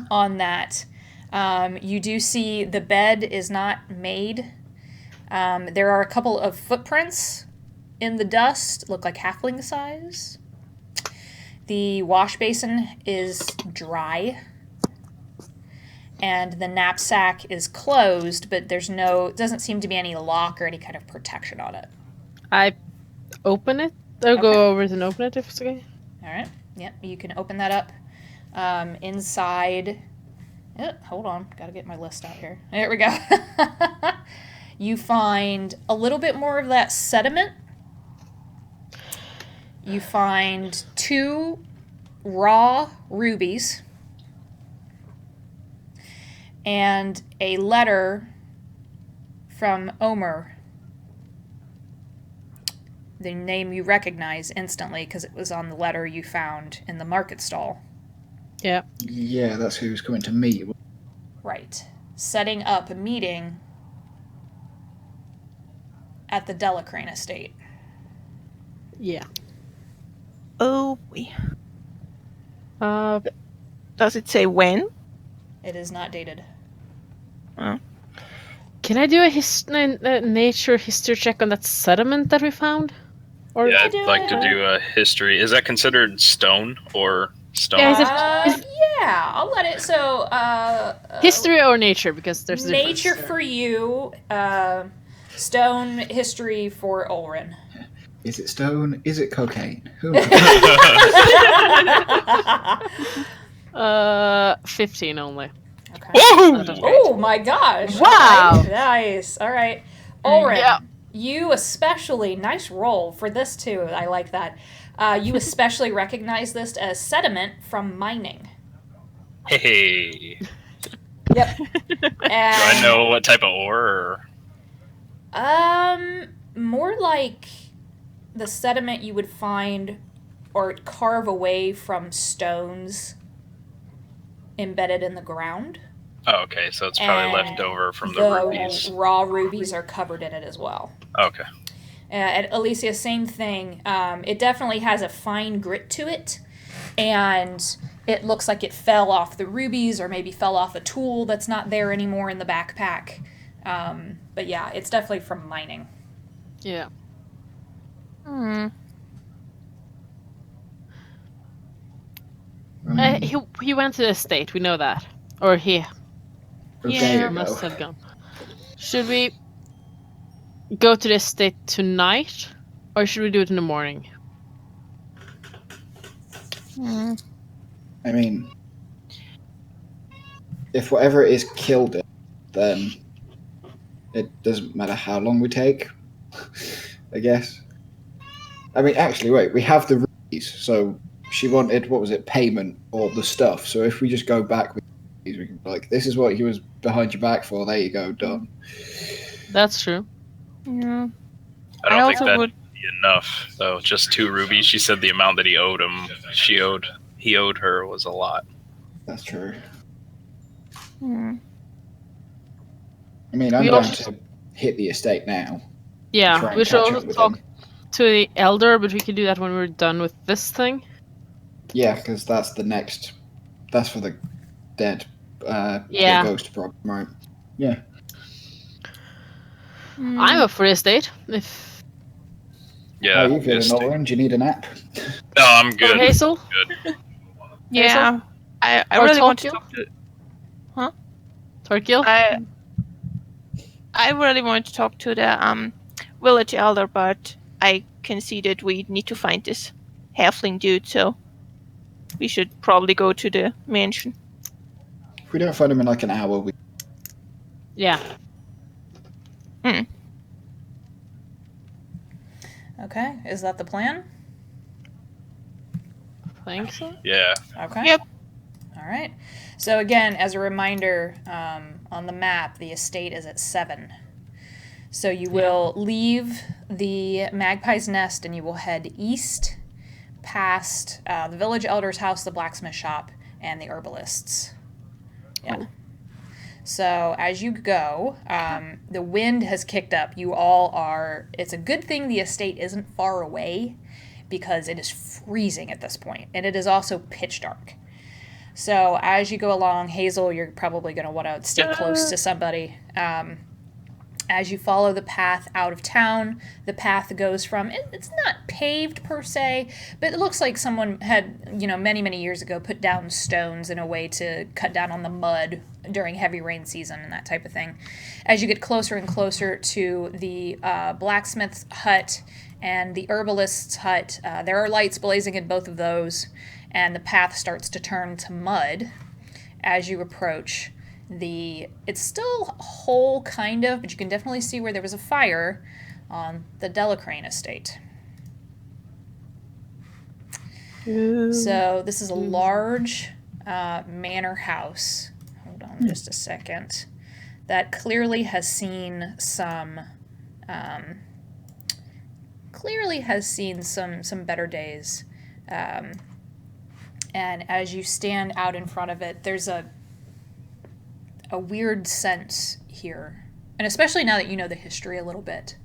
on that. You do see the bed is not made. There are a couple of footprints in the dust, look like halfling size. The wash basin is dry. And the knapsack is closed, but doesn't seem to be any lock or any kind of protection on it. I open it. I'll go over and open it if it's okay. All right. Yep, you can open that up. Inside... hold on. Got to get my list out here. There we go. You find a little bit more of that sediment. You find 2 raw rubies. And a letter from Omer. The name you recognize instantly because it was on the letter you found in the market stall. Yeah. Yeah, that's who was coming to meet. Right. Setting up a meeting at the Delacrane estate. Yeah. Oh, does it say when? It is not dated. Oh. Can I do a nature history check on that sediment that we found? Or Yeah, I'd like to do a history. Is that considered stone or stone? Yeah, yeah, I'll let it. So, history or nature, because there's a nature difference. for you, stone history for Ulrin. Is it stone? Is it cocaine? Who 15 only. Okay. Woohoo! Oh my gosh! Wow! Nice. All right, Ulrin. Yeah. You especially nice roll for this too. I like that. You especially recognize this as sediment from mining. Hey. Yep. Do I know what type of ore? Or... More like the sediment you would find or carve away from stones embedded in the ground. Oh, okay, so it's probably left over from the rubies. The raw rubies are covered in it as well. Okay. At Alicia, same thing. It definitely has a fine grit to it, and it looks like it fell off the rubies or maybe fell off a tool that's not there anymore in the backpack. But yeah, it's definitely from mining. Yeah. He went to the estate, we know that. Or he There you must go. have gone. Should we go to the estate tonight? Or should we do it in the morning? I mean, if whatever it is killed it, then it doesn't matter how long we take, I guess. I mean, actually, wait, we have the rubies, so she wanted, what was it, payment or the stuff. So if we just go back with these, we can be like, this is what he was behind your back for, there you go, done. That's true. Yeah. I don't think also that'd would. be enough, though. Just 2 rubies. She said the amount that he owed him, he owed her was a lot. That's true. Hmm. I mean, I'm We down also- to hit the estate now. Try Yeah, and we should catch up also with talk him. to the elder, but we can do that when we're done with this thing. Yeah, because that's the next. That's for the dead. Yeah. The ghost problem, right? Yeah. I'm up for the estate. If Yeah. How are you feeling, it's- Oren? Do you need a nap? No, I'm or good. Hazel, Yeah. I Or really want to Tokyo? talk to. Torquil. I really want to talk to the village elder, but I can see that we need to find this halfling dude, so we should probably go to the mansion. If we don't find him in like an hour, we. Yeah. Okay, is that the plan? Think so. Yeah. Okay. Yep. All right. So again, as a reminder, on the map, the estate is at 7. So you will leave the Magpie's Nest and you will head east past the village elder's house, the blacksmith shop, and the herbalists. Yeah. So as you go, the wind has kicked up. You all are. It's a good thing the estate isn't far away, because it is freezing at this point, and it is also pitch dark. So as you go along, Hazel, you're probably going to want to stay close to somebody. As you follow the path out of town, the path goes from, it's not paved per se, but it looks like someone had, many, many years ago put down stones in a way to cut down on the mud during heavy rain season and that type of thing. As you get closer and closer to the blacksmith's hut and the herbalist's hut, there are lights blazing in both of those, and the path starts to turn to mud as you approach. It's still whole, kind of, but you can definitely see where there was a fire on the Delacrane estate. So this is a large manor house. Hold on just a second. That clearly has seen some better days. And as you stand out in front of it, there's a weird sense here, and especially now that you know the history a little bit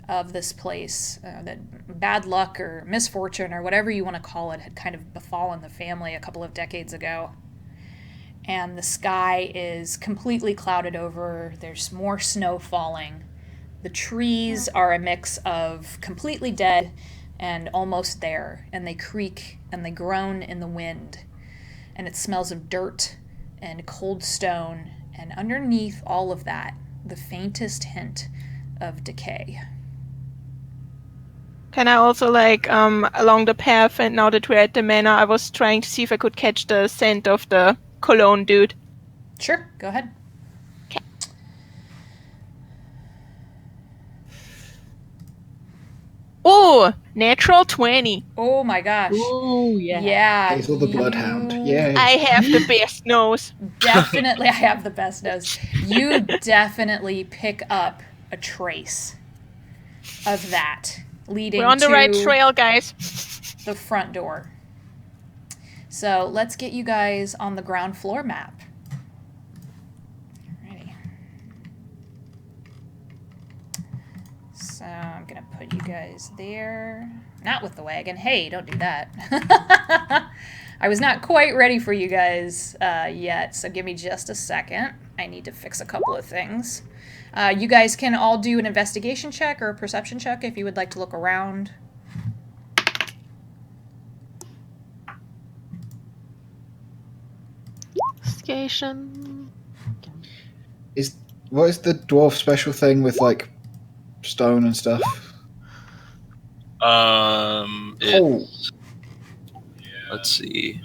of this place, that bad luck or misfortune or whatever you want to call it had kind of befallen the family a couple of decades ago. And the sky is completely clouded over. There's more snow falling. The trees are a mix of completely dead and almost there, and they creak and they groan in the wind, and it smells of dirt and cold stone, and underneath all of that, the faintest hint of decay. Can I also, along the path, and now that we're at the manor, I was trying to see if I could catch the scent of the cologne dude. Sure, go ahead. Okay. Oh, natural 20. Oh my gosh. Oh yeah. Yeah. Hazel the Bloodhound. Yeah. I have the best nose. Definitely, I have the best nose. You definitely pick up a trace of that leading We're on the to right trail, guys. the front door. So let's get you guys on the ground floor map. Alrighty. So I'm gonna put you guys there. Not with the wagon. Hey, don't do that. I was not quite ready for you guys yet, so give me just a second. I need to fix a couple of things. You guys can all do an investigation check or a perception check if you would like to look around. Investigation. What is the dwarf special thing with like stone and stuff? It's, let's see.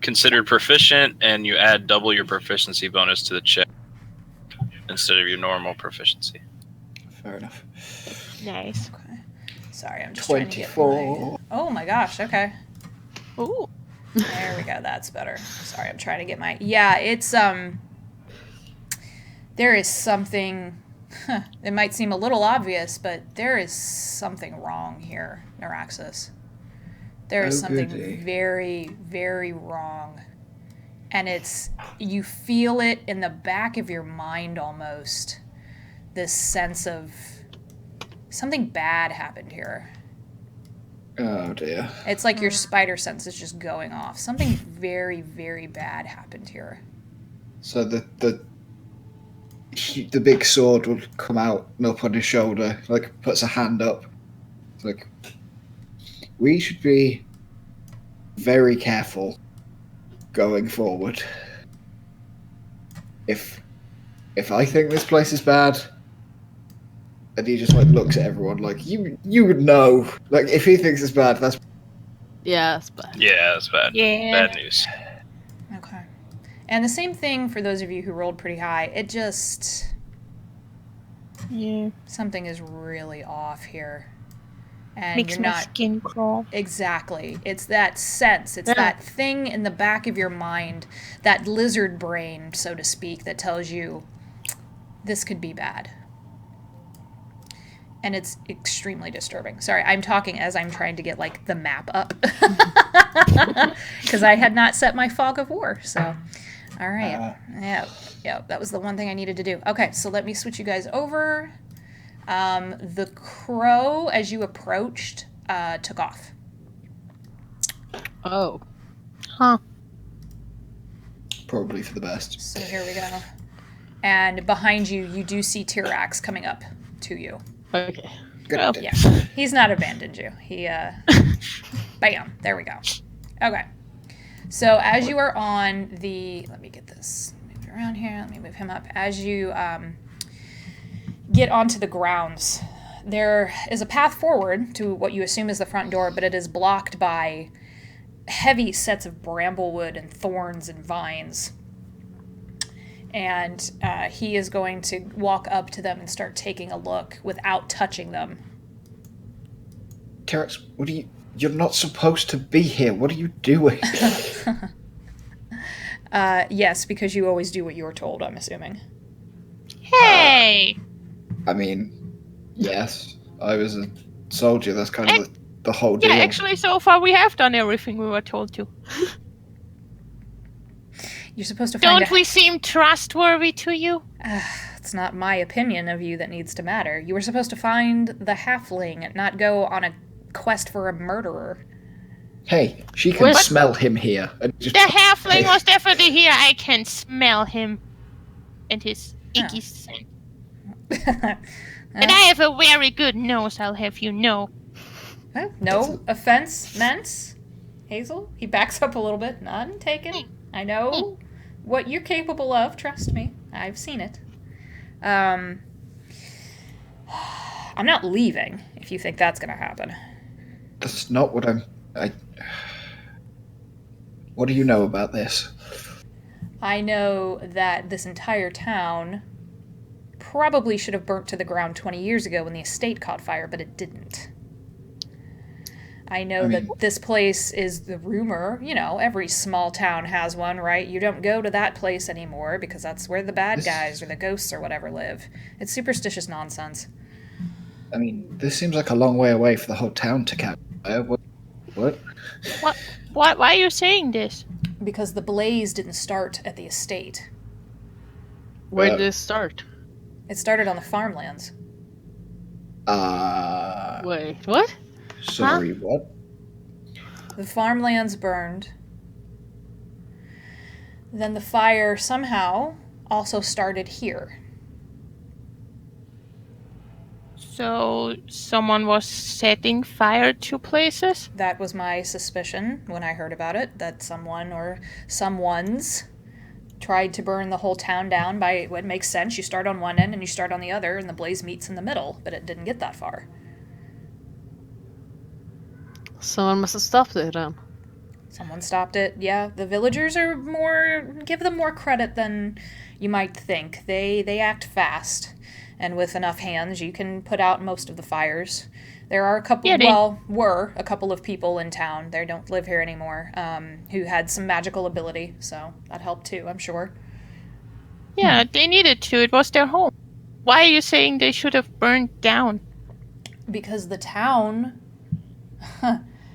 Considered proficient, and you add double your proficiency bonus to the check instead of your normal proficiency. Fair enough. Nice. Okay. Sorry, I'm just 24. trying to get my... Oh my gosh, okay. Ooh. There we go, that's better. Sorry, I'm trying to get my... Yeah, it's, there is something... It might seem a little obvious, but there is something wrong here, Neuraxis. There is something very, very wrong. And it's... You feel it in the back of your mind, almost. This sense of... Something bad happened here. Oh dear. It's like your spider sense is just going off. Something very, very bad happened here. So the big sword will come out and up on his shoulder, like puts a hand up. It's like, we should be very careful going forward. If I think this place is bad, and he just like looks at everyone like, you would know. Like if he thinks it's bad, that's Yeah, that's bad. Yeah, that's bad. Yeah. Bad news. Okay. And the same thing for those of you who rolled pretty high. It just... Yeah. Something is really off here. And Makes you're my not... skin crawl. Exactly. It's that sense. It's that thing in the back of your mind, that lizard brain, so to speak, that tells you this could be bad. And it's extremely disturbing. Sorry, I'm talking as I'm trying to get, like, the map up. Because I had not set my fog of war, so... All right. Yeah, that was the one thing I needed to do. Okay, so let me switch you guys over. The crow, as you approached, took off. Oh. Huh. probably for the best. So here we go. And behind you, you do see Tyrax coming up to you. Okay. Good Oh. idea. Yeah, he's not abandoned you. He, bam, there we go. Okay. So as you are on the, let me get this moved around here. Let me move him up. As you get onto the grounds, there is a path forward to what you assume is the front door, but it is blocked by heavy sets of bramblewood and thorns and vines. And he is going to walk up to them and start taking a look without touching them. Terex, what are you... You're not supposed to be here. What are you doing? Yes, because you always do what you're told, I'm assuming. Hey! I mean, yes. I was a soldier. That's kind of the whole deal. Yeah, actually, so far we have done everything we were told to. You're supposed to find Don't we seem trustworthy to you? It's not my opinion of you that needs to matter. You were supposed to find the halfling and not go on a quest for a murderer. Hey, she can smell him here. And just... The halfling was definitely here. I can smell him. And his icky scent. And I have a very good nose, I'll have you know. No offense meant, Hazel. He backs up a little bit. None taken. I know what you're capable of. Trust me. I've seen it. I'm not leaving, if you think that's going to happen. That's not what What do you know about this? I know that this entire town probably should have burnt to the ground 20 years ago when the estate caught fire, but it didn't. I know that this place is the rumor. You know, every small town has one, right? You don't go to that place anymore because that's where the bad guys or the ghosts or whatever live. It's superstitious nonsense. I mean, this seems like a long way away for the whole town to catch fire. What? Why are you saying this? Because the blaze didn't start at the estate. Where did it start? It started on the farmlands. Wait, what? Sorry, what? The farmlands burned. Then the fire somehow also started here. So someone was setting fire to places? That was my suspicion when I heard about it, that someone or someones tried to burn the whole town down by what makes sense. You start on one end and you start on the other, and the blaze meets in the middle, but it didn't get that far. Someone must have stopped it then. Someone stopped it. Yeah, the villagers are give them more credit than you might think. They act fast, and with enough hands, you can put out most of the fires. There are a couple, were a couple of people in town, they don't live here anymore, who had some magical ability, so that helped too, I'm sure. Yeah, they needed to. It was their home. Why are you saying they should have burned down? Because the town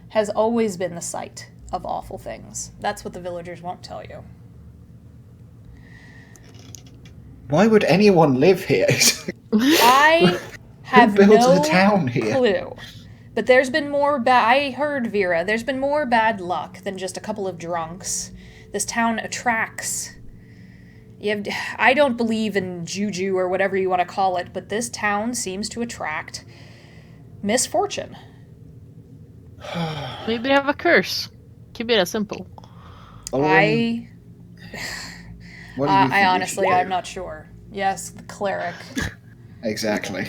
has always been the site of awful things. That's what the villagers won't tell you. Why would anyone live here? I have Who builds no the town here? clue. But there's been more I heard, Vera, there's been more bad luck than just a couple of drunks. This town attracts. I don't believe in juju or whatever you want to call it, but this town seems to attract misfortune. Maybe they have a curse. Could be that simple. I What do you think honestly, we should I'm do? not sure. Yes, the cleric. Exactly.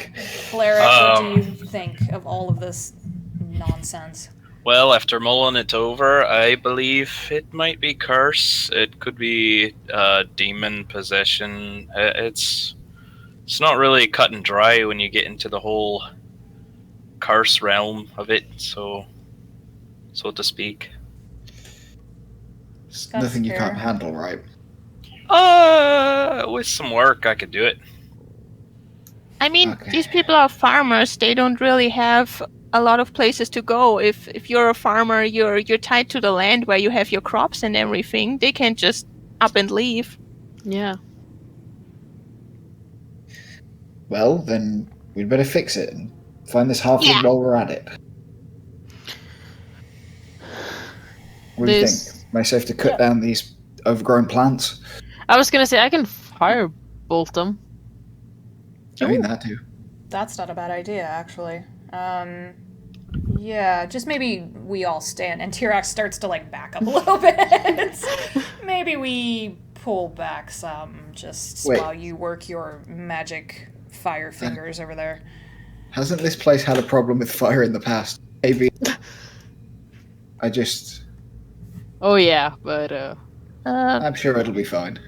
Cleric, what do you think of all of this nonsense? Well, after mulling it over, I believe it might be curse. It could be demon possession. It's not really cut and dry when you get into the whole curse realm of it, so to speak. It's That's nothing you fair. can't handle, right? With some work, I could do it. I mean, Okay. these people are farmers. They don't really have a lot of places to go. If you're a farmer, you're tied to the land where you have your crops and everything. They can't just up and leave. Yeah. Well, then we'd better fix it and find this halfling while we're at it. What do you think? Am I safe to cut down these overgrown plants? I was gonna say I can firebolt them. I mean that too. That's not a bad idea, actually. Yeah, just maybe we all stand, and T-Rex starts to, back up a little bit. Maybe we pull back some, just Wait. while you work your magic fire fingers over there. Hasn't this place had a problem with fire in the past? Maybe. Oh yeah, but I'm sure it'll be fine.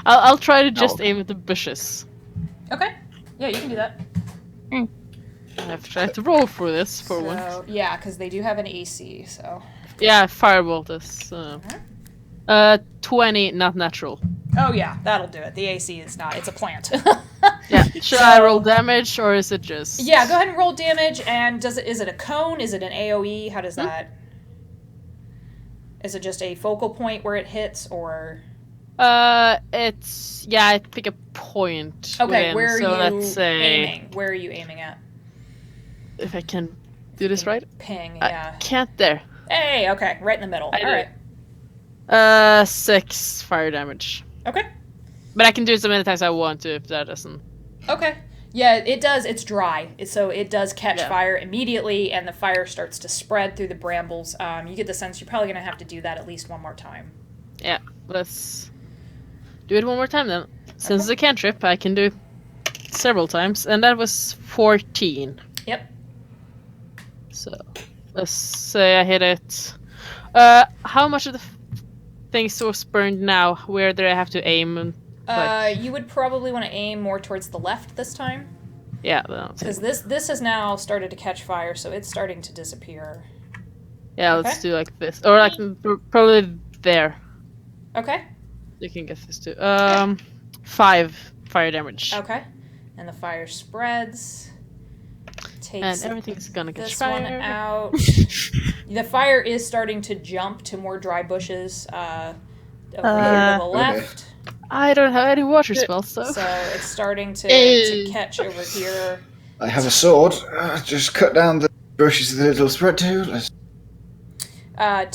I'll try to just aim at the bushes. Okay. Yeah, you can do that. I have tried to roll for this for once. Yeah, because they do have an AC, so... Yeah, firebolt is 20, not natural. Oh yeah, that'll do it. The AC is not, it's a plant. Yeah. Should I roll damage or is it just... Yeah, go ahead and roll damage, and is it a cone? Is it an AoE? How does that... Is it just a focal point where it hits, or... It's... Yeah, I pick a point. Okay, within, where are so you let's say, aiming? Where are you aiming at? If I can do this right. Ping, yeah. I can't there. Hey, okay, right in the middle. I did Alright. 6 fire damage. Okay. But I can do it so many times I want to if that doesn't... Okay. Yeah, it does. It's dry, so it does catch fire immediately, and the fire starts to spread through the brambles. You get the sense you're probably going to have to do that at least one more time. Yeah, let's do it one more time then. Since it's a cantrip, I can do several times, and that was 14. Yep. So, let's say I hit it. How much of the things was burned now? Where do I have to aim? And, You would probably want to aim more towards the left this time. Yeah, because this has now started to catch fire, so it's starting to disappear. Yeah, let's do like this, or like probably there. Okay. You can get this too. 5 fire damage. Okay. and the fire spreads. Takes And everything's gonna catch this fire. one out. The fire is starting to jump to more dry bushes over here to the left. I don't have any water spells, so. So it's starting to catch over here. I have a sword. Just cut down the bushes that it'll spread to. Let's...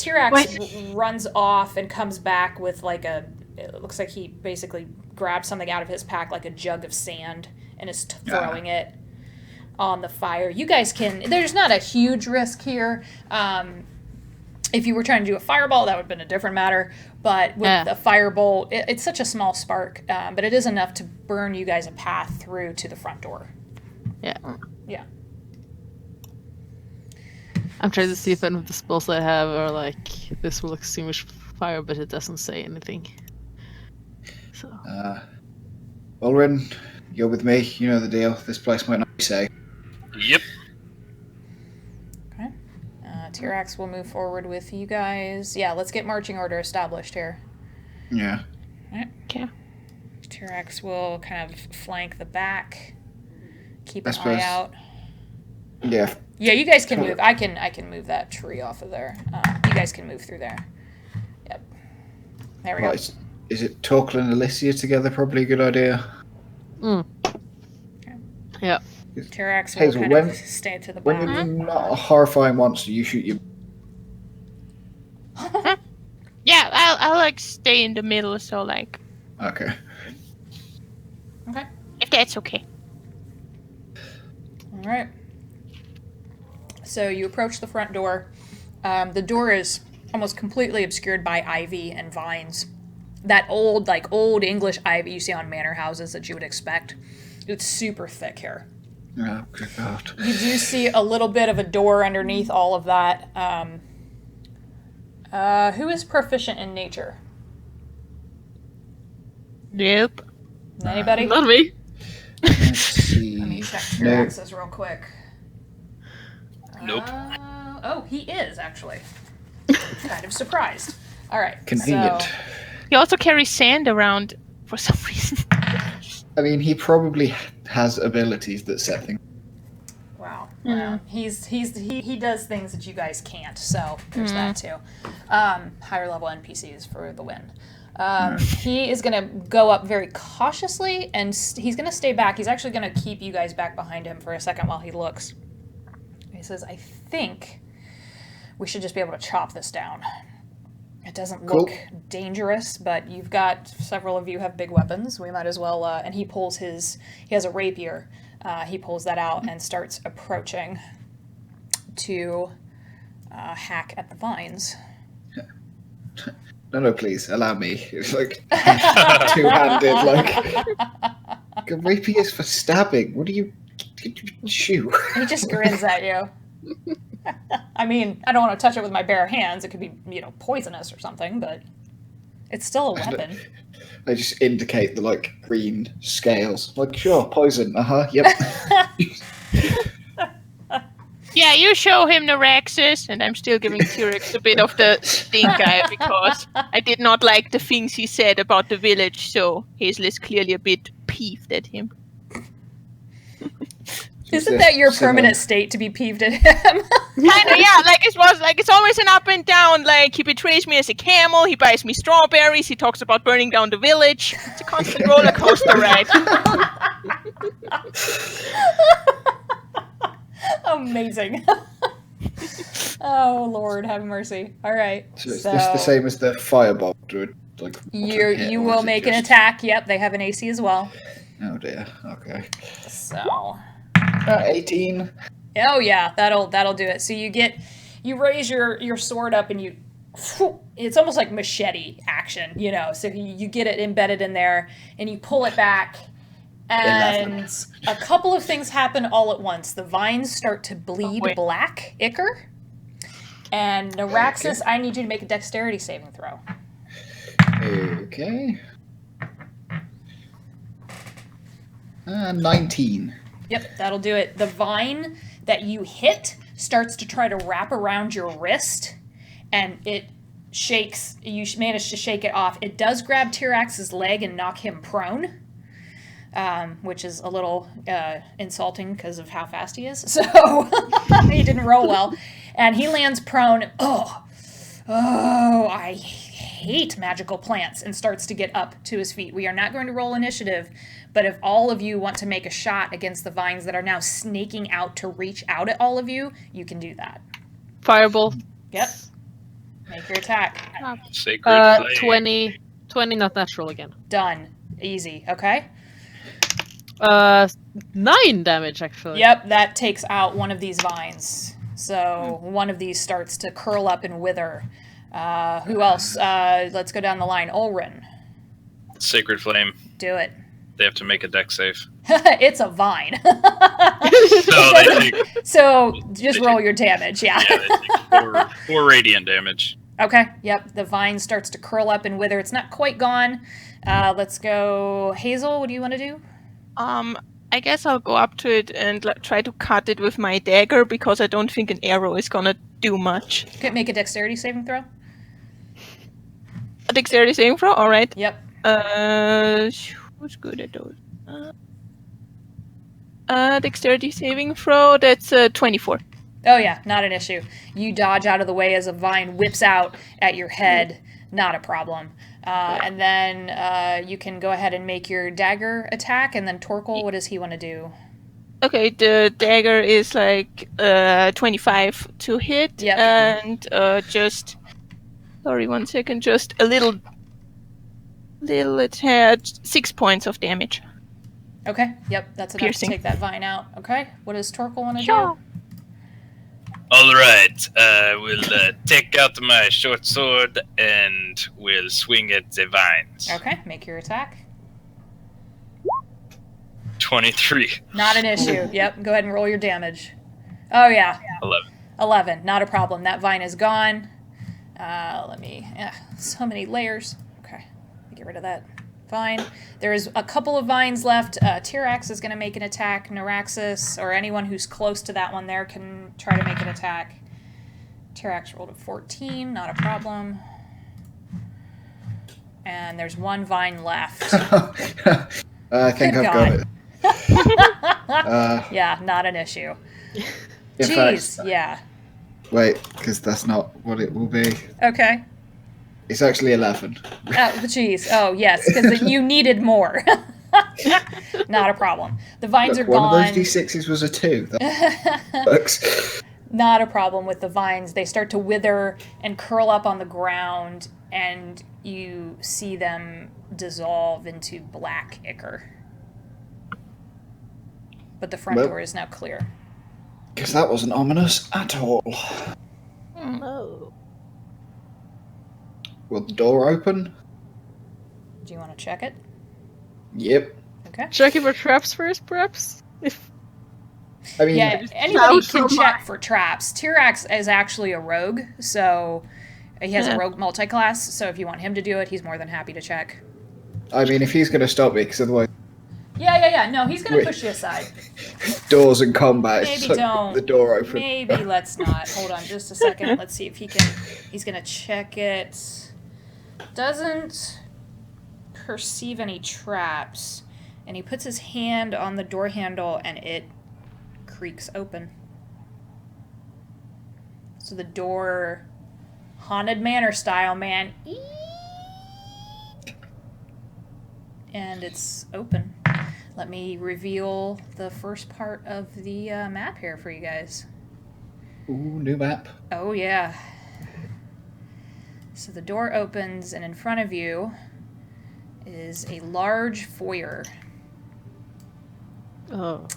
T-Rex runs off and comes back with like it looks like he basically grabbed something out of his pack, like a jug of sand, and is throwing it on the fire. You guys there's not a huge risk here. If you were trying to do a fireball, that would have been a different matter. But with the firebolt, it's such a small spark, but it is enough to burn you guys a path through to the front door. Yeah. Yeah. I'm trying to see if any of the spells I have are like, this will extinguish fire, but it doesn't say anything. So. Ulrin, you're with me. You know the deal. This place might not be safe. Yep. Okay. T-Rex will move forward with you guys. Yeah, let's get marching order established here. Yeah. Alright. Okay. T-Rex will kind of flank the back. Keep an I suppose. eye out. Yeah. Yeah, you guys can move. I can move that tree off of there. You guys can move through there. Yep. There we go. Right. Is it Torkel and Alicia together? Probably a good idea. Okay. Yeah. T-Rex will Hazel, kind of stay to the When back. you're not a horrifying monster, you shoot your... Yeah, I'll like stay in the middle, so like Okay. Okay. if that's okay. All right. So you approach the front door. The door is almost completely obscured by ivy and vines. That old English ivy you see on manor houses that you would expect. It's super thick here. Oh, good God. You do see a little bit of a door underneath all of that. Who is proficient in nature? Nope. Anybody? Not me. Let's see. Let me check No. T-Rex's real quick. Nope. Oh, he is, actually. Kind of surprised. All right. Convenient. So, He also carries sand around for some reason. I mean, he probably has abilities that set things. wow. Well, he does things that you guys can't, so there's that too. Higher level NPCs for the win. He is going to go up very cautiously, and he's going to stay back. He's actually going to keep you guys back behind him for a second while he looks. He says, I think we should just be able to chop this down. It doesn't look dangerous, but you've got, several of you have big weapons. We might as well, and he has a rapier. He pulls that out and starts approaching to hack at the vines. No, please, allow me. It's like two-handed, like... Rapiers for stabbing. What do you... Shoo. He just grins at you. I mean, I don't want to touch it with my bare hands. It could be, poisonous or something, but it's still a weapon. They just indicate the, like, green scales. Like, sure, poison. Yep. Yeah, you show him the Rexes, and I'm still giving T-Rex a bit of the stink eye because I did not like the things he said about the village, so Hazel is clearly a bit peeved at him. Isn't that your permanent state, to be peeved at him? Kinda, yeah, it's always an up and down, like, he betrays me as a camel, he buys me strawberries, he talks about burning down the village. It's a constant roller coaster ride. Amazing. Oh, Lord, have mercy. All right. So is this the same as the fireball? Like, you will make an attack. Yep, they have an AC as well. Oh, dear. Okay. So... 18. Oh yeah, that'll do it. So you raise your sword up and it's almost like machete action, So you get it embedded in there and you pull it back, and a couple of things happen all at once. The vines start to bleed black ichor, and Neuraxis, I need you to make a dexterity saving throw. Okay. 19. Yep, that'll do it. The vine that you hit starts to try to wrap around your wrist, and it shakes. You manage to shake it off. It does grab T-Rex's leg and knock him prone. which is a little insulting because of how fast he is. So he didn't roll well. And he lands prone. Oh, I hate magical plants, and starts to get up to his feet. We are not going to roll initiative, but if all of you want to make a shot against the vines that are now snaking out to reach out at all of you, you can do that. Fireball. Yep. Make your attack. Sacred flame. 20 not natural again. Done. Easy. Okay? 9 damage, actually. Yep, that takes out one of these vines. So one of these starts to curl up and wither. Who else? Let's go down the line. Ulrin. Sacred flame. Do it. They have to make a deck save. It's a vine. No, they take, So just roll your damage, yeah. yeah, they take 4 radiant damage. Okay, yep. The vine starts to curl up and wither. It's not quite gone. Let's go. Hazel, what do you want to do? I guess I'll go up to it and try to cut it with my dagger, because I don't think an arrow is gonna do much. Okay, make a dexterity saving throw. A dexterity saving throw? Alright. Yep. Who's good at those? Dexterity saving throw, that's 24. Oh yeah, not an issue. You dodge out of the way as a vine whips out at your head. Not a problem. And then you can go ahead and make your dagger attack, and then Torkel, what does he want to do? Okay, the dagger is like 25 to hit, Yep. and just... Sorry, 1 second, just a little... It had 6 points of damage. Okay, yep, that's enough Piercing. to take that vine out. Okay, what does Torkel want to Sure. do? All right, we'll take out my short sword and we'll swing at the vines. Okay, make your attack. 23. Not an issue. Yep, go ahead and roll your damage. Oh yeah. 11. 11, not a problem. That vine is gone. So many layers. Okay, get rid of that vine. There's a couple of vines left. Tyrax is going to make an attack. Neuraxis, or anyone who's close to that one there, can try to make an attack. Tyrax rolled a 14, not a problem. And there's one vine left. I think Good I've God. got it. Yeah, not an issue. In Jeez, fact, yeah. wait, because that's not what it will be. Okay. It's actually 11. Oh, jeez. Oh, yes, because you needed more. Not a problem. The vines Look, are one gone. of those D6s was a 2. That works. Not a problem with the vines. They start to wither and curl up on the ground, and you see them dissolve into black ichor. But the front Well- door is now clear. Because that wasn't ominous at all. Oh. Will the door open? Do you want to check it? Yep. Okay. Checking for traps first, perhaps? If I mean, Yeah, just anybody shout can so check much. for traps. Tyrax is actually a rogue, so he has a Yeah. rogue multiclass, so if you want him to do it, he's more than happy to check. I mean, if he's going to stop me, because otherwise Yeah. No, he's going to Wait. push you aside. doors and combat. it's Maybe like don't. The door open. Maybe let's not. Hold on just a second. Let's see if he can. He's going to check it. Doesn't perceive any traps. And he puts his hand on the door handle and it creaks open. So the door, Haunted Manor style, man. And it's open. Let me reveal the first part of the map here for you guys. Ooh, new map. Oh, yeah. So the door opens, and in front of you is a large foyer oh.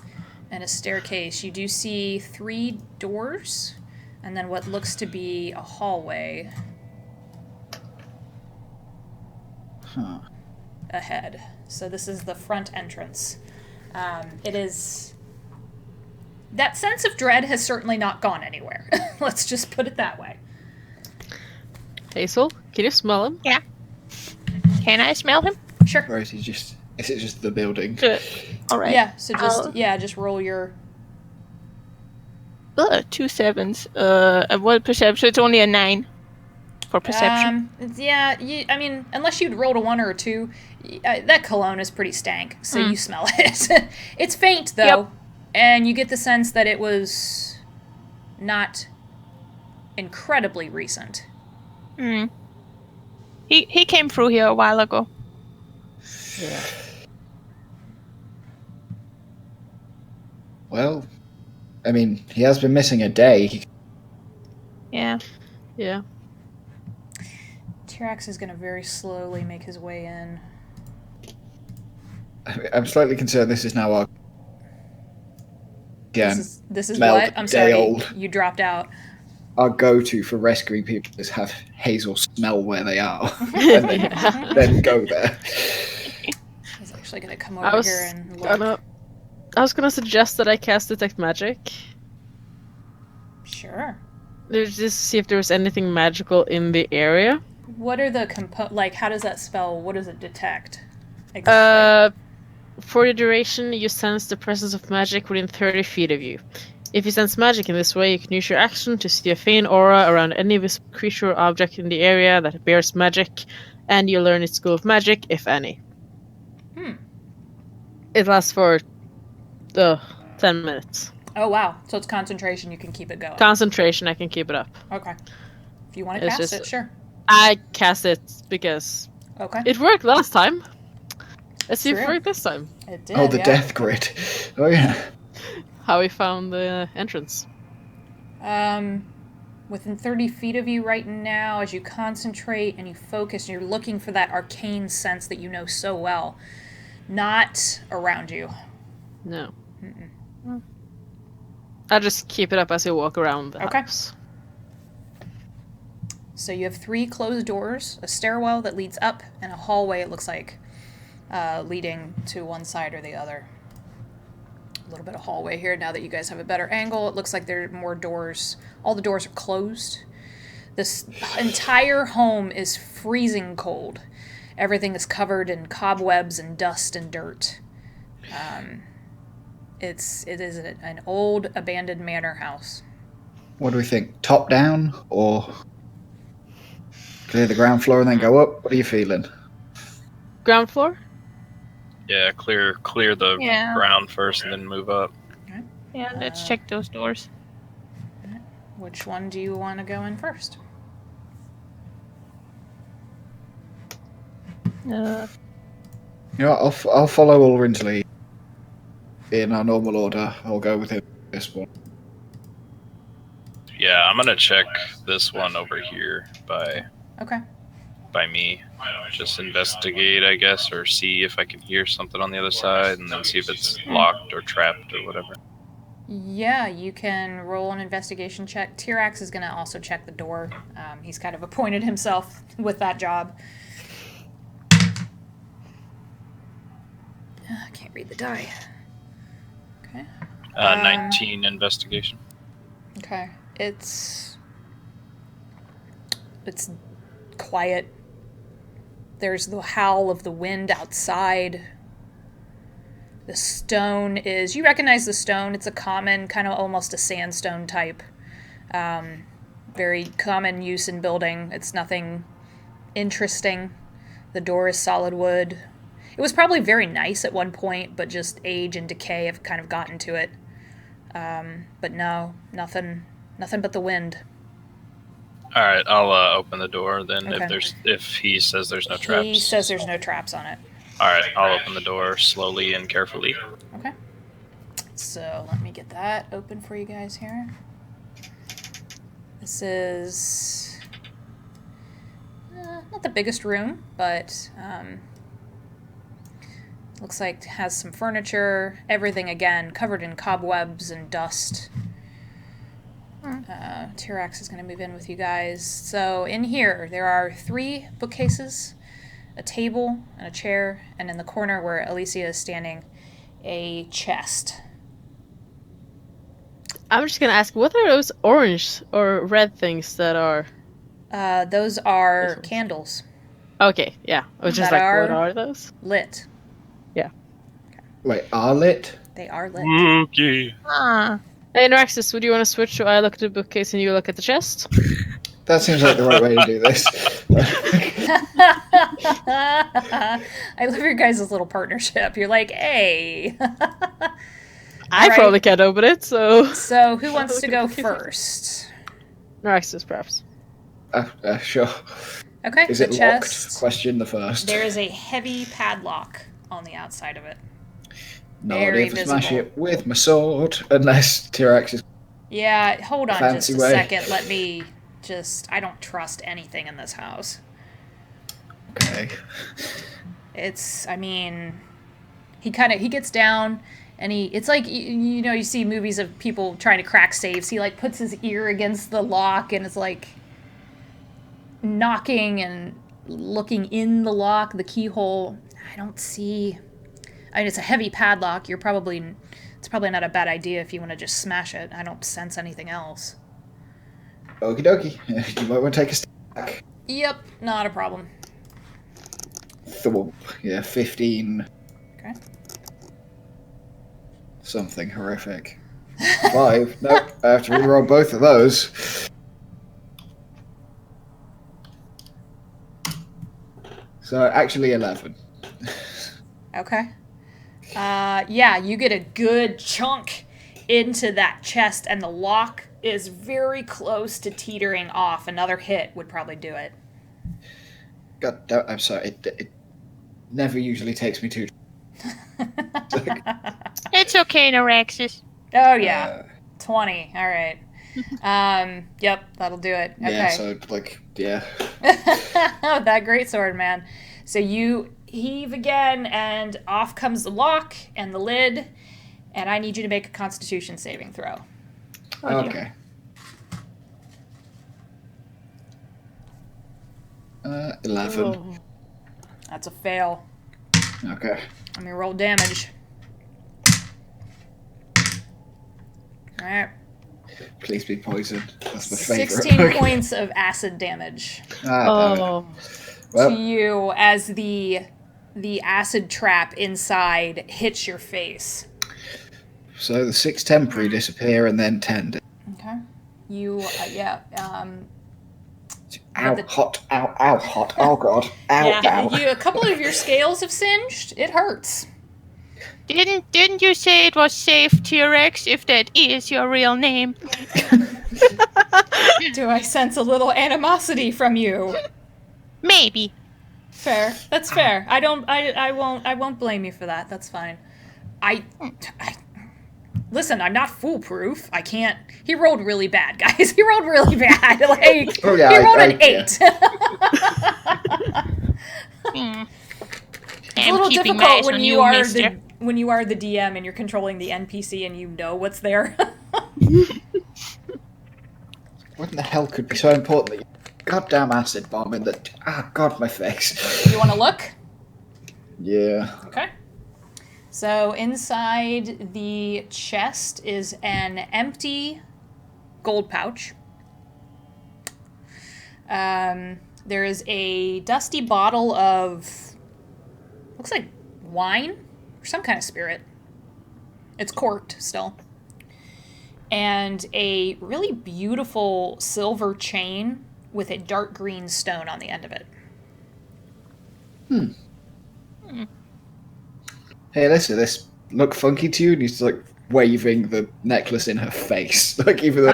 and a staircase. You do see 3 doors, and then what looks to be a hallway Huh. ahead. So this is the front entrance. It is... That sense of dread has certainly not gone anywhere. Let's just put it that way. Hazel, can you smell him? Can I smell him? Sure. Or is he just? Is it just the building? Good. Alright. Yeah, so just roll your... 2 sevens. What perception? It's only a 9 for perception. Yeah, I mean, unless you'd rolled a 1 or a 2, That cologne is pretty stank, so you smell it. It's faint, though, and you get the sense that it was not incredibly recent. He came through here a while ago. Yeah. Well, I mean, he has been missing a day. Yeah. Yeah. T-Rex is going to very slowly make his way in. I'm slightly concerned this is now our... Yeah, This is smelled what? I'm day sorry, old. you dropped out. Our go-to for rescuing people is have Hazel smell where they are and then go there. He's actually going to come over here and look. I was gonna suggest that I cast Detect Magic. Sure. Just to see if there was anything magical in the area. What are the how does that spell, what does it detect? Exactly. For the duration, you sense the presence of magic within 30 feet of you. If you sense magic in this way, you can use your action to see a faint aura around any visible creature or object in the area that bears magic, and you learn its school of magic, if any. It lasts for 10 minutes. Oh, wow. So it's concentration, you can keep it going. Concentration, I can keep it up. Okay. If you want to cast it, sure. I cast it because it worked last time. Let's see if it worked this time. It did, Oh, the death grid. Oh, yeah. How we found the entrance. Within 30 feet of you right now, as you concentrate and you focus, and you're looking for that arcane sense that you know so well. Not around you. No. I'll just keep it up as I walk around the house. So you have 3 closed doors, a stairwell that leads up, and a hallway, it looks like, leading to one side or the other. A little bit of hallway here now that you guys have a better angle. It looks like there are more doors. All the doors are closed. This entire home is freezing cold. Everything is covered in cobwebs and dust and dirt. It is an old abandoned manor house. What do we think? Top down or clear the ground floor and then go up? What are you feeling? Ground floor? Yeah, clear the ground first and then move up. Okay. Yeah, let's check those doors. Which one do you want to go in first? You know, I'll follow Ulrin's lead. In our normal order, I'll go with him this one. Yeah, I'm gonna check this one over here by me. Just investigate, I guess, or see if I can hear something on the other side, and then see if it's locked or trapped or whatever. Yeah, you can roll an investigation check. T-Rex is going to also check the door. He's kind of appointed himself with that job. I can't read the die. Okay. 19 investigation. Okay. It's quiet. There's the howl of the wind outside. The stone is... You recognize the stone. It's a common, kind of almost a sandstone type. Very common use in building. It's nothing interesting. The door is solid wood. It was probably very nice at one point, but just age and decay have kind of gotten to it. But no, nothing but the wind. All right, I'll open the door then. Okay. If he says there's no traps. He says there's no traps on it. All right, I'll open the door slowly and carefully. Okay. So let me get that open for you guys here. This is not the biggest room, but looks like it has some furniture. Everything again covered in cobwebs and dust. T-Rex is going to move in with you guys. So in here, there are 3 bookcases, a table, and a chair, and in the corner where Alicia is standing, a chest. I'm just going to ask, what are those orange or red things that are... Those are candles. Okay, yeah. I was just like, what are those? Lit. Yeah. Okay. Wait, are lit? They are lit. Okay. Hey, Noraxis, would you want to switch so I look at the bookcase and you look at the chest? That seems like the right way to do this. I love your guys' little partnership. You're like, hey. I right. probably can't open it, so... So who wants to go first? Naraxis, perhaps. Sure. Okay. Is the it chest, locked? Question the first. There is a heavy padlock on the outside of it. No, Very I'll either smash visible. it with my sword, unless T-Rex is... Yeah, hold on Fancy just a way. second. Let me just... I don't trust anything in this house. Okay. It's... I mean... He gets down... And it's like, you know, you see movies of people trying to crack safes. He, like, puts his ear against the lock and is, like, knocking and looking in the lock, the keyhole. I don't see... I mean, it's a heavy padlock. It's probably not a bad idea if you want to just smash it. I don't sense anything else. Okie dokie. You might want to take a step back. Yep, not a problem. Thwomp. Yeah, 15... Okay. Something horrific. 5. Nope. I have to reroll both of those. So actually 11. Okay. Yeah, you get a good chunk into that chest, and the lock is very close to teetering off. Another hit would probably do it. God, I'm sorry. It never usually takes me too. It's okay, Naraxis. Oh yeah, 20. All right. Yep, that'll do it. Okay. Yeah. So yeah. That greatsword, man. So you heave again, and off comes the lock and the lid, and I need you to make a Constitution saving throw. Okay. 11. Oh. That's a fail. Okay. Let me roll damage. All right. Please be poison. That's my favorite. 16 points of acid damage Damn it. Oh. Well, to you as the acid trap inside hits your face. so the 6 temporary disappear and then 10. Okay. You, Ow, hot. Ow, ow, hot. Oh, God. Ow, ow. a couple of your scales have singed. It hurts. Didn't you say it was safe, T-Rex, if that is your real name? Do I sense a little animosity from you? Maybe. Fair. That's fair. I won't blame you for that. That's fine. Listen, I'm not foolproof. I can't. He rolled really bad, guys. He rolled really bad. Like, Oh, yeah, he rolled an 8. It's a little difficult when you are the DM and you're controlling the NPC and you know what's there. What in the hell could be so important that you goddamn acid bomb in the... God, my face. You want to look? Yeah. Okay. So inside the chest is an empty gold pouch. There is a dusty bottle of, looks like wine or some kind of spirit. It's corked still. And a really beautiful silver chain with a dark green stone on the end of it. Hey, Alyssa, this look funky to you? And he's like waving the necklace in her face. Like, even though...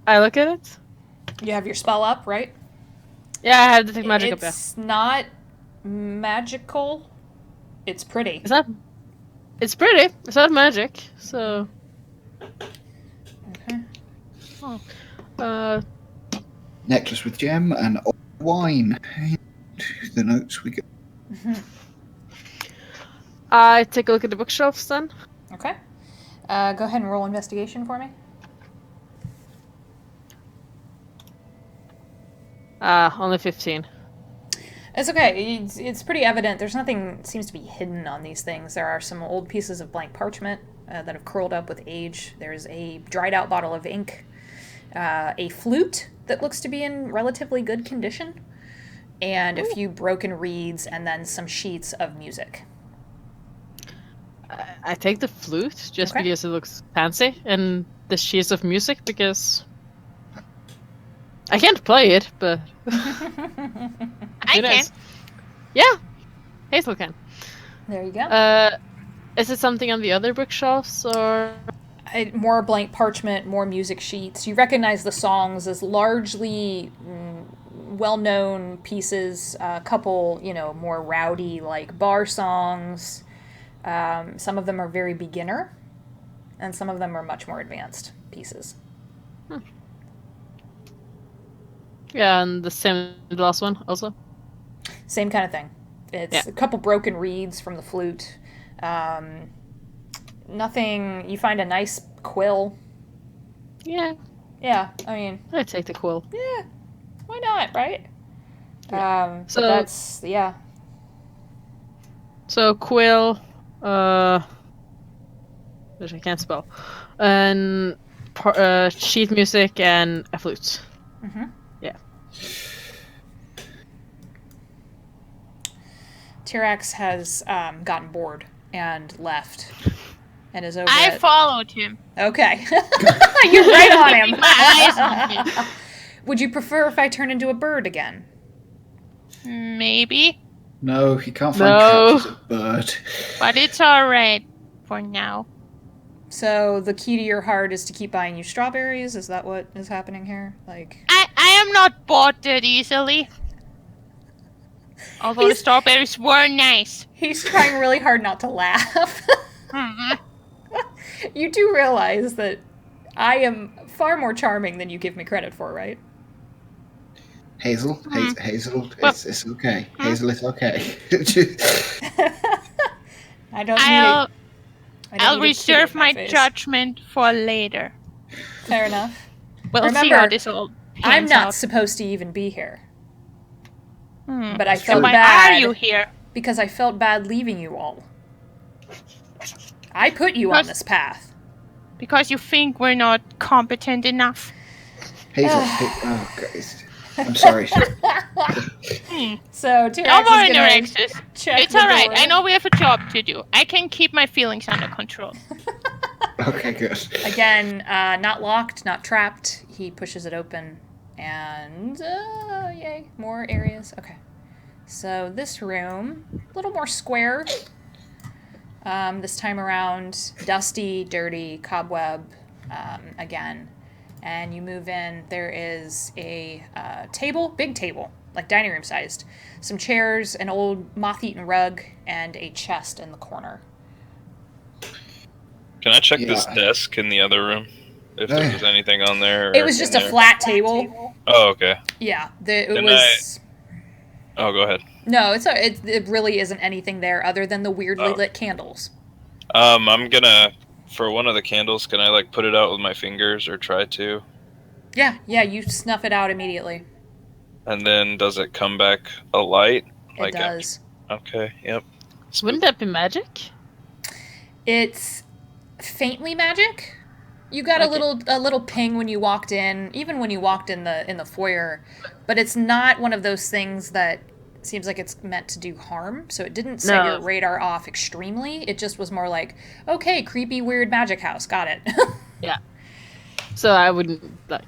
I look at it. You have your spell up, right? Yeah, I have detect magic up there. It's not magical. It's pretty. It's pretty. It's not magic, so... Okay. Necklace with gem and wine. The notes we get. I take a look at the bookshelves then. Okay. Go ahead and roll investigation for me. Only 15. It's okay. It's pretty evident. There's nothing seems to be hidden on these things. There are some old pieces of blank parchment that have curled up with age. There's a dried out bottle of ink, a flute that looks to be in relatively good condition, and a few broken reeds, and then some sheets of music. I take the flute just Okay. because it looks fancy, and the sheets of music because I can't play it, but I who can. knows? Yeah, Hazel can. There you go. Is it something on the other bookshelves or? More blank parchment, more music sheets. You recognize the songs as largely well-known pieces. A couple, more rowdy, like bar songs. Some of them are very beginner, and some of them are much more advanced pieces. Yeah, and the same the last one also. Same kind of thing. It's a couple broken reeds from the flute. Nothing. You find a nice quill. Yeah, Yeah, I mean, I'd take the quill. yeah, why not, right? So- but that's So quill, which I can't spell, and sheet music and a flute. Mm-hmm. Yeah. T-Rex has gotten bored and left, and is over. I followed him. Okay, you're right on him. My eyes on him. Would you prefer if I turn into a bird again? Maybe, No, he can't find No. couch as a bird. but it's alright for now. So the key to your heart is to keep buying you strawberries. Is that what is happening here? Like, I am not bought that easily. Although the strawberries were nice. he's trying really hard not to laugh. Mhm. You do realize that I am far more charming than you give me credit for, right? Hazel, Mm-hmm. Hazel, Well- it's okay. Hmm? Hazel, it's okay. I don't I'll need I'll need a kid in reserve my face. judgment for later. Fair enough. We'll see Remember, how this all I'm pans not out. supposed to even be here, Hmm. but I So felt So why bad are you here? because I felt bad leaving you all. I put you on Because- this path. Because you think we're not competent enough. Hazel, oh, guys. I'm sorry. So T-Rex No more is gonna interactions. check It's the alright. door. I know we have a job to do. I can keep my feelings under control. Okay, good. Again, not locked, not trapped. He pushes it open, and yay, more areas. Okay, so this room, a little more square. This time around, dusty, dirty, cobweb again. And you move in. There is a table, big table, like dining room sized. Some chairs, an old moth-eaten rug, and a chest in the corner. Can I check this Yeah. desk in the other room? If there was anything on there? It was just a flat table. Oh, okay. Yeah, it Can was. Oh, go ahead. No, it really isn't anything there other than the weirdly lit candles. I'm gonna, for one of the candles, can I like put it out with my fingers or try to? Yeah, you snuff it out immediately. And then does it come back alight? It does. Okay, yep. Wouldn't that be magic? It's faintly magic. You got a little ping when you walked in, even when you walked in the foyer, but it's not one of those things that seems like it's meant to do harm. So it didn't set No. your radar off extremely. It just was more like, okay, creepy, weird magic house. Got it. Yeah. So I wouldn't like.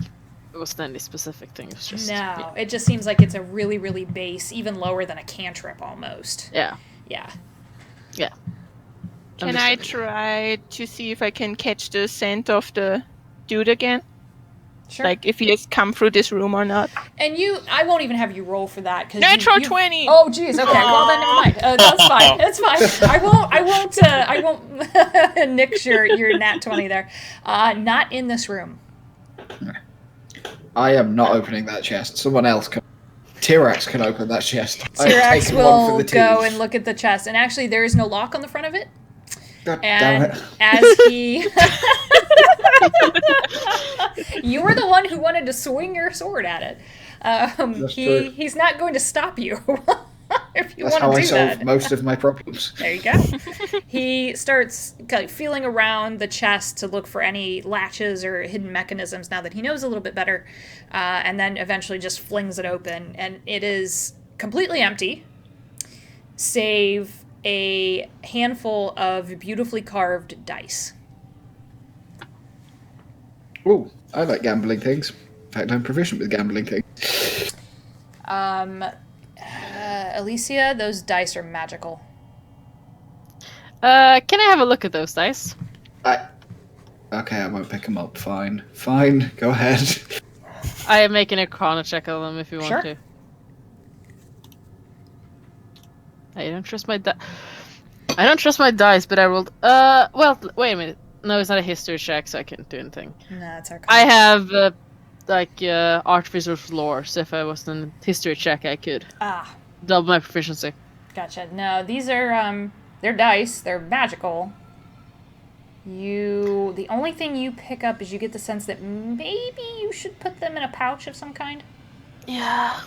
It wasn't any specific thing. It was just. No, it just seems like it's a really, really base, even lower than a cantrip almost. Yeah. Yeah. Yeah. Can I try to see if I can catch the scent of the dude again? Sure. Like if he has come through this room or not. And I won't even have you roll for that because Natural 20. Oh, geez. Okay. Well, then never mind. That's fine. That's fine. I won't nix your nat 20 there. Not in this room. I am not opening that chest. Someone else can. T-Rex can open that chest. I have T-Rex taken one for will the go team. and look at the chest, and actually, there is no lock on the front of it. God damn And it. as he, you were the one who wanted to swing your sword at it. That's true. He's not going to stop you if you That's how want I to do solve that. most of my problems. There you go. He starts like, feeling around the chest to look for any latches or hidden mechanisms now that he knows a little bit better, and then eventually just flings it open, and it is completely empty, save a handful of beautifully carved dice. Ooh, I like gambling things. fact, I'm proficient with gambling things. Alicia, those dice are magical. Can I have a look at those dice? Okay, I won't pick them up. Fine. Fine, go ahead. I am making a Arcana check of them if you want Sure. to. I don't trust my dice, but I rolled. Well, wait a minute. No, it's not a history check, so I can't do anything. No, it's our. I have Artificer's Lore, so if I was in a history check, I could double my proficiency. Gotcha. No, these are they're dice. They're magical. The only thing you pick up is you get the sense that maybe you should put them in a pouch of some kind. Yeah.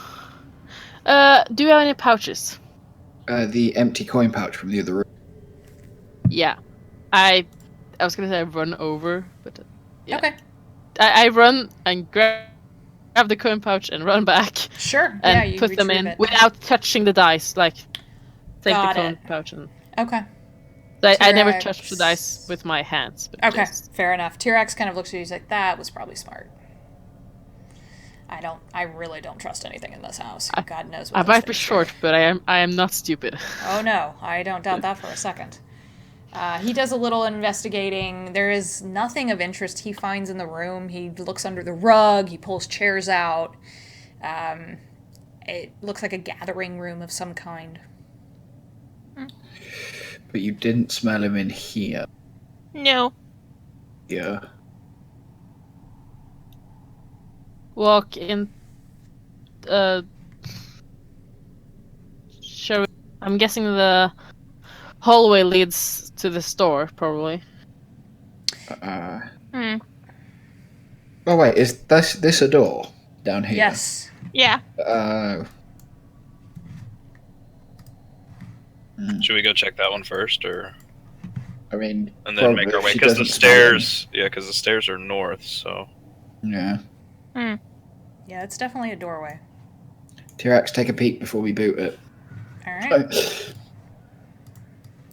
Do you have any pouches? The empty coin pouch from the other room. Yeah. I was gonna say run over, but yeah. Okay. I run and grab the coin pouch and run back. Sure. And Yeah, you put them in retrieve it. without touching the dice. Like, take Got the coin it. pouch and. Okay. I never T-Rex. touched the dice with my hands. But Okay. just- Fair enough. T-Rex kind of looks at you. He's like, "That was probably smart." I really don't trust anything in this house. God knows what I those might be things do. short, but I am not stupid. Oh no, I don't doubt that for a second. He does a little investigating. There is nothing of interest he finds in the room. He looks under the rug. He pulls chairs out. It looks like a gathering room of some kind. But you didn't smell him in here. No. Yeah. Walk in. Shall we? I'm guessing the hallway leads to the store, probably. Hmm. Oh wait, is this a door down here? Yes. Yeah. Should we go check that one first, or I mean, and then make probably our if way? she Because the doesn't smell him. stairs, because the stairs are north. So Yeah. Yeah, it's definitely a doorway. T-Rex, take a peek before we boot it. All right.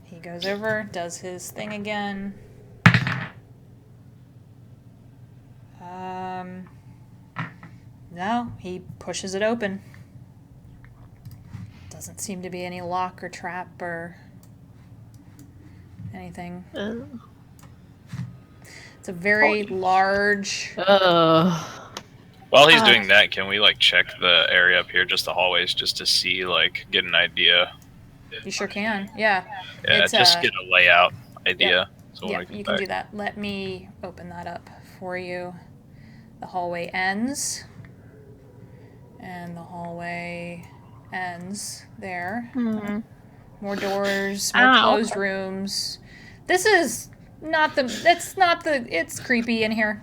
He goes over, does his thing again. No, he pushes it open. Doesn't seem to be any lock or trap or anything. It's a very large. while he's doing that, can we like check the area up here, just the hallways, just to see, like, get an idea? You sure can. Yeah. Yeah, It's, just get a layout idea. So when Yeah, we come you can back. do that. Let me open that up for you. The hallway ends. And the hallway ends there. More doors, more closed rooms. This is not the, it's creepy in here.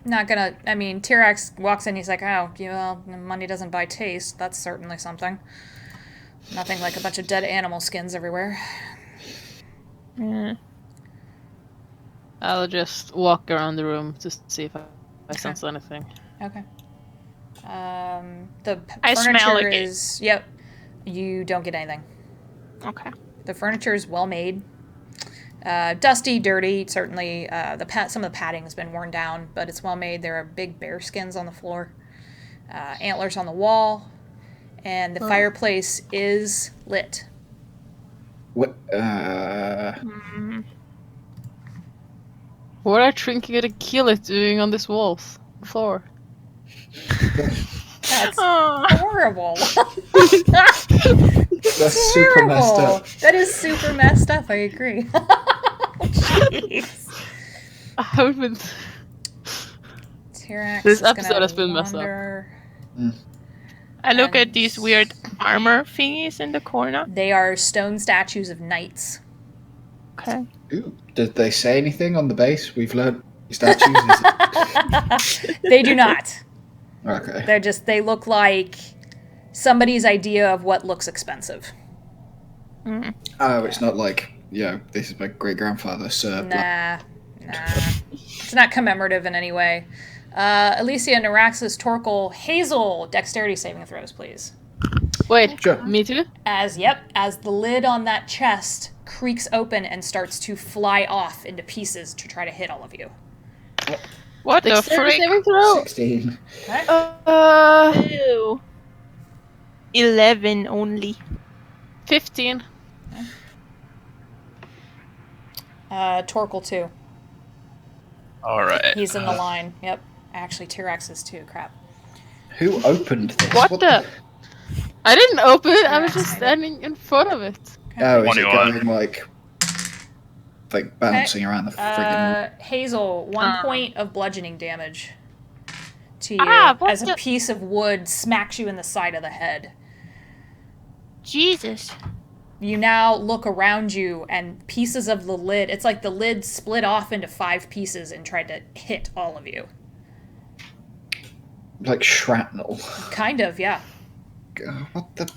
Not gonna, I mean, T-Rex walks in, he's like, oh, well, money doesn't buy taste. That's certainly something. Nothing like a bunch of dead animal skins everywhere. I'll just walk around the room to see if I sense anything. Okay. The I smell furniture like it. is, yep, you don't get anything. Okay. The furniture is well made. Dusty, dirty, certainly. Some of the padding has been worn down, but it's well made. There are big bear skins on the floor, antlers on the wall, and the fireplace is lit. What? What are Trinket and Keelit doing on this floor? That's Oh. horrible. That's super messed up. That is super messed up. I agree. Jeez. I haven't been. T-Rex This is gonna episode has been messed up. wander. I look And- at these weird armor thingies in the corner. They are stone statues of knights. Okay. Ooh, did they say anything on the base? We've learned statues. They do not. Okay. They look like somebody's idea of what looks expensive. Oh, it's not like, this is my great grandfather, sir. Nah. It's not commemorative in any way. Alicia, Naraxis, Torkel, Hazel, dexterity saving throws, please. Wait, Sure. me too? As the lid on that chest creaks open and starts to fly off into pieces to try to hit all of you. What the Dexterity frick? saving throw. 16. Okay. Ew. 11 only. 15. Torkel too. All right. He's in the line. Yep. Actually, T-Rex is too. Crap. Who opened this? What the? I didn't open it. I was T-Rex just made it. standing in front of it. Oh, is it 21. going like bouncing around the friggin'... Hazel, 1 point of bludgeoning damage to you what as a the- piece of wood smacks you in the side of the head. Jesus. You now look around you and pieces of the lid, it's like the lid split off into 5 pieces and tried to hit all of you. Like shrapnel. Kind of, yeah. What the...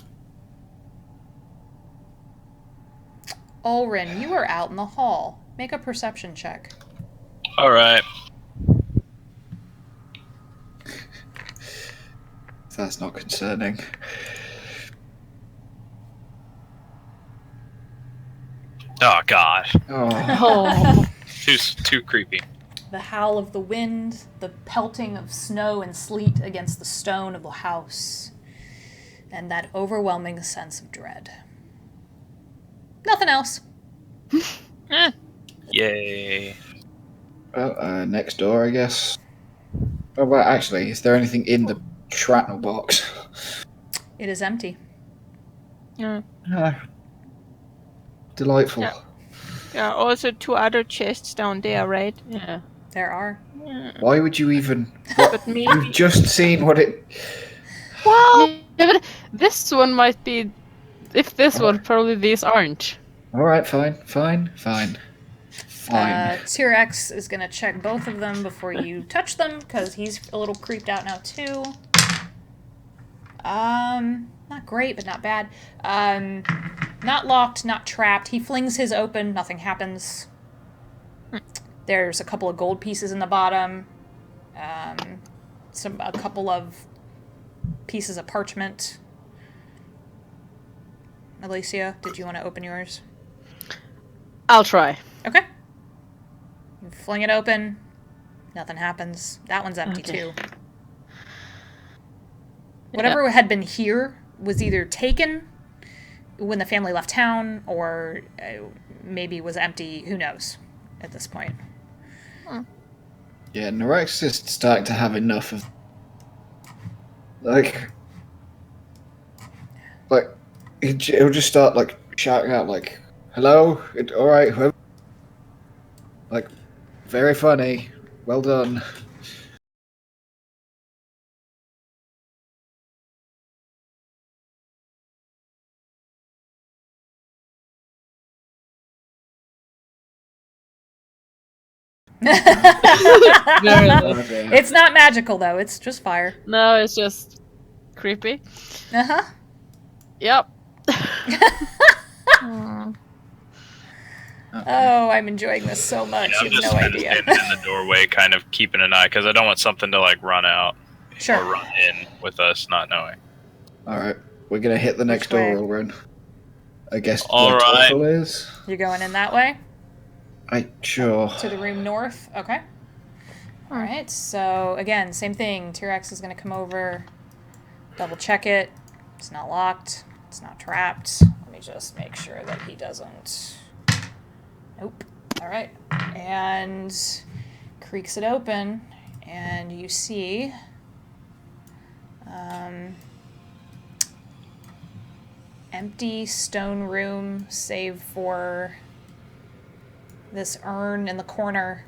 Ulrin, you are out in the hall. Make a perception check. All right. That's not concerning. Oh God. Oh. Oh. Too creepy. The howl of the wind, the pelting of snow and sleet against the stone of the house, and that overwhelming sense of dread. Nothing else. Yay. Well, next door, I guess. Oh, well, actually, is there anything in the shrapnel box? It is empty. Yeah. Ah, delightful. Yeah. There are also 2 other chests down there, right? Yeah. There are. Why would you even... What? But maybe. You've just seen what it... Well, Yeah, but this one might be. If this one, probably these aren't. Alright, fine. T-Rex is going to check both of them before you touch them, because he's a little creeped out now, too. Not great, but not bad. Not locked, not trapped. He flings his open, nothing happens. There's a couple of gold pieces in the bottom. A couple of pieces of parchment. Alicia, did you want to open yours? I'll try. Okay. You fling it open. Nothing happens. That one's empty Okay. too. Whatever had been here was either taken when the family left town or maybe was empty. Who knows at this point. Yeah, Norex is starting to have enough of... Like, he'll just start, like, shouting out, like, hello? Alright, whoever... Like, very funny. Well done. Very Oh, low. dear. It's not magical though. It's just fire. No, it's just creepy. Uh-huh. Yep. Oh, I'm enjoying this so much. Yeah, I'm You have just no kind of idea. standing in the doorway, kind of keeping an eye, because I don't want something to like run out or Sure. run in with us not knowing. Alright, we're gonna hit the next door, way? Ulrin. I guess All where right. Torkel is? You're going in that way? Sure. To the room north? Okay. Alright, so again, same thing. T-Rex is going to come over, double check it. It's not locked. It's not trapped. Let me just make sure that he doesn't... Nope. Alright. And creaks it open, and you see... empty stone room, save for this urn in the corner.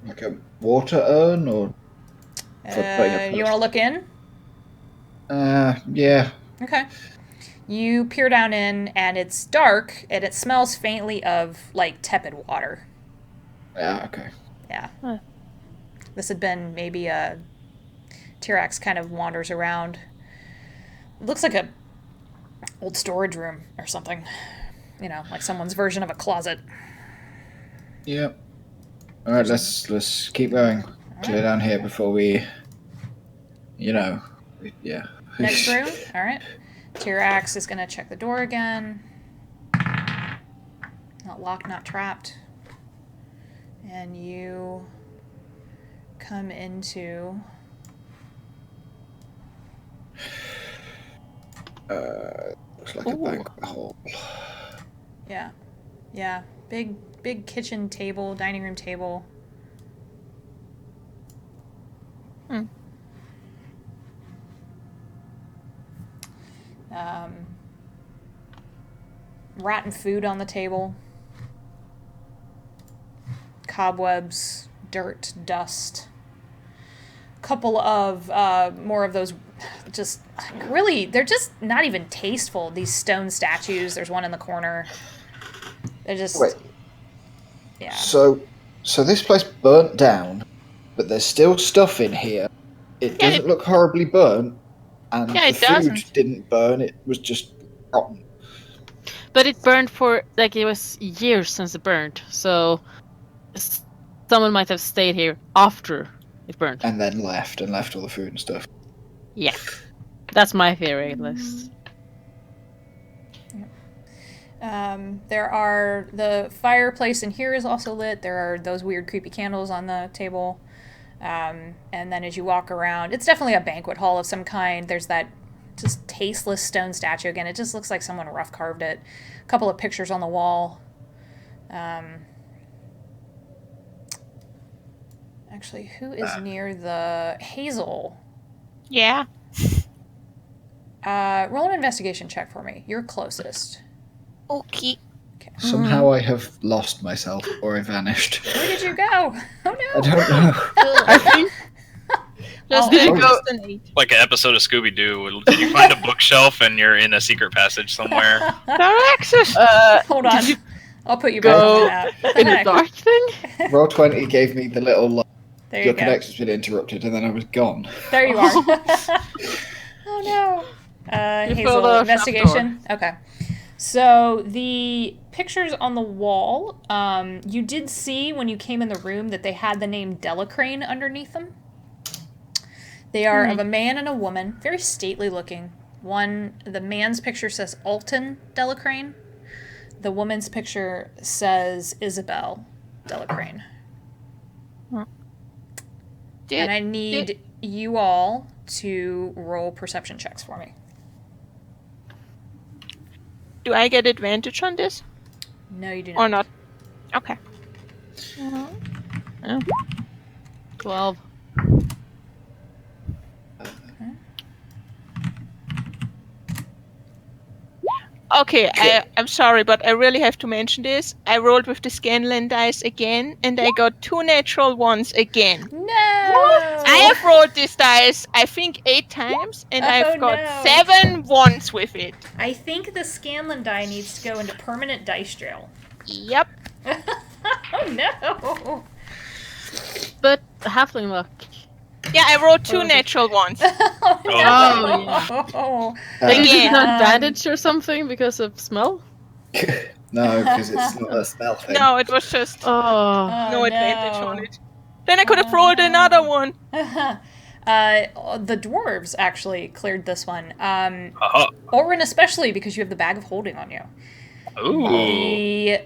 Like a water urn, or... For putting a You want to look in? Yeah. Okay. You peer down in, and it's dark, and it smells faintly of, like, tepid water. Yeah, okay. Yeah. Huh. This had been maybe a... T-Rex kind of wanders around. It looks like a old storage room or something. You know, like someone's version of a closet. Yeah. Alright, let's keep going. Clear down here before we... You know... Yeah. Next room? Alright. T-Rex is going to check the door again. Not locked, not trapped. And you come into... Looks like a banquet hall. Yeah. Yeah. Big kitchen table, dining room table. Rotten food on the table. Cobwebs, dirt, dust. Couple of more of those, just really, they're just not even tasteful. These stone statues. There's one in the corner. They're just... Wait. Yeah. So this place burnt down, but there's still stuff in here. It doesn't look horribly burnt, and the food didn't burn. It was just rotten. But it burned for, like, it was years since it burned, so someone might have stayed here after it burned. And then left all the food and stuff. Yeah. That's my theory, at least. There are... The fireplace in here is also lit. There are those weird creepy candles on the table. And then as you walk around, it's definitely a banquet hall of some kind. There's that just tasteless stone statue again. It just looks like someone rough carved it. A couple of pictures on the wall. Actually, who is near the Hazel? Yeah. Roll an investigation check for me. You're closest. Okay. Somehow I have lost myself, or I vanished. Where did you go? Oh no! I don't know. I think Like an episode of Scooby Doo. Did you find a bookshelf and you're in a secret passage somewhere? Alexis! Hold on. I'll put you back on that. in the dark thing? Roll 20 gave me the little There you your go. connection's been interrupted, and then I was gone. There you are. Oh no. You Hazel, filled a investigation. Okay. So the pictures on the wall, you did see when you came in the room that they had the name Delacrane underneath them. They are of a man and a woman, very stately looking. The man's picture says Alton Delacrane. The woman's picture says Isabel Delacrane. And I need you all to roll perception checks for me. Do I get advantage on this? No, you do Or not. not? Okay. 12. Okay, I'm sorry, but I really have to mention this. I rolled with the Scanlan dice again, and I got 2 natural ones again. No! I have rolled this dice, I think, 8 times, and I've got 7 ones with it. I think the Scanlan die needs to go into permanent dice jail. Yep. Oh no! But halfling luck. Yeah, I rolled 2 natural ones. Oh no! Like, is it Again. an advantage or something because of smell? No, because it's not a spell thing. No, it was just Oh. no advantage on it. Then I could have rolled another one. The dwarves actually cleared this one. Orin especially, because you have the bag of holding on you. Ooh. The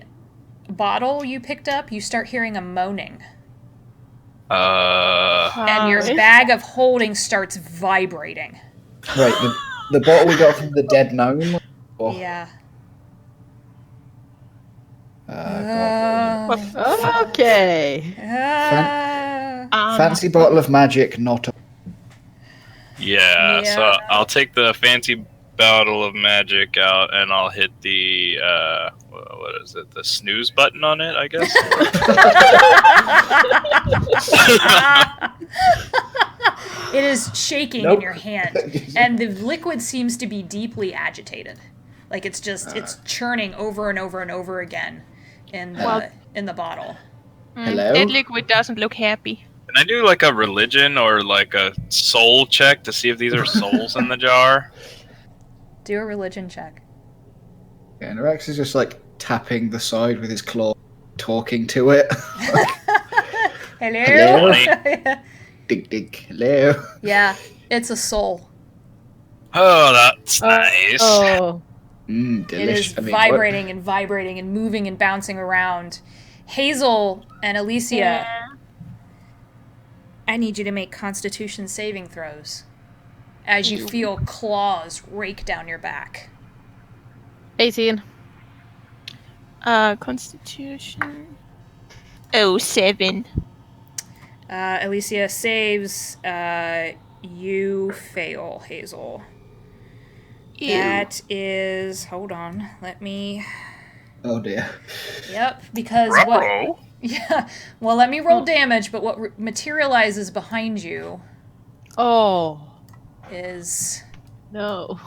bottle you picked up, you start hearing a moaning. And your bag of holding starts vibrating. Right, the bottle we got from the dead gnome? Or, Yeah. God, Okay. fancy bottle of magic, not a... Yeah, Yeah. so I'll take the fancy bottle of magic out and I'll hit the what is it? The snooze button on it, I guess. It is shaking in your hand, and the liquid seems to be deeply agitated. Like it's churning over and over and over again in the bottle. Hello? That liquid doesn't look happy. Can I do like a religion or like a soul check to see if these are souls in the jar? Do a religion check. Yeah, and Rex is just like tapping the side with his claw, talking to it. Hello? Hello? Dig, dig, hello. Yeah, it's a soul. Oh, that's nice. Oh. It is Delicious. vibrating and vibrating and moving and bouncing around. Hazel and Alicia, I need you to make Constitution saving throws as you feel claws rake down your back. 18. Constitution. Oh, 7. Alicia saves. You fail, Hazel. Ew. That is. Hold on. Let me. Oh dear. Yep, because what? Yeah. Well, let me roll damage, but what materializes behind you is No.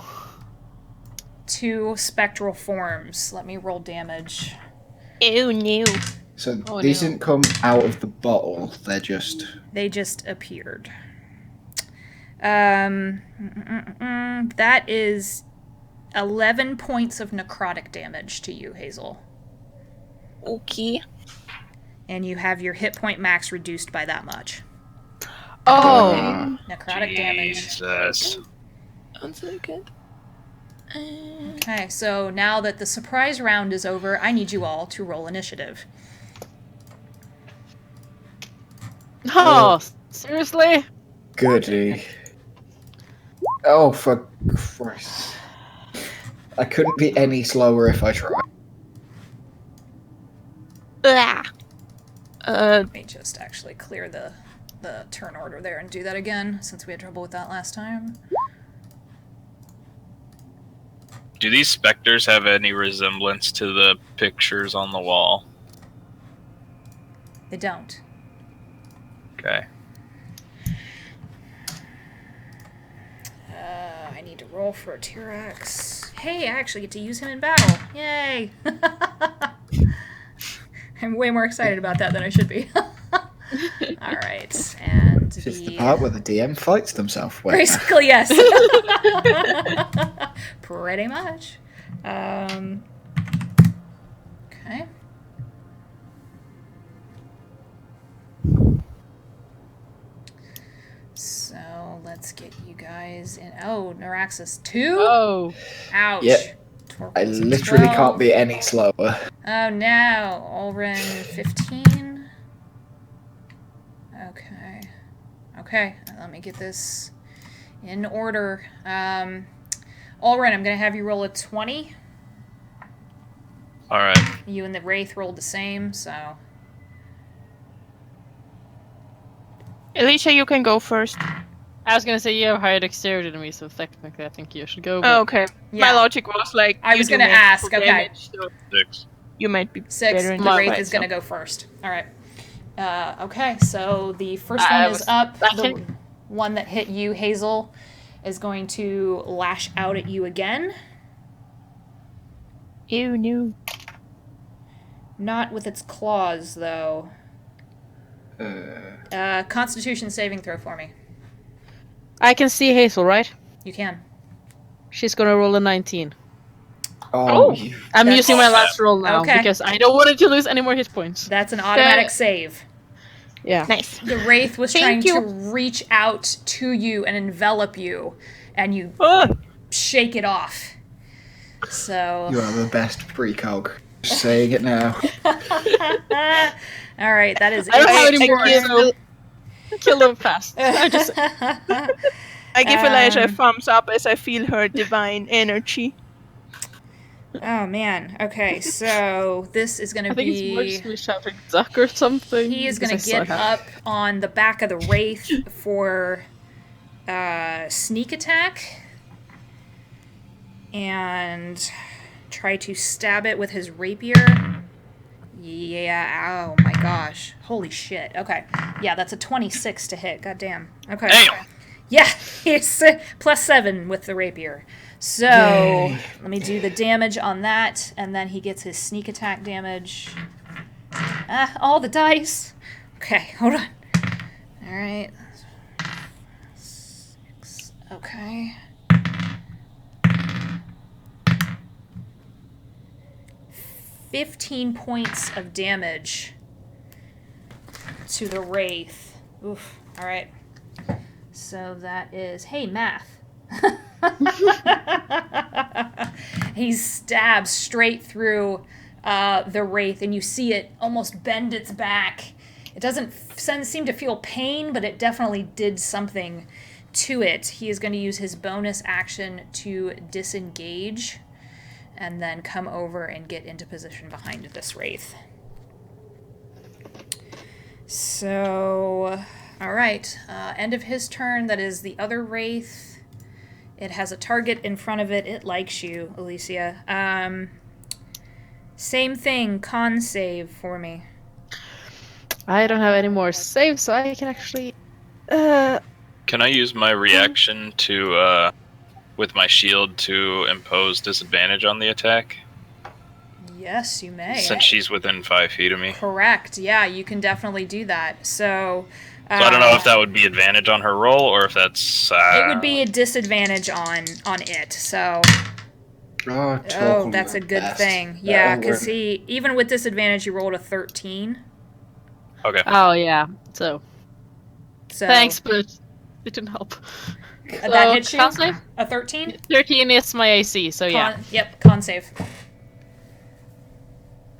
2 spectral forms. Let me roll damage. Ew, no. So these didn't come out of the bottle. They just appeared. That is 11 points of necrotic damage to you, Hazel. Okay. And you have your hit point max reduced by that much. Oh. Necrotic damage. Jesus. 1 second. Okay, so now that the surprise round is over, I need you all to roll initiative. Oh, seriously? goody. Oh, for Christ. I couldn't be any slower if I tried. Let me just actually clear the turn order there and do that again, since we had trouble with that last time. Do these specters have any resemblance to the pictures on the wall? They don't. Okay. I need to roll for a T-Rex. Hey, I actually get to use him in battle. Yay! I'm way more excited about that than I should be. Alright, and This is the part where the DM fights themselves. Basically, yes. Pretty much. Okay. So, let's get you guys in. Oh, Neuraxis 2? Oh. Ouch. Yep. I Torquil's literally 12. can't be any slower. Oh, no. Ulrin 15. Okay. Okay, let me get this in order. Ulrin, I'm going to have you roll a 20. Alright. You and the Wraith rolled the same, so... Alicia, you can go first. I was gonna say you have higher dexterity than me, so technically I think you should go. Oh, okay. Yeah. My logic was like... I was you do gonna ask, multiple okay. damage, so 6. you might be 6. better in The this Wraith fight, is going to go first. Alright. Okay, so the first one is up. The one that hit you, Hazel, is going to lash out at you again. Ew, no. Not with its claws, though. Constitution saving throw for me. I can see Hazel, right? You can. She's gonna roll a 19. Oh, I'm That's- using my last roll now Okay. because I don't want it to lose any more hit points. That's an automatic save. Yeah. Nice. The Wraith was Thank trying you. to reach out to you and envelop you, and you shake it off. So... you are the best precog. Just saying it now. Alright, that is I don't have any I more, give- so kill them fast. I just I give Elijah a thumbs up as I feel her divine energy. Oh man. Okay, so this is gonna I think it's more be... just me shouting duck or something. He is because gonna I saw get it up on the back of the Wraith for sneak attack. And try to stab it with his rapier. Yeah, oh my gosh. Holy shit. Okay. Yeah, that's a 26 to hit. God damn. Okay. Damn. Yeah, it's +7 with the rapier. So, let me do the damage on that, and then he gets his sneak attack damage. All the dice. Okay, hold on. Alright. 6. Okay. 15 points of damage to the Wraith. Oof. Alright. So that is... Hey, math. He stabs straight through the wraith, and you see it almost bend its back. It doesn't seem to feel pain, but it definitely did something to it. He is going to use his bonus action to disengage and then come over and get into position behind this wraith. So, all right, end of his turn. That is the other wraith. It has a target in front of it. It likes you, Alicia. Same thing, con save for me. I don't have any more saves, so I can actually... Can I use my reaction to, with my shield to impose disadvantage on the attack? Yes, you may. Since she's within 5 feet of me. Correct. Yeah, you can definitely do that. So I don't know if that would be advantage on her roll, or if that's... it would be a disadvantage on it, so... Oh, that's a good thing. Yeah, because even with disadvantage, he rolled a 13. Okay. Oh, yeah. So thanks, but it didn't help. That hits you? Con save? A 13? 13 is my AC, so yeah. Yep, con save.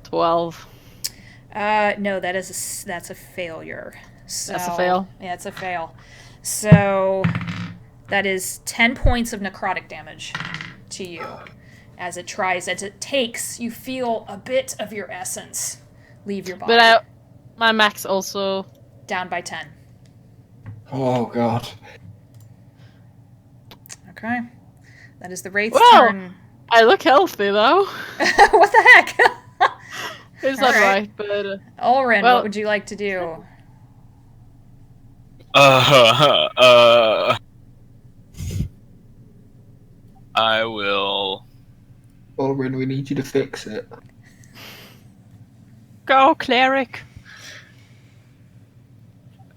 12. No, that's a failure. So, That's a fail? Yeah, it's a fail. So that is 10 points of necrotic damage to you. As it takes, you feel a bit of your essence leave your body. But my max also... Down by 10. Oh, God. Okay. That is the Wraith's Whoa! turn. I look healthy, though. What the heck? Is that right? But... Ulrin, what would you like to do? I will... Ulrin, we need you to fix it. Go, cleric.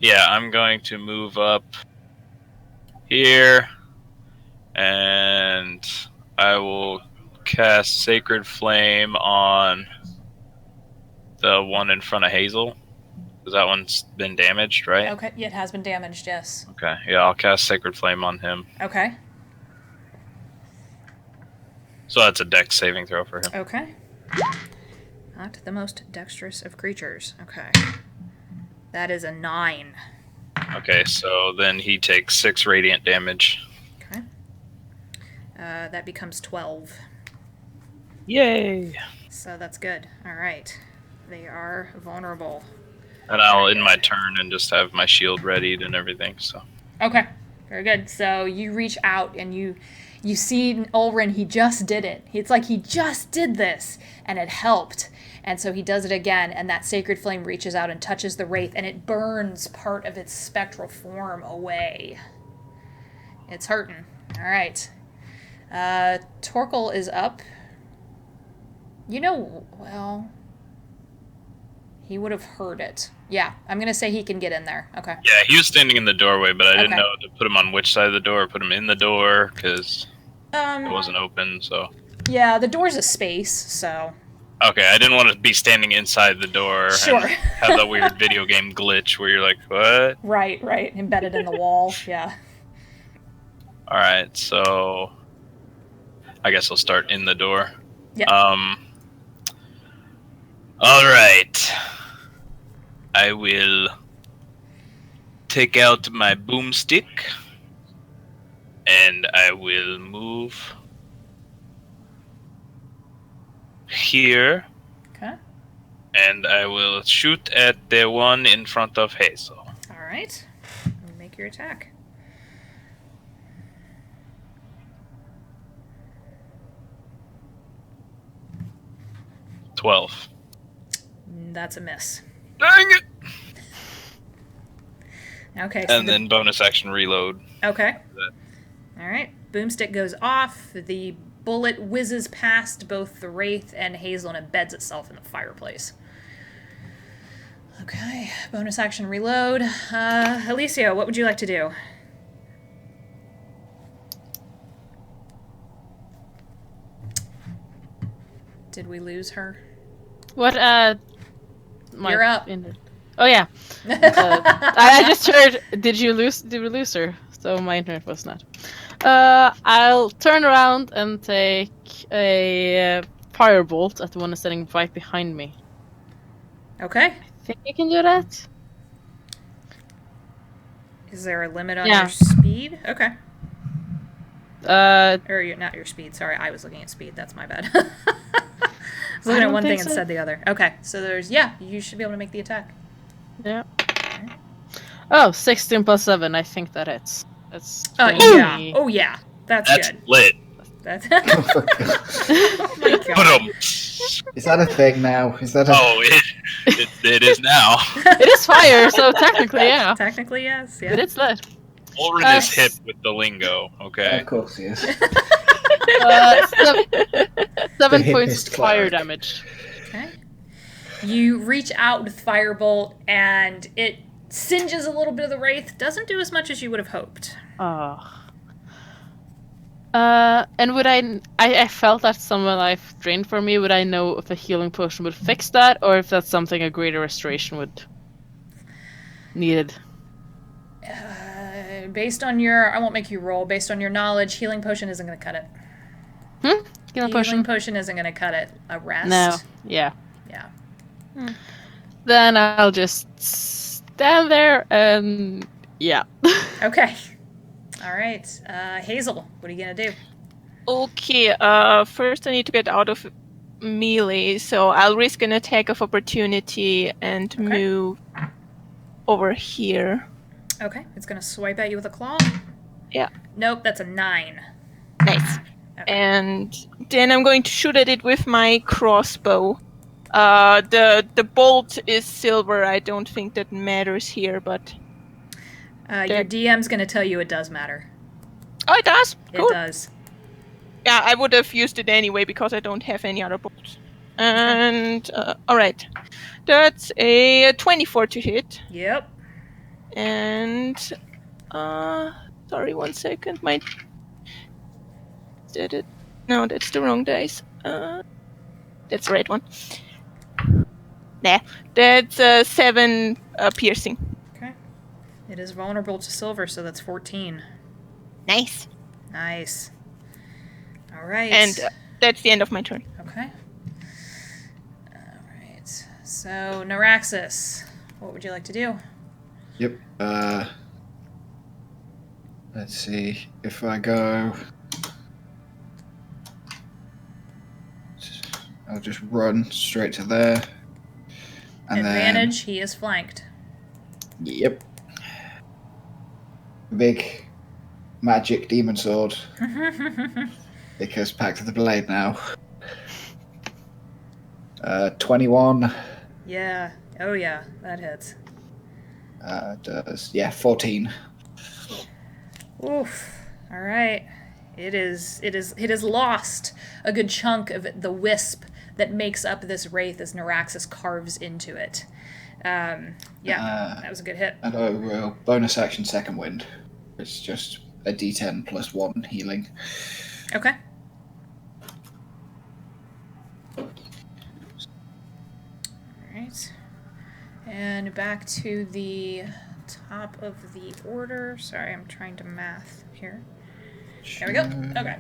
Yeah, I'm going to move up here, and I will cast Sacred Flame on the one in front of Hazel. Because that one's been damaged, right? Okay, yeah, it has been damaged, yes. Okay, yeah, I'll cast Sacred Flame on him. Okay. So that's a dex saving throw for him. Okay. Not the most dexterous of creatures. Okay. That is a 9. Okay, so then he takes 6 radiant damage. Okay. That becomes 12. Yay! So that's good. All right. They are vulnerable. And I'll end my turn and just have my shield readied and everything, so. Okay. Very good. So you reach out and you see Ulrin, he just did it. It's like he just did this, and it helped. And so he does it again, and that sacred flame reaches out and touches the wraith, and it burns part of its spectral form away. It's hurting. All right. Torkel is up. Well, he would have heard it. Yeah, I'm going to say he can get in there. Okay. Yeah, he was standing in the doorway, but I didn't know to put him on which side of the door or put him in the door, because it wasn't open, so. Yeah, the door's a space, so. Okay, I didn't want to be standing inside the door Sure. and have that weird video game glitch where you're like, what? Right. Embedded in the wall, yeah. Alright, so I guess I'll start in the door. Yeah. Alright. I will take out my boomstick and I will move here. Okay. And I will shoot at the one in front of Hazel. All right. Make your attack. $12. That's a miss. Dang it! Okay. So and then bonus action reload. Okay. All right. Boomstick goes off. The bullet whizzes past both the Wraith and Hazel and embeds itself in the fireplace. Okay. Bonus action reload. Alicia, what would you like to do? Did we lose her? What, You're up. Oh, yeah. I just heard, did we lose her? So my internet was not. I'll turn around and take a firebolt at the one standing right behind me. Okay. I think I can do that. Is there a limit on your speed? Okay. Or not your speed. Sorry, I was looking at speed. That's my bad. I was looking at one thing and said the other. Okay, so you should be able to make the attack. Yeah. Oh, 16 plus 7. I think that hits. That's yeah. Oh, yeah. That's good. Lit. That's oh my god. Put 'em. Is that a thing now? Is that? It is now. It is fire, so technically, yeah. Technically, yes. Yeah. But it's lit. Ulrin is hip with the lingo. Okay. Of course he is. 7 points fire damage. Okay. You reach out with Firebolt, and it singes a little bit of the Wraith. Doesn't do as much as you would have hoped. Oh. And would I felt that some life drained from me. Would I know if a healing potion would fix that, or if that's something a greater restoration would needed? Based on I won't make you roll. Based on your knowledge, healing potion isn't going to cut it. Healing potion isn't going to cut it. A rest. No. Yeah. Yeah. Then I'll just stand there and yeah. Okay. All right. Hazel, what are you going to do? Okay, first I need to get out of melee, so I'll risk an attack of opportunity and move over here. Okay, it's going to swipe at you with a claw. Yeah. Nope, that's a 9. Nice. Okay. And then I'm going to shoot at it with my crossbow. The bolt is silver. I don't think that matters here, but... your DM's going to tell you it does matter. Oh, it does? Cool. It does. Yeah, I would have used it anyway because I don't have any other bolts. And, alright. That's a 24 to hit. Yep. And, sorry, 1 second. Did it? No, that's the wrong dice. That's the right one. Nah, that's 7 piercing. Okay. It is vulnerable to silver, so that's 14. Nice. Nice. All right. And that's the end of my turn. Okay. All right. So, Neuraxis, what would you like to do? Yep. Let's see if I go. I'll just run straight to there. And Advantage, he is flanked. Yep. Big magic demon sword. Because Pact of the Blade now. 21. Yeah. Oh yeah, that hits. Does 14. Oof. All right. It has lost a good chunk of the wisp that makes up this wraith as Neuraxis carves into it. That was a good hit. And I will bonus action second wind. It's just a D10 plus 1 healing. Okay. All right. And back to the top of the order. Sorry, I'm trying to math here. There we go. Okay.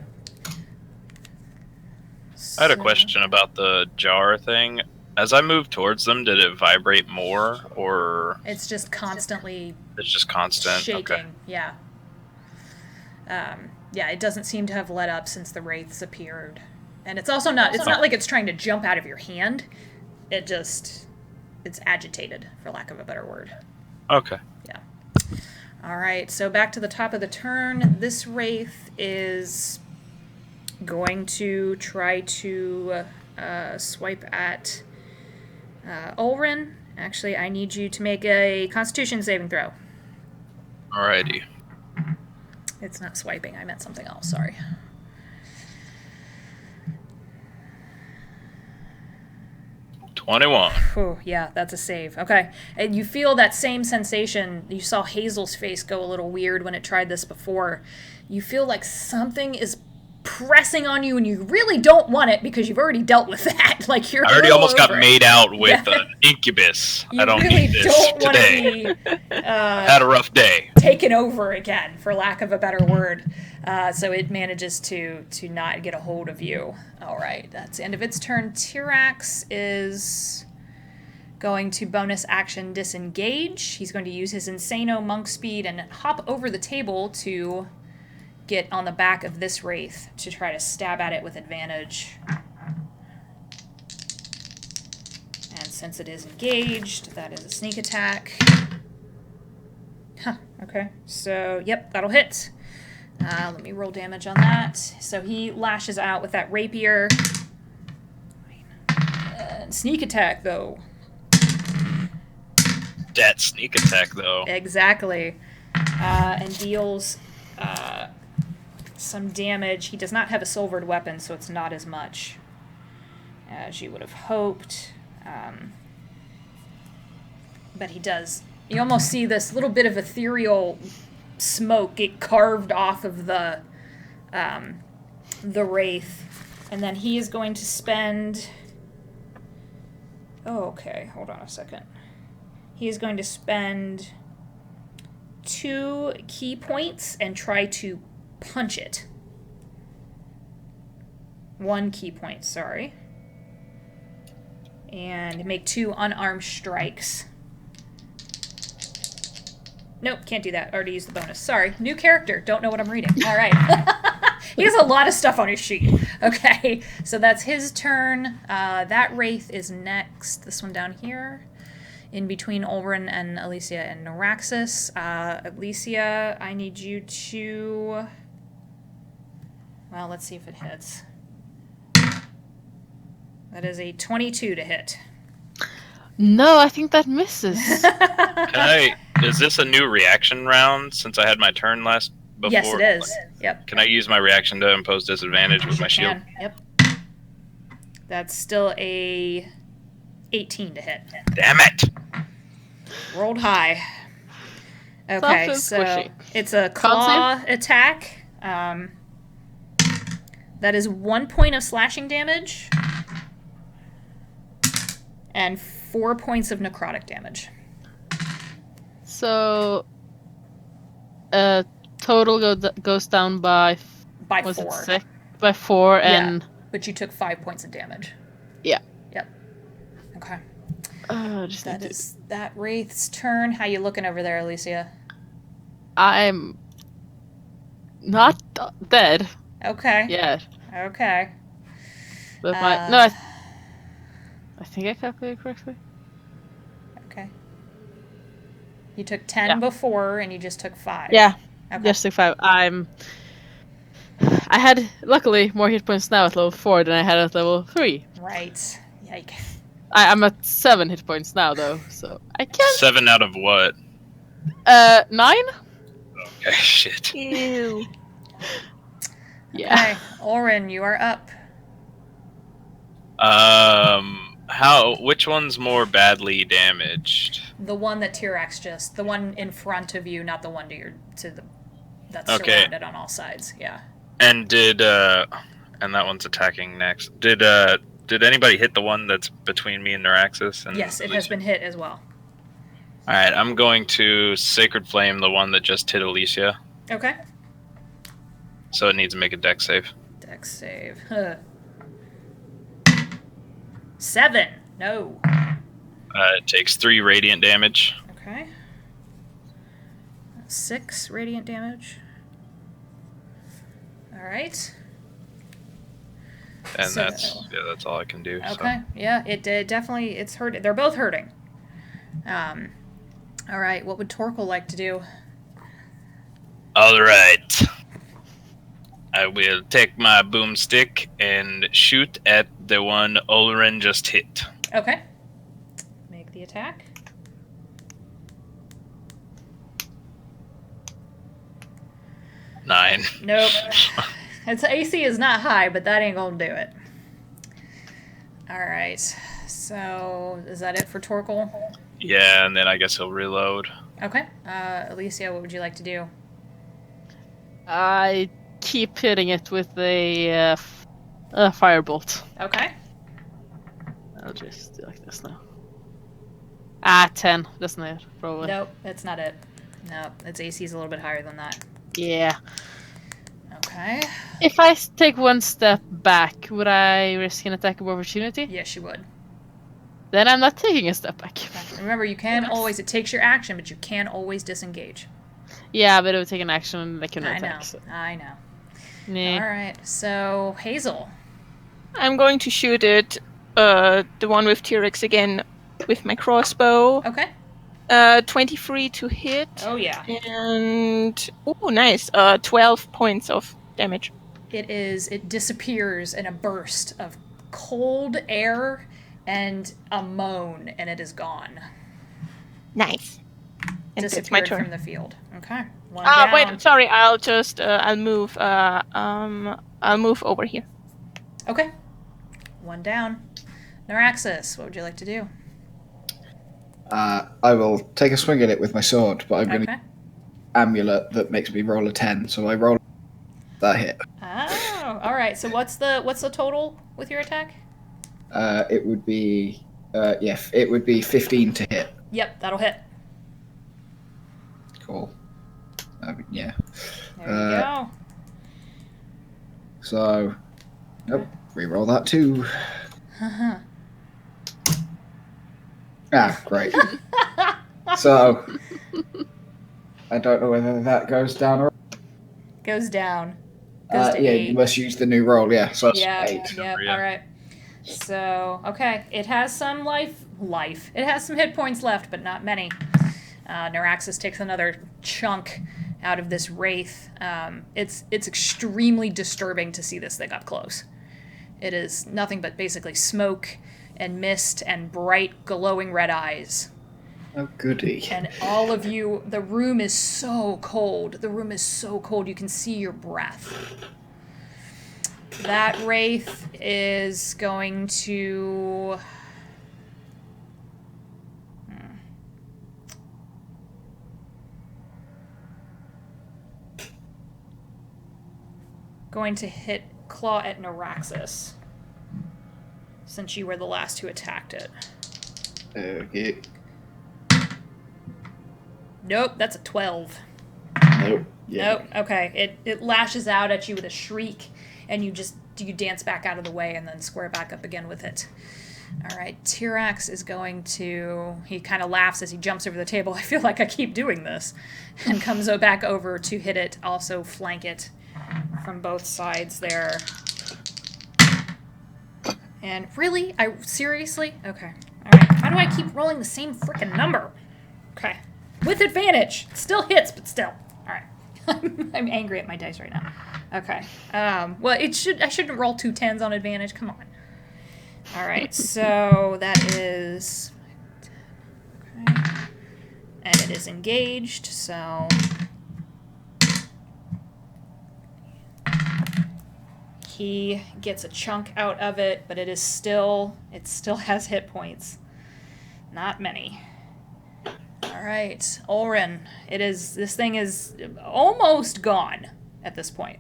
I had a question about the jar thing. As I move towards them, did it vibrate more, or it's just constantly? It's just constant shaking. Okay. Yeah. It doesn't seem to have let up since the wraiths appeared, and it's also not. It's not like it's trying to jump out of your hand. It's agitated, for lack of a better word. Okay. Yeah. All right. So back to the top of the turn. This wraith is going to try to swipe at Ulrin. Actually, I need you to make a Constitution saving throw. Alrighty. It's not swiping. I meant something else. Sorry. Oh, yeah, that's a save. Okay. And you feel that same sensation. You saw Hazel's face go a little weird when it tried this before. You feel like something is pressing on you and you really don't want it because you've already dealt with that. Like you're I already almost got made out with Yeah. an incubus. You I don't really need this don't want today. to be Had a rough day. taken over again, for lack of a better word. So it manages to not get a hold of you. All right, that's the end of its turn. Tyrax is going to bonus action disengage. He's going to use his Insano monk speed and hop over the table to get on the back of this wraith to try to stab at it with advantage. And since it is engaged, that is a sneak attack. Huh, okay. So, yep, that'll hit. Let me roll damage on that. So he lashes out with that rapier. And sneak attack, though. That sneak attack, though. Exactly. And deals some damage. He does not have a silvered weapon, so it's not as much as you would have hoped. But he does. You almost see this little bit of ethereal smoke get carved off of the wraith. And then he is going to spend... Oh, okay. Hold on a second. He is going to spend 2 key points and try to punch it. 1 key point, sorry. And make 2 unarmed strikes. Nope, can't do that. Already used the bonus. Sorry. New character. Don't know what I'm reading. All right. He has a lot of stuff on his sheet. Okay, so that's his turn. That wraith is next. This one down here. In between Ulrin and Alicia and Noraxis. Alicia, I need you to... Well, let's see if it hits. That is a 22 to hit. No, I think that misses. Is this a new reaction round since I had my turn last before? Yes, it is. Yep. Can I use my reaction to impose disadvantage with my shield? Yep. That's still a 18 to hit. Damn it! Rolled high. Okay, Soft so and squishy. it's a claw attack. That is 1 point of slashing damage. And 4 points of necrotic damage. So, total goes down by... By was 4. it 6? By 4, and... Yeah, but you took 5 points of damage. Yeah. Yep. Okay. Just That need to- is that wraith's turn. How you looking over there, Alicia? I'm not dead Okay. yet. Okay. But I think I calculated correctly. Okay. You took 10 Yeah. before, and you just took 5. Yeah, Okay. just took 5. I had, luckily, more hit points now at level 4 than I had at level 3. Right. Yike. I'm at 7 hit points now, though, so I can't... 7 out of what? 9? Okay, shit. Ew. Yeah. Okay. Orin, you are up. Which one's more badly damaged? The one that Tyrax just, the one in front of you, not the one that's Okay. surrounded on all sides. Yeah. And and that one's attacking next. Did anybody hit the one that's between me and Neuraxis? And Yes, it has been hit as well. Alright, I'm going to Sacred Flame the one that just hit Alicia. Okay. So it needs to make a dex save. Dex save. Huh. 7. No. It takes 3 radiant damage. Okay. 6 radiant damage. All right. And So- that's all I can do. Okay. Yeah, it definitely, it's hurt. They're both hurting. All right. What would Torkel like to do? Alright. I will take my boomstick and shoot at the one Ulrin just hit. Okay. Make the attack. Nine. Nope. Its AC is not high, but that ain't gonna do it. All right. So is that it for Torkel? Yeah, and then I guess he'll reload. Okay. Alicia, what would you like to do? I keep hitting it with a firebolt. Okay. I'll just do like this now. 10. That's not it, probably. Nope, that's not it. No, its AC is a little bit higher than that. Yeah. Okay. If I take one step back, would I risk an attack of opportunity? Yes, you would. Then I'm not taking a step back. Okay. Remember, you can always, it takes your action, but you can always disengage. Yeah, but it would take an action and I can I attack. know. So. I know. Nah. Alright, so Hazel. I'm going to shoot it, the one with T-Rex again, with my crossbow. Okay. 23 to hit. Oh, yeah. And, oh, nice. 12 points of damage. It disappears in a burst of cold air and a moan, and it is gone. Nice. And it's Disappeared my turn. from the field. Okay. One down. Wait, sorry. I'll just, I'll move over here. Okay. One down. Neuraxis, what would you like to do? I will take a swing at it with my sword, but I'm going to Okay. amulet that makes me roll a 10, so I roll that hit. Oh, all right. So what's the total with your attack? It would be it would be 15 to hit. Yep, that'll hit. Cool. Yeah. There you go. So, re-roll that too. Great. So, I don't know whether that goes down or Goes down. Goes to yeah, 8. you must use the new roll. Yeah, so that's Yeah. 8. Yep. Yeah. All right. So okay, it has some life. It has some hit points left, but not many. Neuraxis takes another chunk out of this wraith. It's extremely disturbing to see this thing up close. It is nothing but basically smoke and mist and bright glowing red eyes. Oh, goody. And all of you, the room is so cold. The room is so cold you can see your breath. That wraith is going to... Going to hit claw at Neuraxis, since you were the last who attacked it. Okay. Nope, that's a 12. Nope. Yeah. Nope. Okay. It lashes out at you with a shriek, and you dance back out of the way and then square back up again with it. All right. T-Rex is going to... He kind of laughs as he jumps over the table. I feel like I keep doing this. And comes back over to hit it, also flank it from both sides there. And really? Seriously? Okay. All right. How do I keep rolling the same freaking number? Okay. With advantage. Still hits, but still. All right. I'm angry at my dice right now. Okay. Well, I shouldn't roll 2 10s on advantage. Come on. All right. So that is... Okay. And it is engaged, so... He gets a chunk out of it, but it still has hit points. Not many. All right, Ulrin. This thing is almost gone at this point.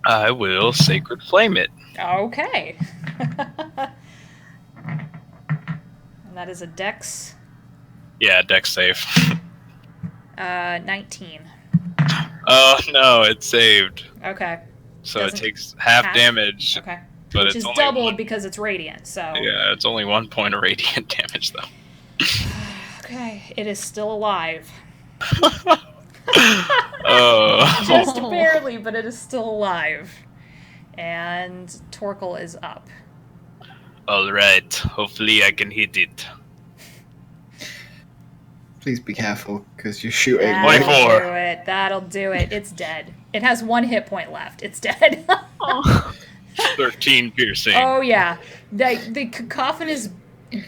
I will Sacred Flame it. Okay. And that is a dex. Yeah, dex save. 19. Oh no, it's saved. Okay. So Doesn't- it takes half half? damage. Okay. But Which it's is only doubled one. because it's radiant, so... Yeah, it's only 1 point of radiant damage though. Okay, it is still alive. Oh. Just barely, but it is still alive. And Torkel is up. Alright, hopefully I can hit it. Please be careful, because you're shooting. That'll 24. do it. That'll do it. It's dead. It has 1 hit point left. It's dead. 13 piercing. Oh, yeah. The cacophonous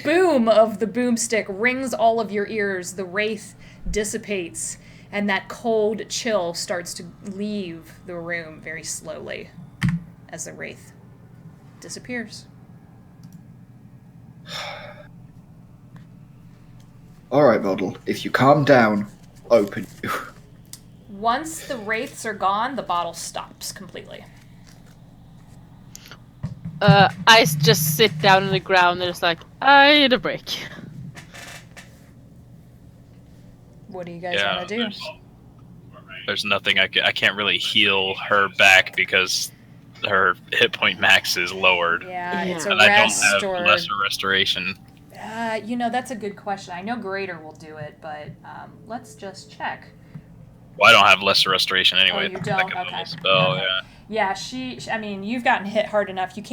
boom of the boomstick rings all of your ears. The wraith dissipates, and that cold chill starts to leave the room very slowly as the wraith disappears. Alright, Model. If you calm down, open you. Once the wraiths are gone, the bottle stops completely. I just sit down on the ground and it's like, I need a break. What do you guys Yeah, want to do? there's nothing I can't really heal her back because her hit point max is lowered. Yeah, it's a And I don't rest have or lesser restoration. that's a good question. I know Greater will do it, but let's just check. Well, I don't have lesser restoration anyway. Oh, you don't? Second level Okay. spell, Okay. yeah. Yeah, I mean, you've gotten hit hard enough. You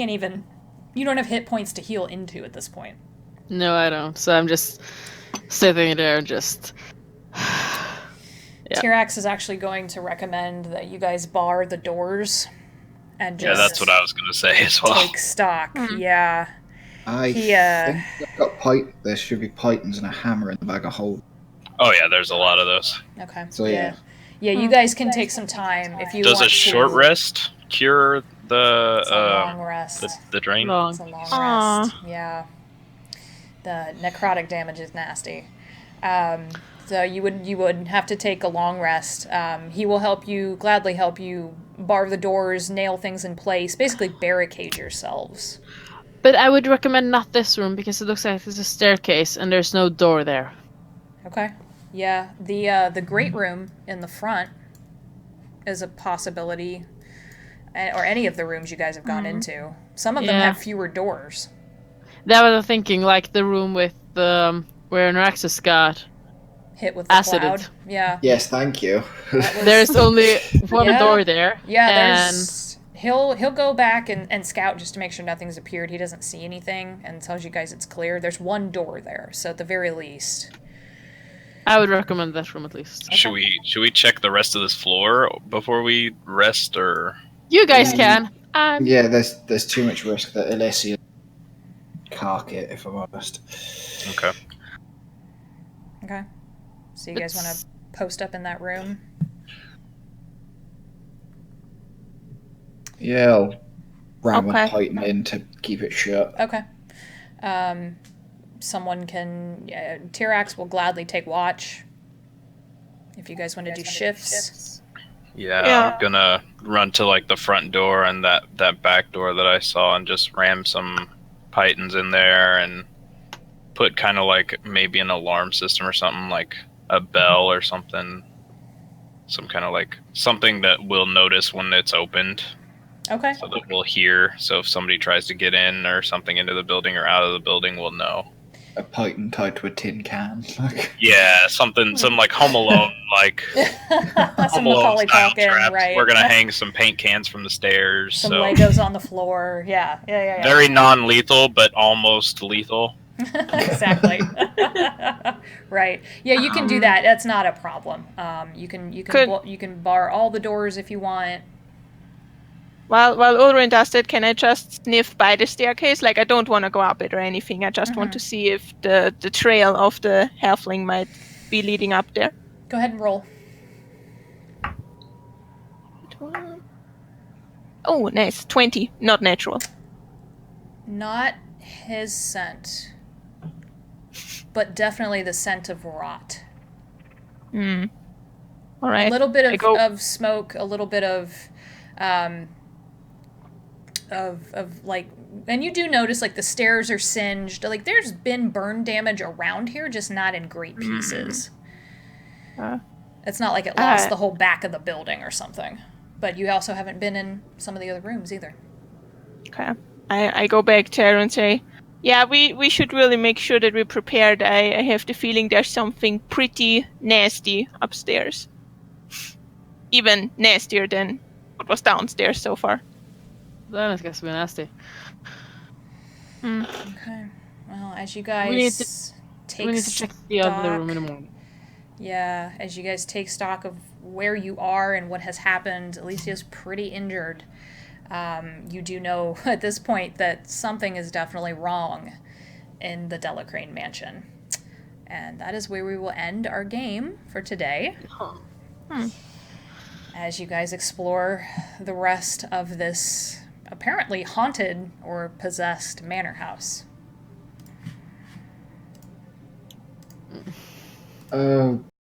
don't have hit points to heal into at this point. No, I don't. So I'm just sitting there and just... Yeah. Tyrax is actually going to recommend that you guys bar the doors and just Yeah, that's what I was going to say as well. take stock. Yeah. I think I've got there should be pythons and a hammer in the bag of holding. Oh, yeah, there's a lot of those. Okay. So, yeah. Yeah, you guys can take some time if you Does want a short to. rest cure the It's a long rest. the drain? It's a long rest. Yeah. The necrotic damage is nasty. So you would have to take a long rest. He will gladly help you bar the doors, nail things in place, basically barricade yourselves. But I would recommend not this room because it looks like there's a staircase and there's no door there. Okay. Yeah. The great room in the front is a possibility, or any of the rooms you guys have gone into. Some of them have fewer doors. That was thinking, like the room with where Noraxis got hit with the acided. cloud. Yeah. Yes, thank you. There's only one door there. Yeah, he'll go back and scout just to make sure nothing's appeared. He doesn't see anything and tells you guys it's clear. There's one door there, so at the very least. I would recommend that room at least. Okay. Should we check the rest of this floor before we rest, or? You guys can. Yeah, there's too much risk that Alessia cark it, if I'm honest. Okay. Okay. So you guys want to post up in that room? Yeah, I'll ram a python in to keep it shut. Okay. Someone can... Tyrax will gladly take watch. If you guys want to do shifts. Yeah, I'm gonna run to like the front door and that back door that I saw and just ram some pythons in there and put kind of like maybe an alarm system or something, like a bell or something. Some kind of like something that we'll notice when it's opened. Okay. So that we'll hear. So if somebody tries to get in or something into the building or out of the building, we'll know. A python tied to a tin can. Yeah, some like Home Alone, like some Macaulay Culkin, right? We're gonna hang some paint cans from the stairs. Some Legos on the floor. Yeah. Very non-lethal, but almost lethal. Exactly. Right. Yeah, you can do that. That's not a problem. You can bar all the doors if you want. While Ulrin does that, can I just sniff by the staircase? Like, I don't want to go up it or anything. I just want to see if the trail of the halfling might be leading up there. Go ahead and roll. Oh, nice. 20. Not natural. Not his scent. But definitely the scent of rot. All right. A little bit of smoke, a little bit of like, and you do notice like the stairs are singed. Like there's been burn damage around here, just not in great pieces. It's not like it lost the whole back of the building or something. But you also haven't been in some of the other rooms either. Okay. I go back there and say, yeah, we should really make sure that we're prepared. I have the feeling there's something pretty nasty upstairs. Even nastier than what was downstairs so far. That is going to be nasty. Okay. Well, as you guys we need to check the other room in the morning. Yeah, as you guys take stock of where you are and what has happened, Alicia's pretty injured. You do know at this point that something is definitely wrong in the Delacrane mansion. And that is where we will end our game for today. As you guys explore the rest of this apparently haunted or possessed manor house.